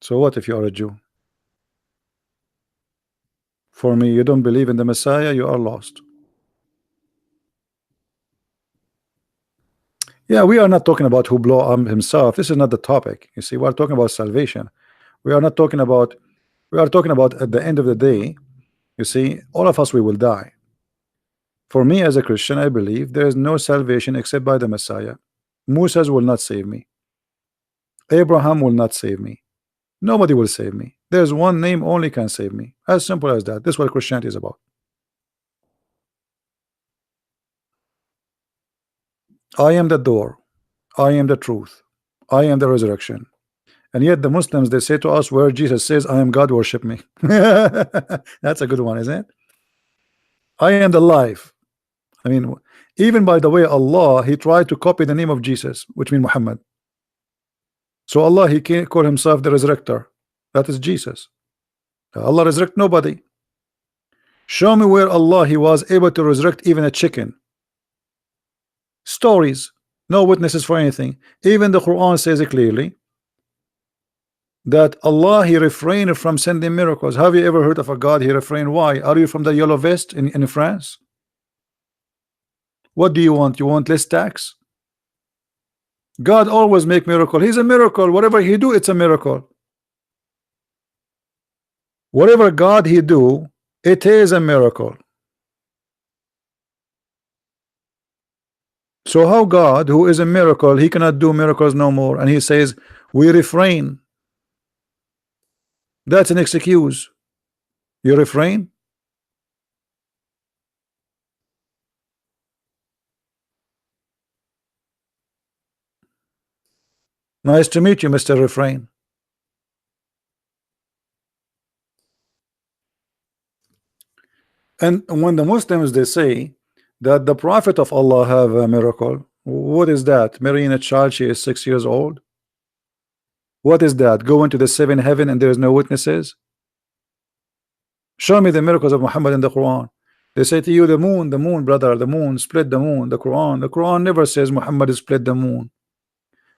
So what if you are a Jew? For me, you don't believe in the Messiah, you are lost. Yeah, we are not talking about who blow up himself. This is not the topic. You see, we are talking about salvation. We are not talking about, we are talking about at the end of the day, you see, all of us, we will die. For me as a Christian, I believe there is no salvation except by the Messiah. Moses will not save me. Abraham will not save me. Nobody will save me. There's one name only can save me. As simple as that. This is what Christianity is about. I am the door. I am the truth. I am the resurrection. And yet the Muslims, they say to us where Jesus says, I am God, worship me. That's a good one, isn't it? I am the life. I mean, even by the way, Allah, he tried to copy the name of Jesus, which means Muhammad. So Allah, he can't call himself the resurrector. That is Jesus. Allah resurrect nobody. Show me where Allah, he was able to resurrect even a chicken. Stories, no witnesses for anything. Even the Quran says it clearly. that Allah He refrained from sending miracles. Have you ever heard of a God He refrained? Why? Are you from the yellow vest in France? What do you want? You want less tax? God always make miracle. He's a miracle. Whatever He do, it's a miracle. Whatever God He do, it is a miracle. So how God, who is a miracle, He cannot do miracles no more, and He says we refrain? That's an excuse. You refrain? Nice to meet you, Mr. Refrain. And when the Muslims they say that the Prophet of Allah have a miracle, what is that? Marrying a child, she is 6 years old. What is that? Going to the seventh heaven and there is no witnesses? Show me the miracles of Muhammad in the Quran. They say to you, the moon, brother, the moon, split the moon. The Quran never says Muhammad split the moon.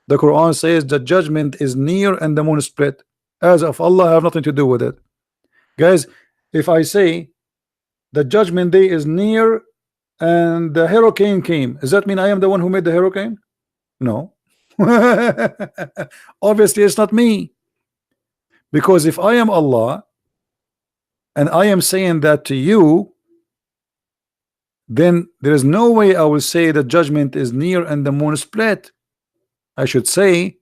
The Quran says the judgment is near and the moon split. As of Allah have nothing to do with it. Guys, if I say the judgment day is near and the hurricane came, does that mean I am the one who made the hurricane? No. Obviously it's not me, because if I am Allah and I am saying that to you, then there is no way I will say the judgment is near and the moon split. I should say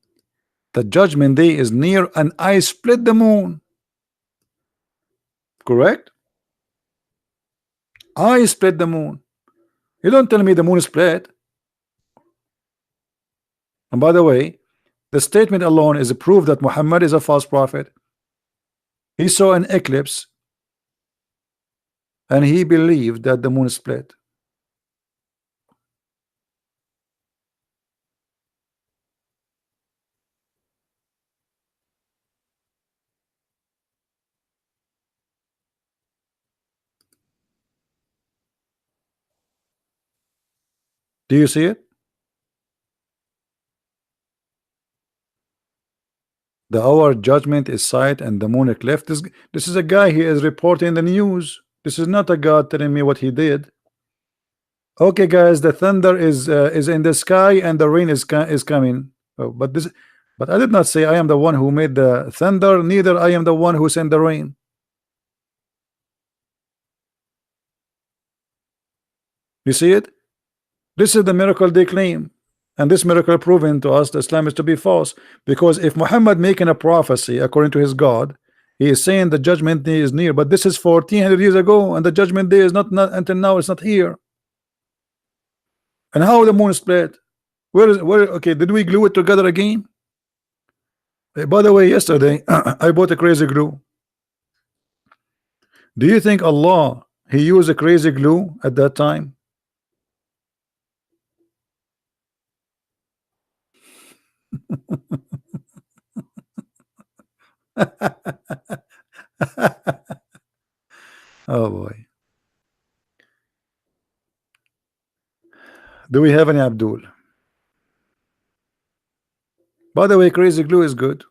the judgment day is near and I split the moon. Correct? I split the moon. You don't tell me the moon split. And by the way, the statement alone is a proof that Muhammad is a false prophet. He saw an eclipse and he believed that the moon split. Do you see it? The hour judgment is sight and the moon eclipse. This is a guy he is reporting the news. This is not a God telling me what he did. Okay, guys, the thunder is in the sky and the rain is coming. Oh, but I did not say I am the one who made the thunder. Neither I am the one who sent the rain. You see it? This is the miracle they claim. And this miracle proven to us that Islam is to be false. Because if Muhammad making a prophecy according to his God, he is saying the judgment day is near. But this is 1400 years ago, and the judgment day is not until now, it's not here. And how the moon split? Where okay, did we glue it together again? By the way, yesterday I bought a crazy glue. Do you think Allah he used a crazy glue at that time? Oh boy. Do we have any Abdul? By the way, crazy glue is good.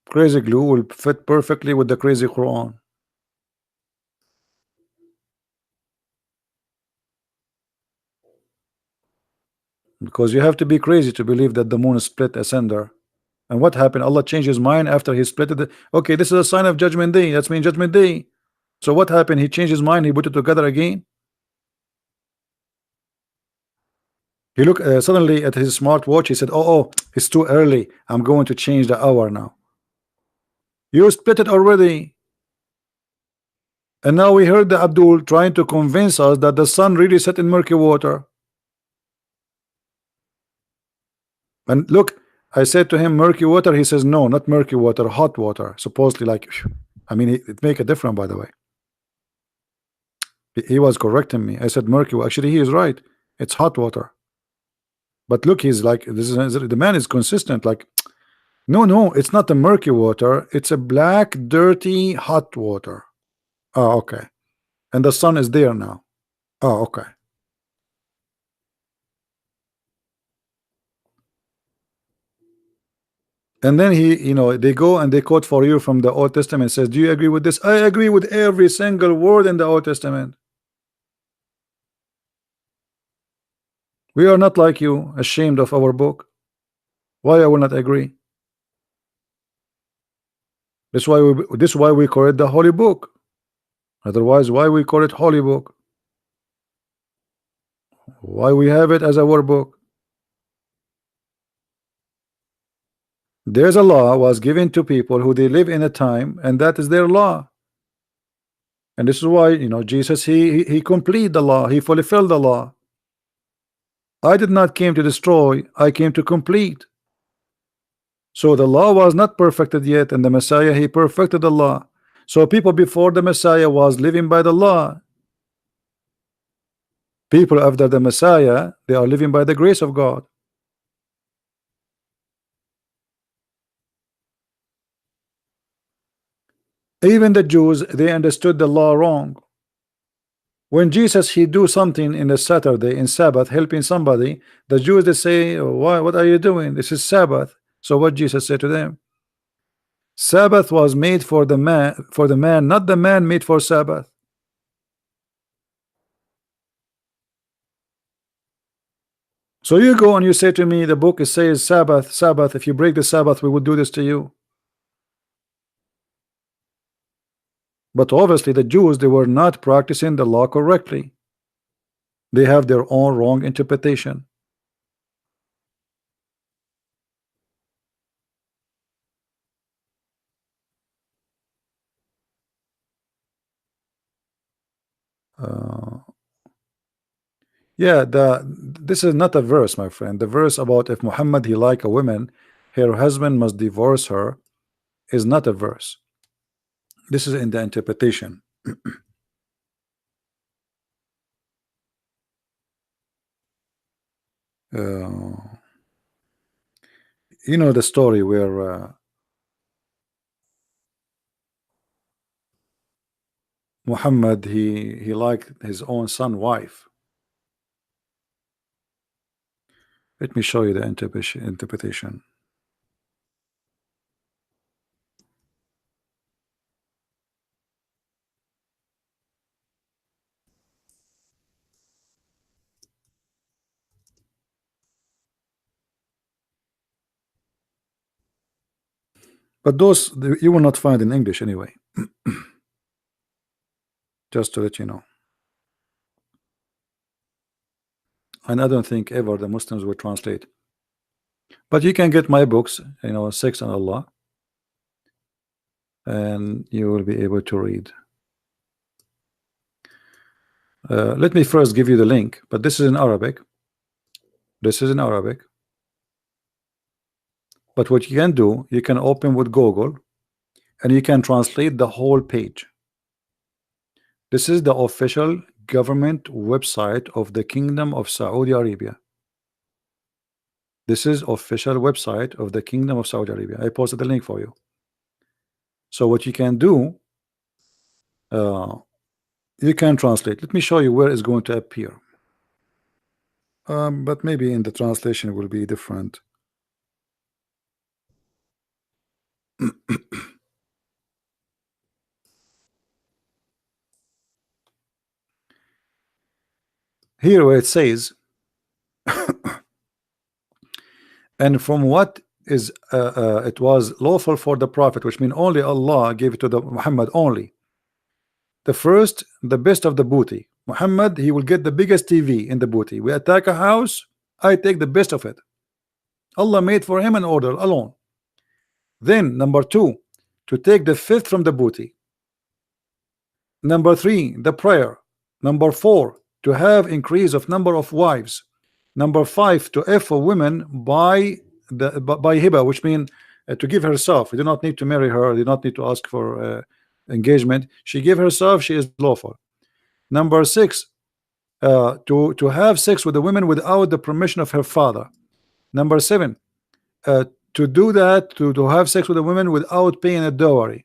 Crazy glue will fit perfectly with the crazy Quran. Because you have to be crazy to believe that the moon split asunder. And what happened? Allah changed his mind after he split it. Okay, this is a sign of judgment day. That's mean judgment day. So what happened? He changed his mind. He put it together again. He looked suddenly at his smartwatch. He said, oh, it's too early. I'm going to change the hour now. You split it already. And now we heard the Abdul trying to convince us that the sun really set in murky water. And look, I said to him murky water. He says no, not murky water, hot water. Supposedly, like, I mean, it make a difference. By the way, he was correcting me. I said murky. Actually, he is right. It's hot water. But look, he's like, this is the man is consistent. Like, no, it's not the murky water. It's a black, dirty, hot water. Oh, okay. And the sun is there now. Oh, okay. And then they go and they quote for you from the Old Testament, says, do you agree with this? I agree with every single word in the Old Testament. We are not like you, ashamed of our book. Why I will not agree? This is why we call it the holy book. Otherwise, why we call it holy book? Why we have it as our book? There's a law was given to people who they live in a time, and that is their law. And this is why Jesus, he complete the law, he fulfilled the law. I did not came to destroy, I came to complete. So the law was not perfected yet, and the Messiah, he perfected the law. So people before the Messiah was living by the law. People after the Messiah, they are living by the grace of God. Even the Jews, they understood the law wrong. When Jesus, he do something in the Saturday, in Sabbath, helping somebody, the Jews, they say, why, what are you doing? This is Sabbath. So what Jesus said to them? Sabbath was made for the man, not the man made for Sabbath. So you go and you say to me, the book says Sabbath, Sabbath. If you break the Sabbath, we will do this to you. But obviously the Jews, they were not practicing the law correctly. They have their own wrong interpretation. Yeah, this is not a verse, my friend. The verse about if Muhammad he like a woman, her husband must divorce her, is not a verse. This is in the interpretation. uh, you know the story where Muhammad he liked his own son wife. Let me show you the interpretation. But those you will not find in English anyway. Just to let you know. And I don't think ever the Muslims will translate. But you can get my books, Sex and Allah, and you will be able to read. Let me first give you the link, but this is in Arabic. This is in Arabic. But what you can do, you can open with Google and you can translate the whole page. This is the official government website of the Kingdom of Saudi Arabia. This is official website of the Kingdom of Saudi Arabia. I posted the link for you. So what you can do, you can translate. Let me show you where it's going to appear. But maybe in the translation it will be different. Here where it says, and from what is it was lawful for the Prophet, which means only Allah gave it to the Muhammad only. The first, the best of the booty. Muhammad, he will get the biggest TV in the booty. We attack a house, I take the best of it. Allah made for him an order alone. Then number two, to take the fifth from the booty. Number three, the prayer. Number four, to have increase of number of wives. Number five, to offer women by hiba, which means to give herself. You do not need to marry her. You do not need to ask for engagement. She gave herself. She is lawful. Number six, to have sex with the women without the permission of her father. Number seven, to do that, to have sex with the women without paying a dowry,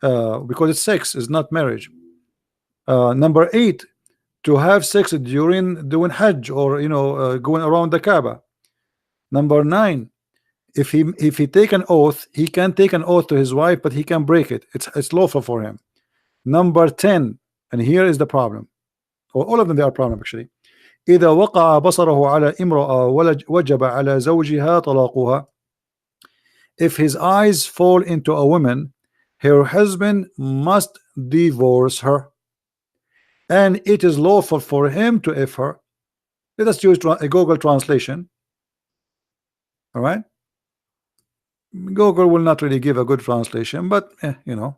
because it's sex, is not marriage. Number eight, to have sex during doing Hajj or going around the Kaaba. Number nine, if he take an oath, he can take an oath to his wife, but he can break it. It's lawful for him. Number 10, and here is the problem, or all of them they are problem actually. إذا وقع بصره على امرأة وجب على زوجها طلاقها. If his eyes fall into a woman, her husband must divorce her, and it is lawful for him to F her. Let us use a Google translation. All right, Google will not really give a good translation, but you know.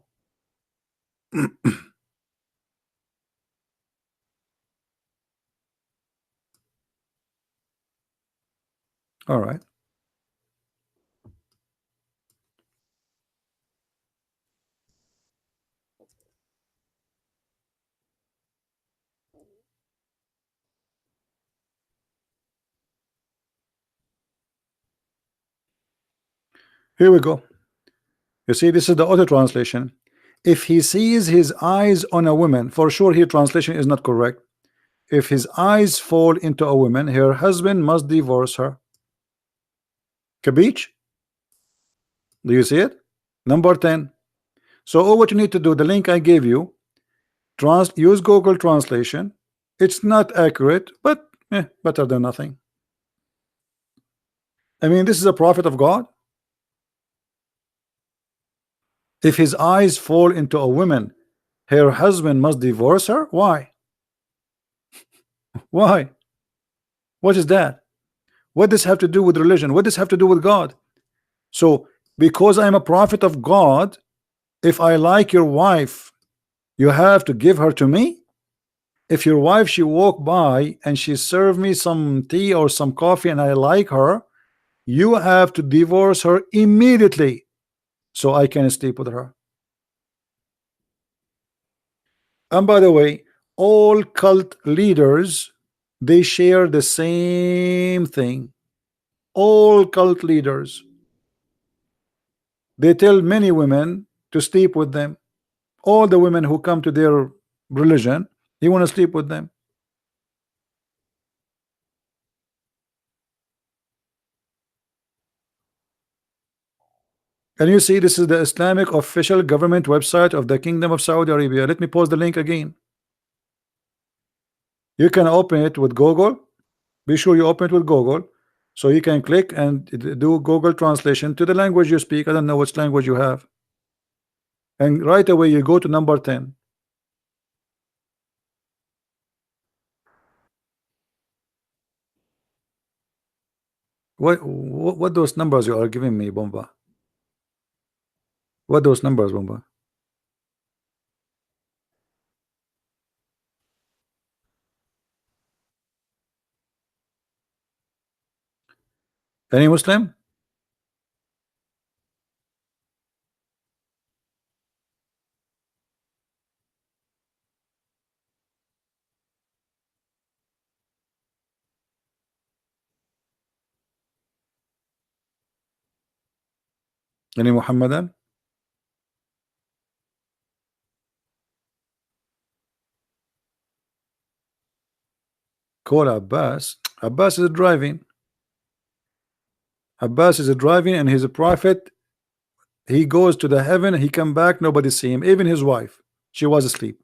All right, here we go. You see, this is the auto translation. If he sees his eyes on a woman, for sure here translation is not correct. If his eyes fall into a woman, her husband must divorce her. Kabich? Do you see it? Number 10. So all what you need to do, the link I gave you, use Google translation. It's not accurate, but better than nothing. I mean, this is a prophet of God. If his eyes fall into a woman, her husband must divorce her. Why? Why? What is that? What does have to do with religion? What does have to do with God? So because I'm a prophet of God, if I like your wife, you have to give her to me? If your wife, she walk by and she serve me some tea or some coffee and I like her, you have to divorce her immediately so I can sleep with her. And by the way, all cult leaders, they share the same thing. All cult leaders, they tell many women to sleep with them. All the women who come to their religion, they want to sleep with them. And you see, this is the Islamic official government website of the Kingdom of Saudi Arabia. Let me post the link again. You can open it with Google. Be sure you open it with Google, so you can click and do Google translation to the language you speak. I don't know which language you have, and right away you go to number 10. What those numbers you are giving me, Bomba? What those numbers, Bomba? Any Muslim? Any Muhammadan? Call Abbas. Abbas is driving. Abbas is driving, and he's a prophet. He goes to the heaven, he come back, nobody see him, even his wife, she was asleep.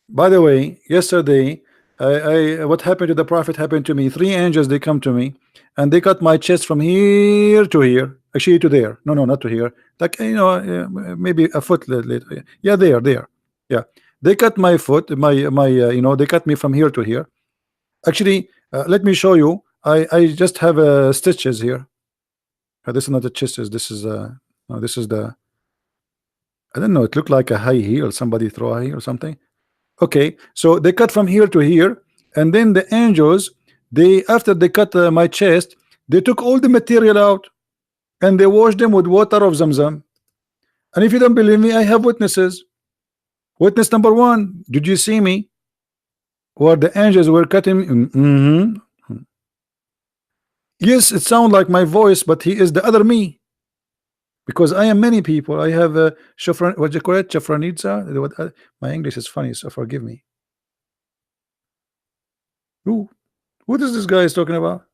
By the way, yesterday, what happened to the prophet happened to me. 3 angels, they come to me, and they cut my chest from here to here, actually to there. No, not to here. Like, maybe a foot later. Yeah, there. Yeah, they cut my foot, my they cut me from here to here. Actually, let me show you. I just have stitches here. This is not the stitches. This is no, this is the. I don't know. It looked like a high heel. Somebody throw a high heel or something. Okay, so they cut from here to here, and then the angels, they after they cut my chest, they took all the material out, and they washed them with water of Zamzam. And if you don't believe me, I have witnesses. Witness number 1: did you see me where the angels were cutting? Yes, it sounds like my voice, but he is the other me, because I am many people. I have Shafran, what you call it, Shafranitza. My English is funny, so forgive me. Ooh. What is this guy is talking about?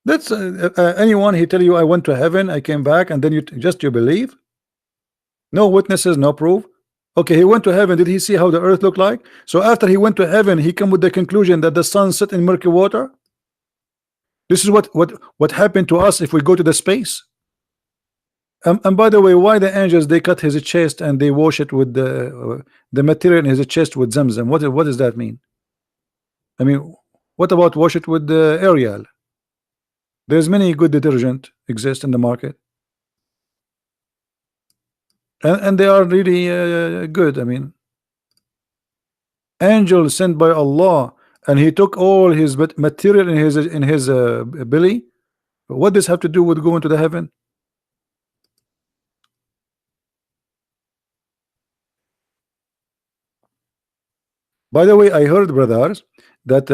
That's anyone he tell you I went to heaven, I came back, and then you believe? No witnesses, no proof. Okay, he went to heaven. Did he see how the earth looked like? So after he went to heaven, he come with the conclusion that the sun set in murky water. This is what happened to us if we go to the space. And by the way, why the angels they cut his chest and they wash it with the material in his chest with Zamzam? What does that mean? I mean, what about wash it with the Ariel? There's many good detergent exist in the market, and they are really good. I mean, angel sent by Allah, and he took all his material in his belly. What does have to do with going to the heaven? By the way, I heard, brothers, that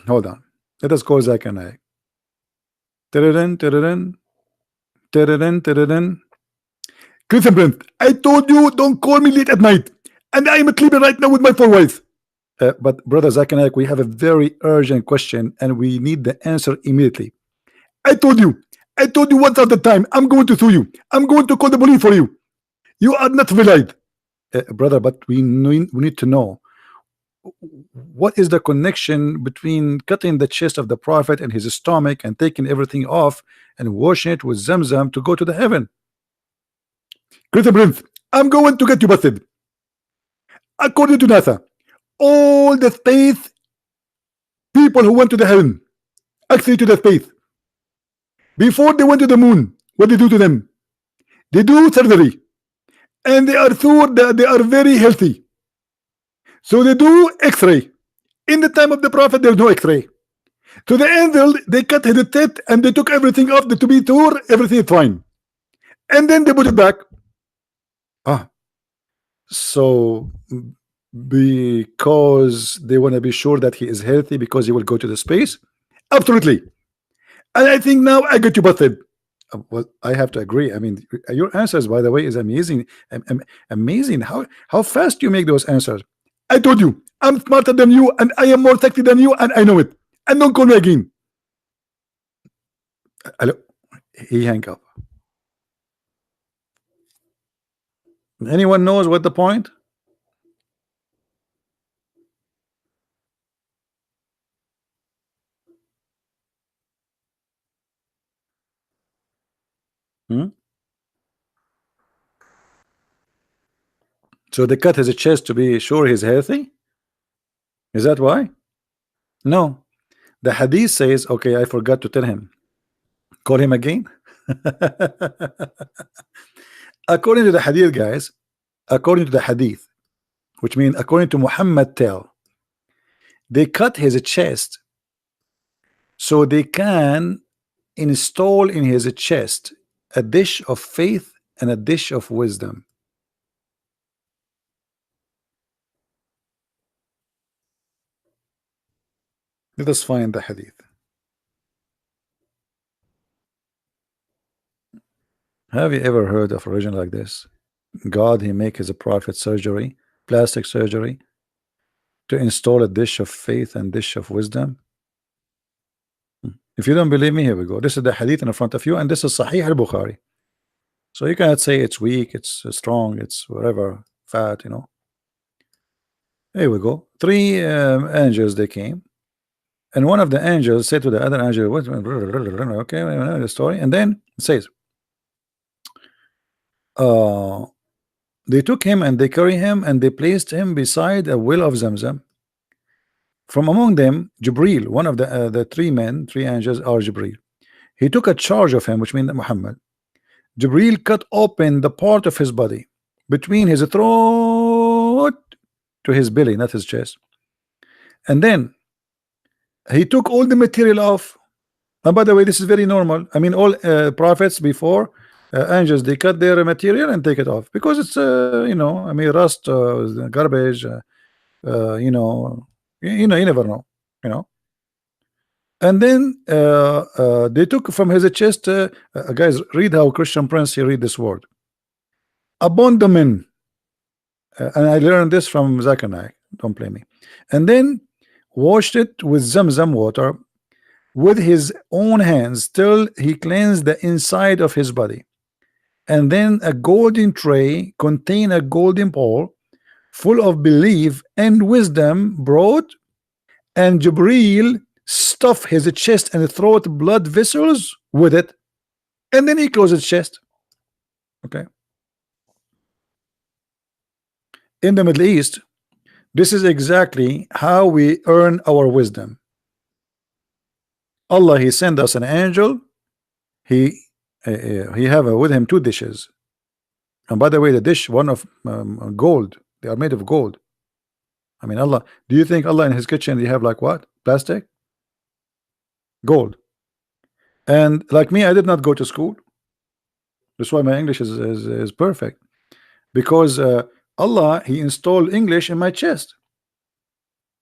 hold on, let us call Zach and I. Christian Brent, I told you don't call me late at night, and I am sleeping right now with my four wives. But brother Zach and I, we have a very urgent question, and we need the answer immediately. I told you once at the time. I'm going to sue you. I'm going to call the police for you. You are not relied, brother. But we need to know what is the connection between cutting the chest of the prophet and his stomach and taking everything off and washing it with Zamzam to go to the heaven. Christian Prince, I'm going to get you busted. According to NASA, all the space people who went to the heaven, actually to the space, before they went to the moon, what they do to them? They do surgery, and they are sure that they are very healthy. So they do X-ray. In the time of the prophet, there's no X-ray. So the angel, they cut his teeth and they took everything off to be sure everything is fine, and then they put it back. So because they want to be sure that he is healthy because he will go to the space? Absolutely. And I think now I got you busted. Well, I have to agree. I mean, your answers, by the way, is amazing. Amazing how fast you make those answers. I told you I'm smarter than you, and I am more sexy than you, and I know it. And don't call me again. Hello. He hang up. Anyone knows what the point? So they cut his chest to be sure he's healthy? Is that why? No. The hadith says, okay, I forgot to tell him. Call him again? According to the hadith, guys, according to the hadith, which means according to Muhammad tell, they cut his chest so they can install in his chest a dish of faith and a dish of wisdom. Let us find the hadith. Have you ever heard of a religion like this? God, he make his prophet surgery, plastic surgery, to install a dish of faith and dish of wisdom. If you don't believe me, here we go. This is the hadith in front of you, and this is Sahih al-Bukhari. So you cannot say it's weak, it's strong, it's whatever, fat, you know. Here we go. Three angels, they came, and one of the angels said to the other angel, what, okay, the story, and then it says, they took him and they carried him and they placed him beside a well of Zamzam. From among them, Jibril, one of the three angels are Jibril. He took a charge of him, which means Muhammad. Jibril cut open the part of his body between his throat to his belly, not his chest. And then he took all the material off. And by the way, this is very normal. I mean, all prophets before, angels, they cut their material and take it off because it's you know, I mean, rust, garbage, you know, you never know, you know. And then they took from his chest, guys, read how Christian Prince he read this word, abandonment, and I learned this from Zach and I, don't blame me. And then washed it with Zamzam water with his own hands till he cleansed the inside of his body. And then a golden tray contained a golden bowl full of belief and wisdom brought, and Jibreel stuffed his chest and throat blood vessels with it, and then he closed his chest. Okay. In the Middle East, this is exactly how we earn our wisdom. Allah, he sent us an angel. He have with him two dishes, and by the way, the dish one of gold. They are made of gold. I mean, Allah. Do you think Allah in his kitchen they have like what? Plastic? Gold. And like me, I did not go to school. That's why my English is perfect, because Allah, he installed English in my chest,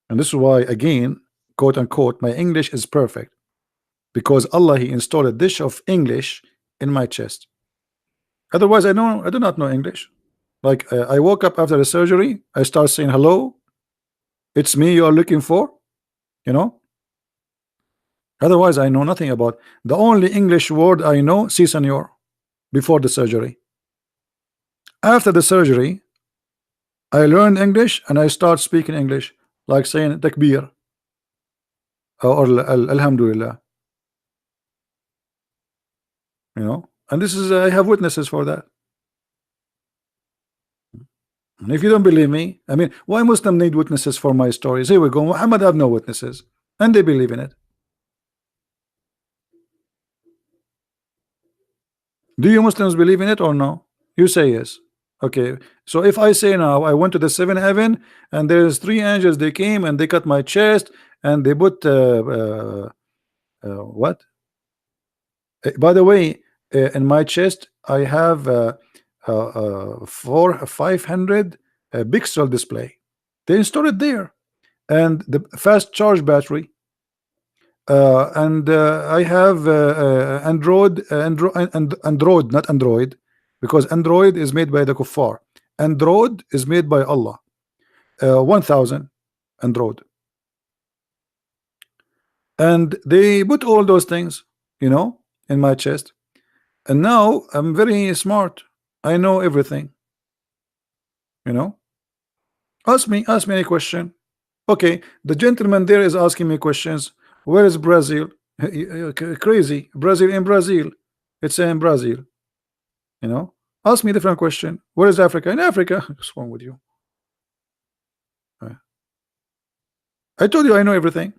and this is why, again, quote unquote, my English is perfect, because Allah, he installed a dish of English in my chest. Otherwise, I do not know English. Like I woke up after the surgery, I start saying hello, it's me you are looking for, you know. Otherwise, I know nothing about. The only English word I know, si senor, before the surgery. After the surgery, I learned English and I start speaking English, like saying takbir or alhamdulillah, you know. And this is I have witnesses for that. And if you don't believe me, I mean, why Muslim need witnesses for my stories? Here we go. Muhammad have no witnesses, and they believe in it. Do you Muslims believe in it or no? You say yes. Okay. So if I say now I went to the seventh heaven and there's three angels, they came and they cut my chest and they put what? By the way, in my chest I have 500 pixel display. They installed it there, and the fast charge battery. And I have Android, not Android, because Android is made by the kuffar. Android is made by Allah. 1000 Android, and they put all those things, you know, in my chest. And now I'm very smart. I know everything. You know, ask me any question. Okay, the gentleman there is asking me questions. Where is Brazil? Crazy. Brazil in Brazil. It's in Brazil. You know, ask me a different question. Where is Africa? In Africa. What's wrong with you? I told you I know everything.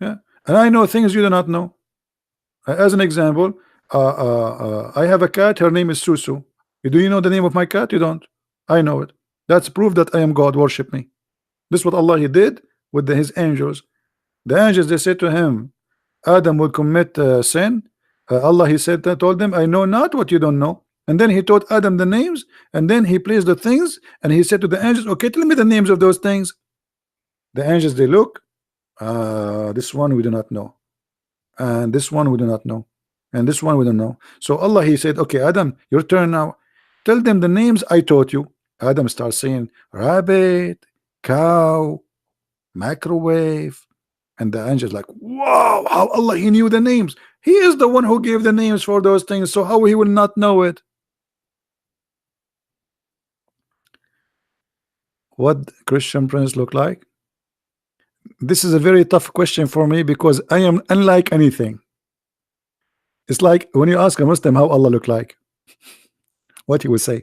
Yeah, and I know things you do not know. As an example, I have a cat. Her name is Susu. Do you know the name of my cat? You don't. I know it. That's proof that I am God. Worship me. This is what Allah he did with his angels. The angels, they said to him, Adam will commit sin. Allah, he said, told them, I know not what you don't know. And then he taught Adam the names, and then he placed the things, and he said to the angels, okay, tell me the names of those things. The angels, they look, this one we do not know, and this one we do not know, and this one we don't know. So Allah, he said, okay, Adam, your turn now. Tell them the names I taught you. Adam starts saying rabbit, cow, microwave. And the angels like, wow, how Allah he knew the names. He is the one who gave the names for those things, so how he will not know it? What Christian Prince look like? This is a very tough question for me because I am unlike anything. It's like when you ask a Muslim how Allah look like, what he will say.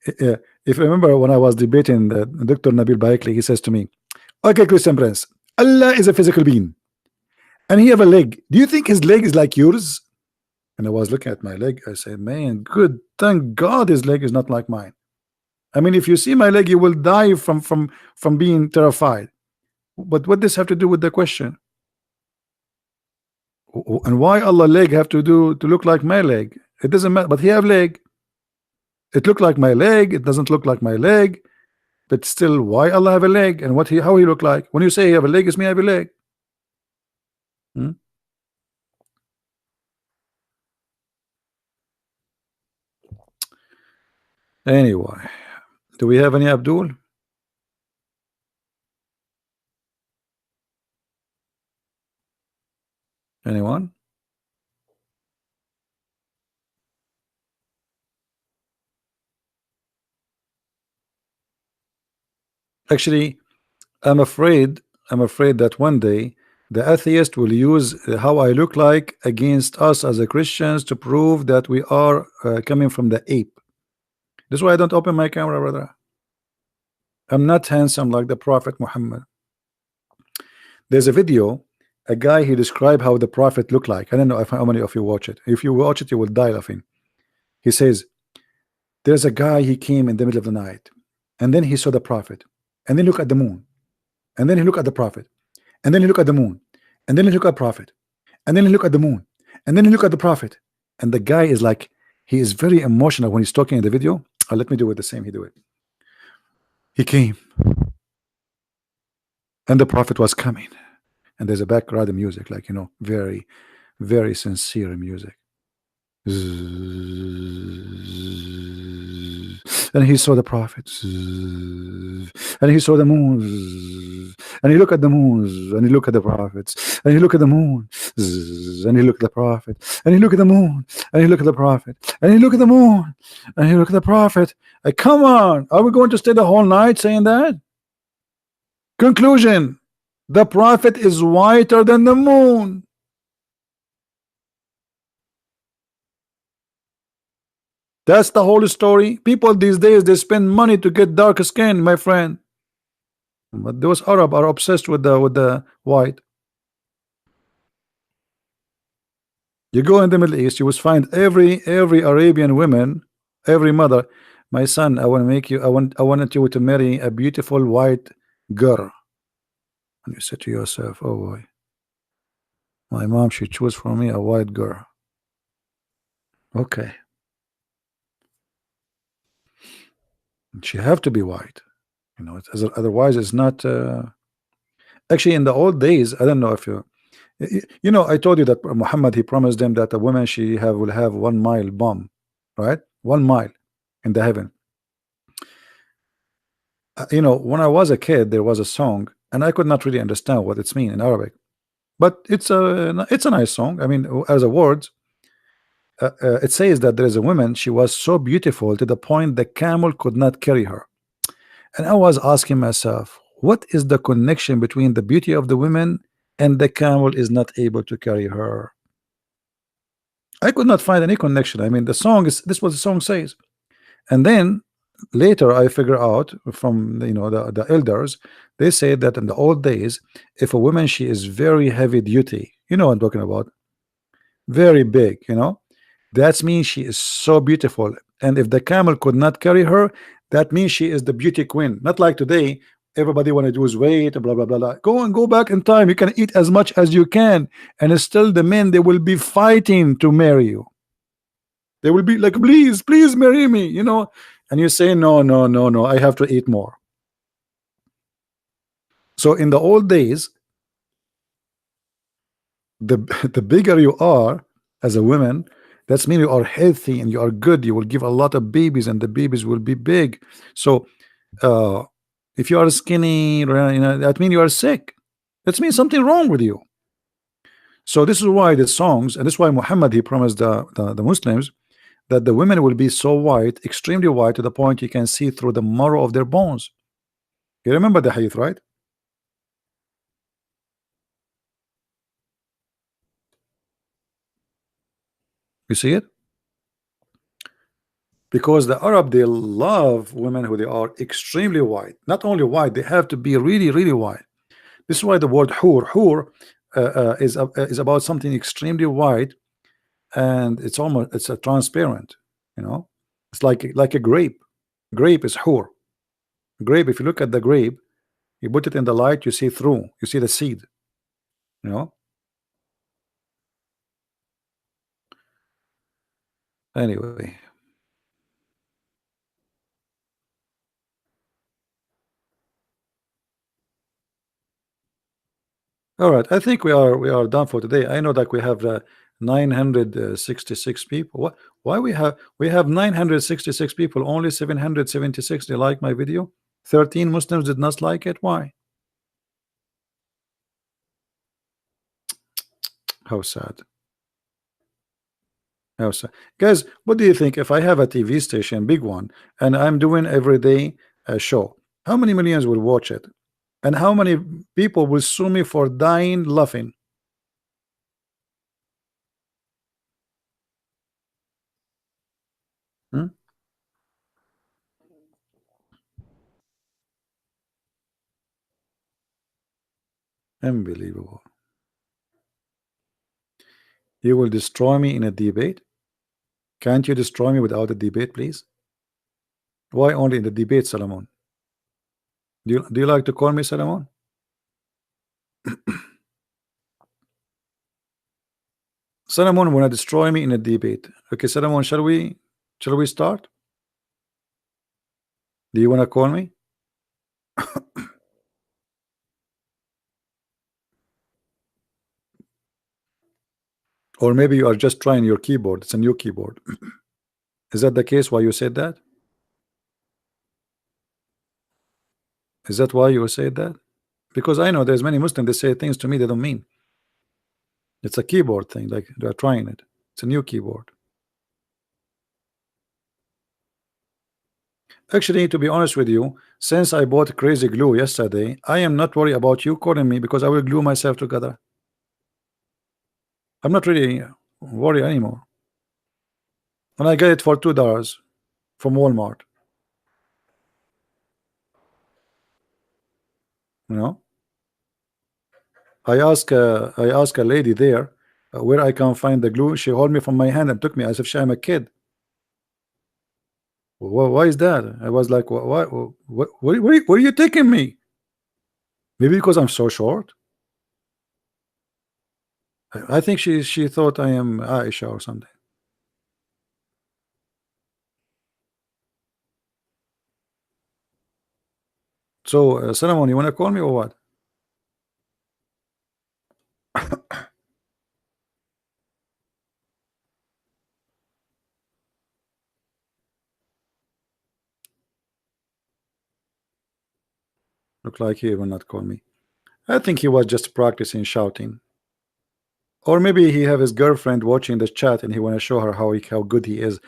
If you remember when I was debating the Dr. Nabil Baikli, he says to me, okay, Christian Prince, Allah is a physical being and he have a leg. Do you think his leg is like yours? And I was looking at my leg. I said, man, good. Thank God his leg is not like mine. I mean, if you see my leg, you will die from being terrified. But what does have to do with the question? And why Allah leg have to do to look like my leg? It doesn't matter. But he have leg. It look like my leg. It doesn't look like my leg. But still, why Allah have a leg? And how he look like? When you say he have a leg, it's me have a leg. Hmm? Anyway, Do we have any Abdul? Anyone? Actually, I'm afraid that one day the atheist will use how I look like against us as a Christians to prove that we are coming from the ape. This is why I don't open my camera, brother. I'm not handsome like the Prophet Muhammad. There's a video, a guy he described how the Prophet looked like. I don't know if how many of you watch it. If you watch it, you will die laughing. He says, there's a guy, he came in the middle of the night, and then he saw the Prophet, and then look at the moon, and then he looked at the Prophet, and then he looked at the moon, and then he looked at the Prophet, and then he looked at the moon, and then he looked at the Prophet. And the guy is like, he is very emotional when he's talking in the video. Let me do it the same he do it. He came, and the Prophet was coming, and there's a background music, like, you know, very, very sincere music. And he saw the Prophet, and he saw the moon, and he looked at the moon, and he looked at the prophets, and he looked at the moon, and he looked at the Prophet, and he looked at the moon, and he looked at the Prophet, and he looked at the moon, and he looked at the Prophet. Come on, are we going to stay the whole night saying that? Conclusion: the Prophet is whiter than the moon. That's the whole story. People these days, they spend money to get dark skin, my friend. But those Arab are obsessed with the white. You go in the Middle East, you will find every Arabian woman, every mother. My son, I want to make you. I wanted you to marry a beautiful white girl. And you say to yourself, oh boy, my mom, she chose for me a white girl. Okay, she have to be white. You know, otherwise it's not. Actually, in the old days, I don't know if you know, I told you that Muhammad, he promised them that a woman she have will have 1 mile bomb, right? 1 mile in the heaven. You know, when I was a kid, there was a song, and I could not really understand what it's mean in Arabic, but it's a nice song. I mean, as a words, it says that there is a woman. She was so beautiful to the point the camel could not carry her. And I was asking myself, what is the connection between the beauty of the women and the camel is not able to carry her? I could not find any connection. I mean, the song is this what the song says. And then later I figure out from the elders, they say that in the old days, if a woman she is very heavy duty, you know what I'm talking about, very big, that means she is so beautiful. And if the camel could not carry her, that means she is the beauty queen. Not like today, everybody want to lose weight, blah blah blah blah. Go back in time. You can eat as much as you can, and still the men, they will be fighting to marry you. They will be like, please marry me, and you say, no, no, no, no, I have to eat more. So in the old days, the the bigger you are as a woman, that's mean you are healthy and you are good. You will give a lot of babies, and the babies will be big. So if you are skinny, that means you are sick. That means something wrong with you. So this is why the songs, and this is why Muhammad, he promised the Muslims that the women will be so white, extremely white, to the point you can see through the marrow of their bones. You remember the hadith, right? You see it? Because the Arab, they love women who they are extremely white. Not only white, they have to be really, really white. This is why the word hur is about something extremely white, and it's a transparent. It's like a grape. Grape is hur. Grape. If you look at the grape, you put it in the light, you see through. You see the seed. You know. Anyway. All right, I think we are done for today. I know that we have 966 people. What? Why we have 966 people? Only 776 they like my video. 13 Muslims did not like it. Why? How sad. How sad. Guys, what do you think if I have a TV station, big one, and I'm doing every day a show? How many millions will watch it? And how many people will sue me for dying laughing? Hmm? Unbelievable. You will destroy me in a debate? Can't you destroy me without a debate, please? Why only in the debate, Solomon? Do you like to call me Solomon? Solomon wanna destroy me in a debate. Okay, Solomon, shall we start? Do you wanna call me? Or maybe you are just trying your keyboard. It's a new keyboard. Is that the case why you said that? Is that why you said that? Because I know there's many Muslims they say things to me they don't mean. It's a keyboard thing, like they're trying it. It's a new keyboard. Actually, to be honest with you, since I bought crazy glue yesterday, I am not worried about you calling me because I will glue myself together. I'm not really worried anymore. And I get it for $2 from Walmart. You know, I ask a lady there where I can find the glue. She held me from my hand and took me as if I'm a kid. Why is that? I was like, where are you taking me? Maybe because I'm so short. I think she thought I am Aisha or something. So, Solomon, you want to call me or what? Look like he will not call me. I think he was just practicing shouting. Or maybe he have his girlfriend watching the chat and he want to show her how good he is.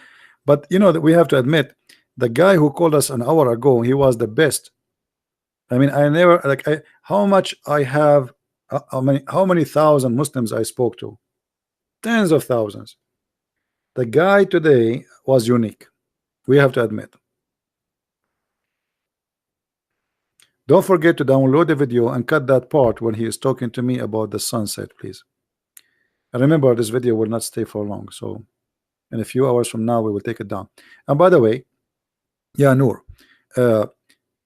But you know that we have to admit, the guy who called us an hour ago, he was the best. I mean, I never like how much I have, how many thousand Muslims I spoke to, tens of thousands. The guy today was unique. We have to admit. Don't forget to download the video and cut that part when he is talking to me about the sunset, please. And remember, this video will not stay for long, so in a few hours from now we will take it down. And by the way, yeah, Noor, uh,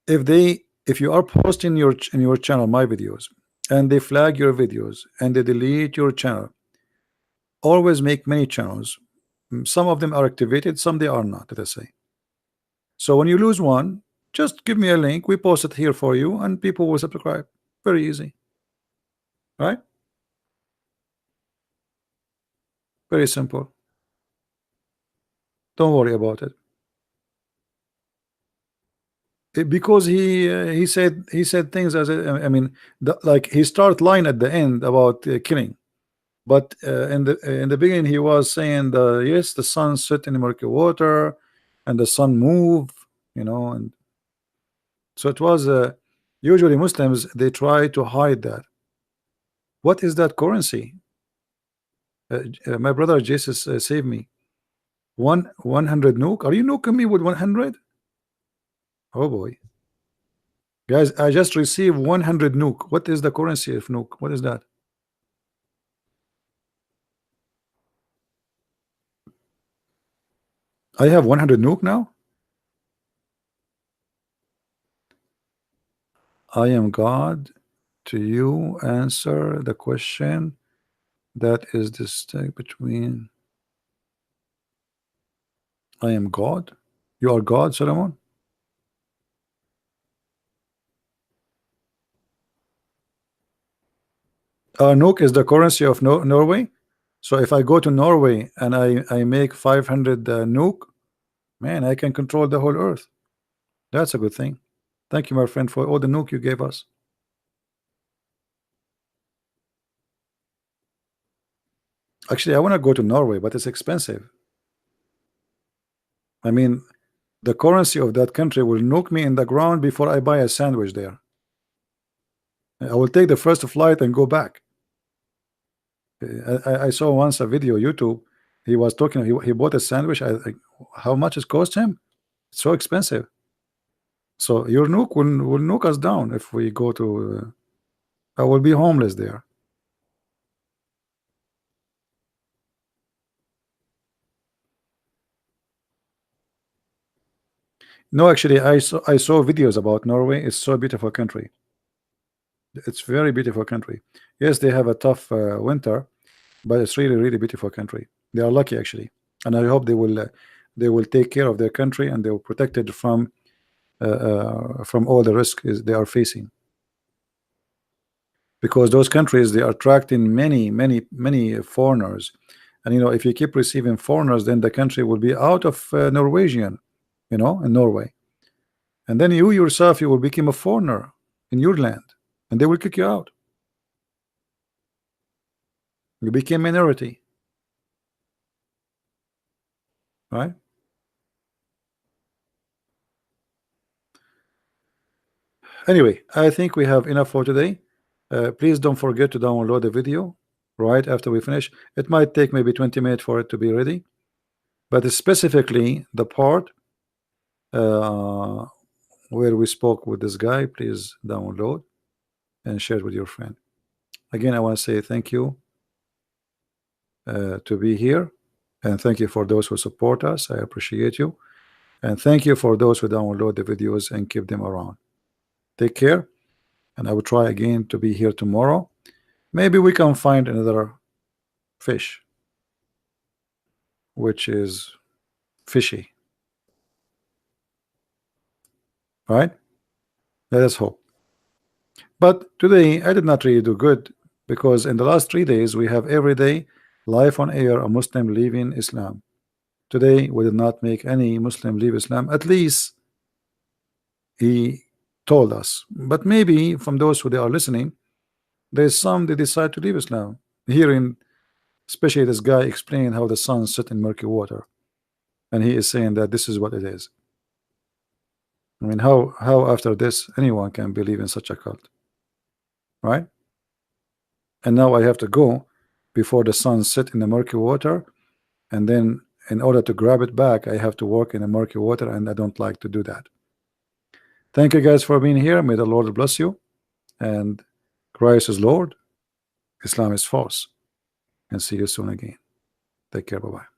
if you are posting in your channel my videos and they flag your videos and they delete your channel, always make many channels. Some of them are activated, some they are not, let us say. So when you lose one, just give me a link, we post it here for you and people will subscribe. Very easy, right? Very simple. Don't worry about it. Because he said things as I mean, like he start line at the end about killing, but in the beginning he was saying yes, the sun set in the murky water and the sun move, and so it was usually Muslims they try to hide that. What is that currency? My brother Jesus saved me. 100 nuke. Are you nuking me with 100? Oh boy. Guys, I just received 100 nuke. What is the currency of nuke? What is that? I have 100 nuke now. I am God. To you answer the question that is distinct between I am God. You are God, Solomon. Nuke is the currency of Norway. So if I go to Norway and I make 500 nuke, man, I can control the whole earth. That's a good thing. Thank you, my friend, for all the nuke you gave us. Actually, I want to go to Norway, but it's expensive. I mean, the currency of that country will nuke me in the ground before I buy a sandwich there. I will take the first flight and go back. I saw once a video YouTube. He was talking. He bought a sandwich. How much it cost him? It's so expensive. So your nuke will nuke us down if we go to. I will be homeless there. No, actually, I saw videos about Norway. It's so beautiful country. It's very beautiful country. Yes, they have a tough winter, but it's really beautiful country. They are lucky actually, and I hope they will take care of their country and they will protect it from all the risk they are facing. Because those countries, they are attracting many foreigners, and if you keep receiving foreigners, then the country will be out of Norwegian, in Norway, and then you yourself, you will become a foreigner in your land, and they will kick you out. You became minority, right? Anyway, I think we have enough for today. Please don't forget to download the video right after we finish. It might take maybe 20 minutes for it to be ready, but specifically the part where we spoke with this guy, please download and share it with your friend. Again, I want to say thank you to be here, and thank you for those who support us. I appreciate you, and thank you for those who download the videos and keep them around. Take care, and I will try again to be here tomorrow. Maybe we can find another fish which is fishy, right? Let us hope. But today I did not really do good, because in the last 3 days we have every day live on air a Muslim leaving Islam. Today we did not make any Muslim leave Islam. At least he told us, but maybe from those who they are listening, there's some they decide to leave Islam. Hearing especially this guy explain how the sun set in murky water, and he is saying that this is what it is. I mean, how after this anyone can believe in such a cult, right? And now I have to go before the sun set in the murky water, and then in order to grab it back I have to walk in the murky water, and I don't like to do that. Thank you guys for being here. May the Lord bless you, and Christ is Lord, Islam is false, and see you soon again. Take care. Bye-bye.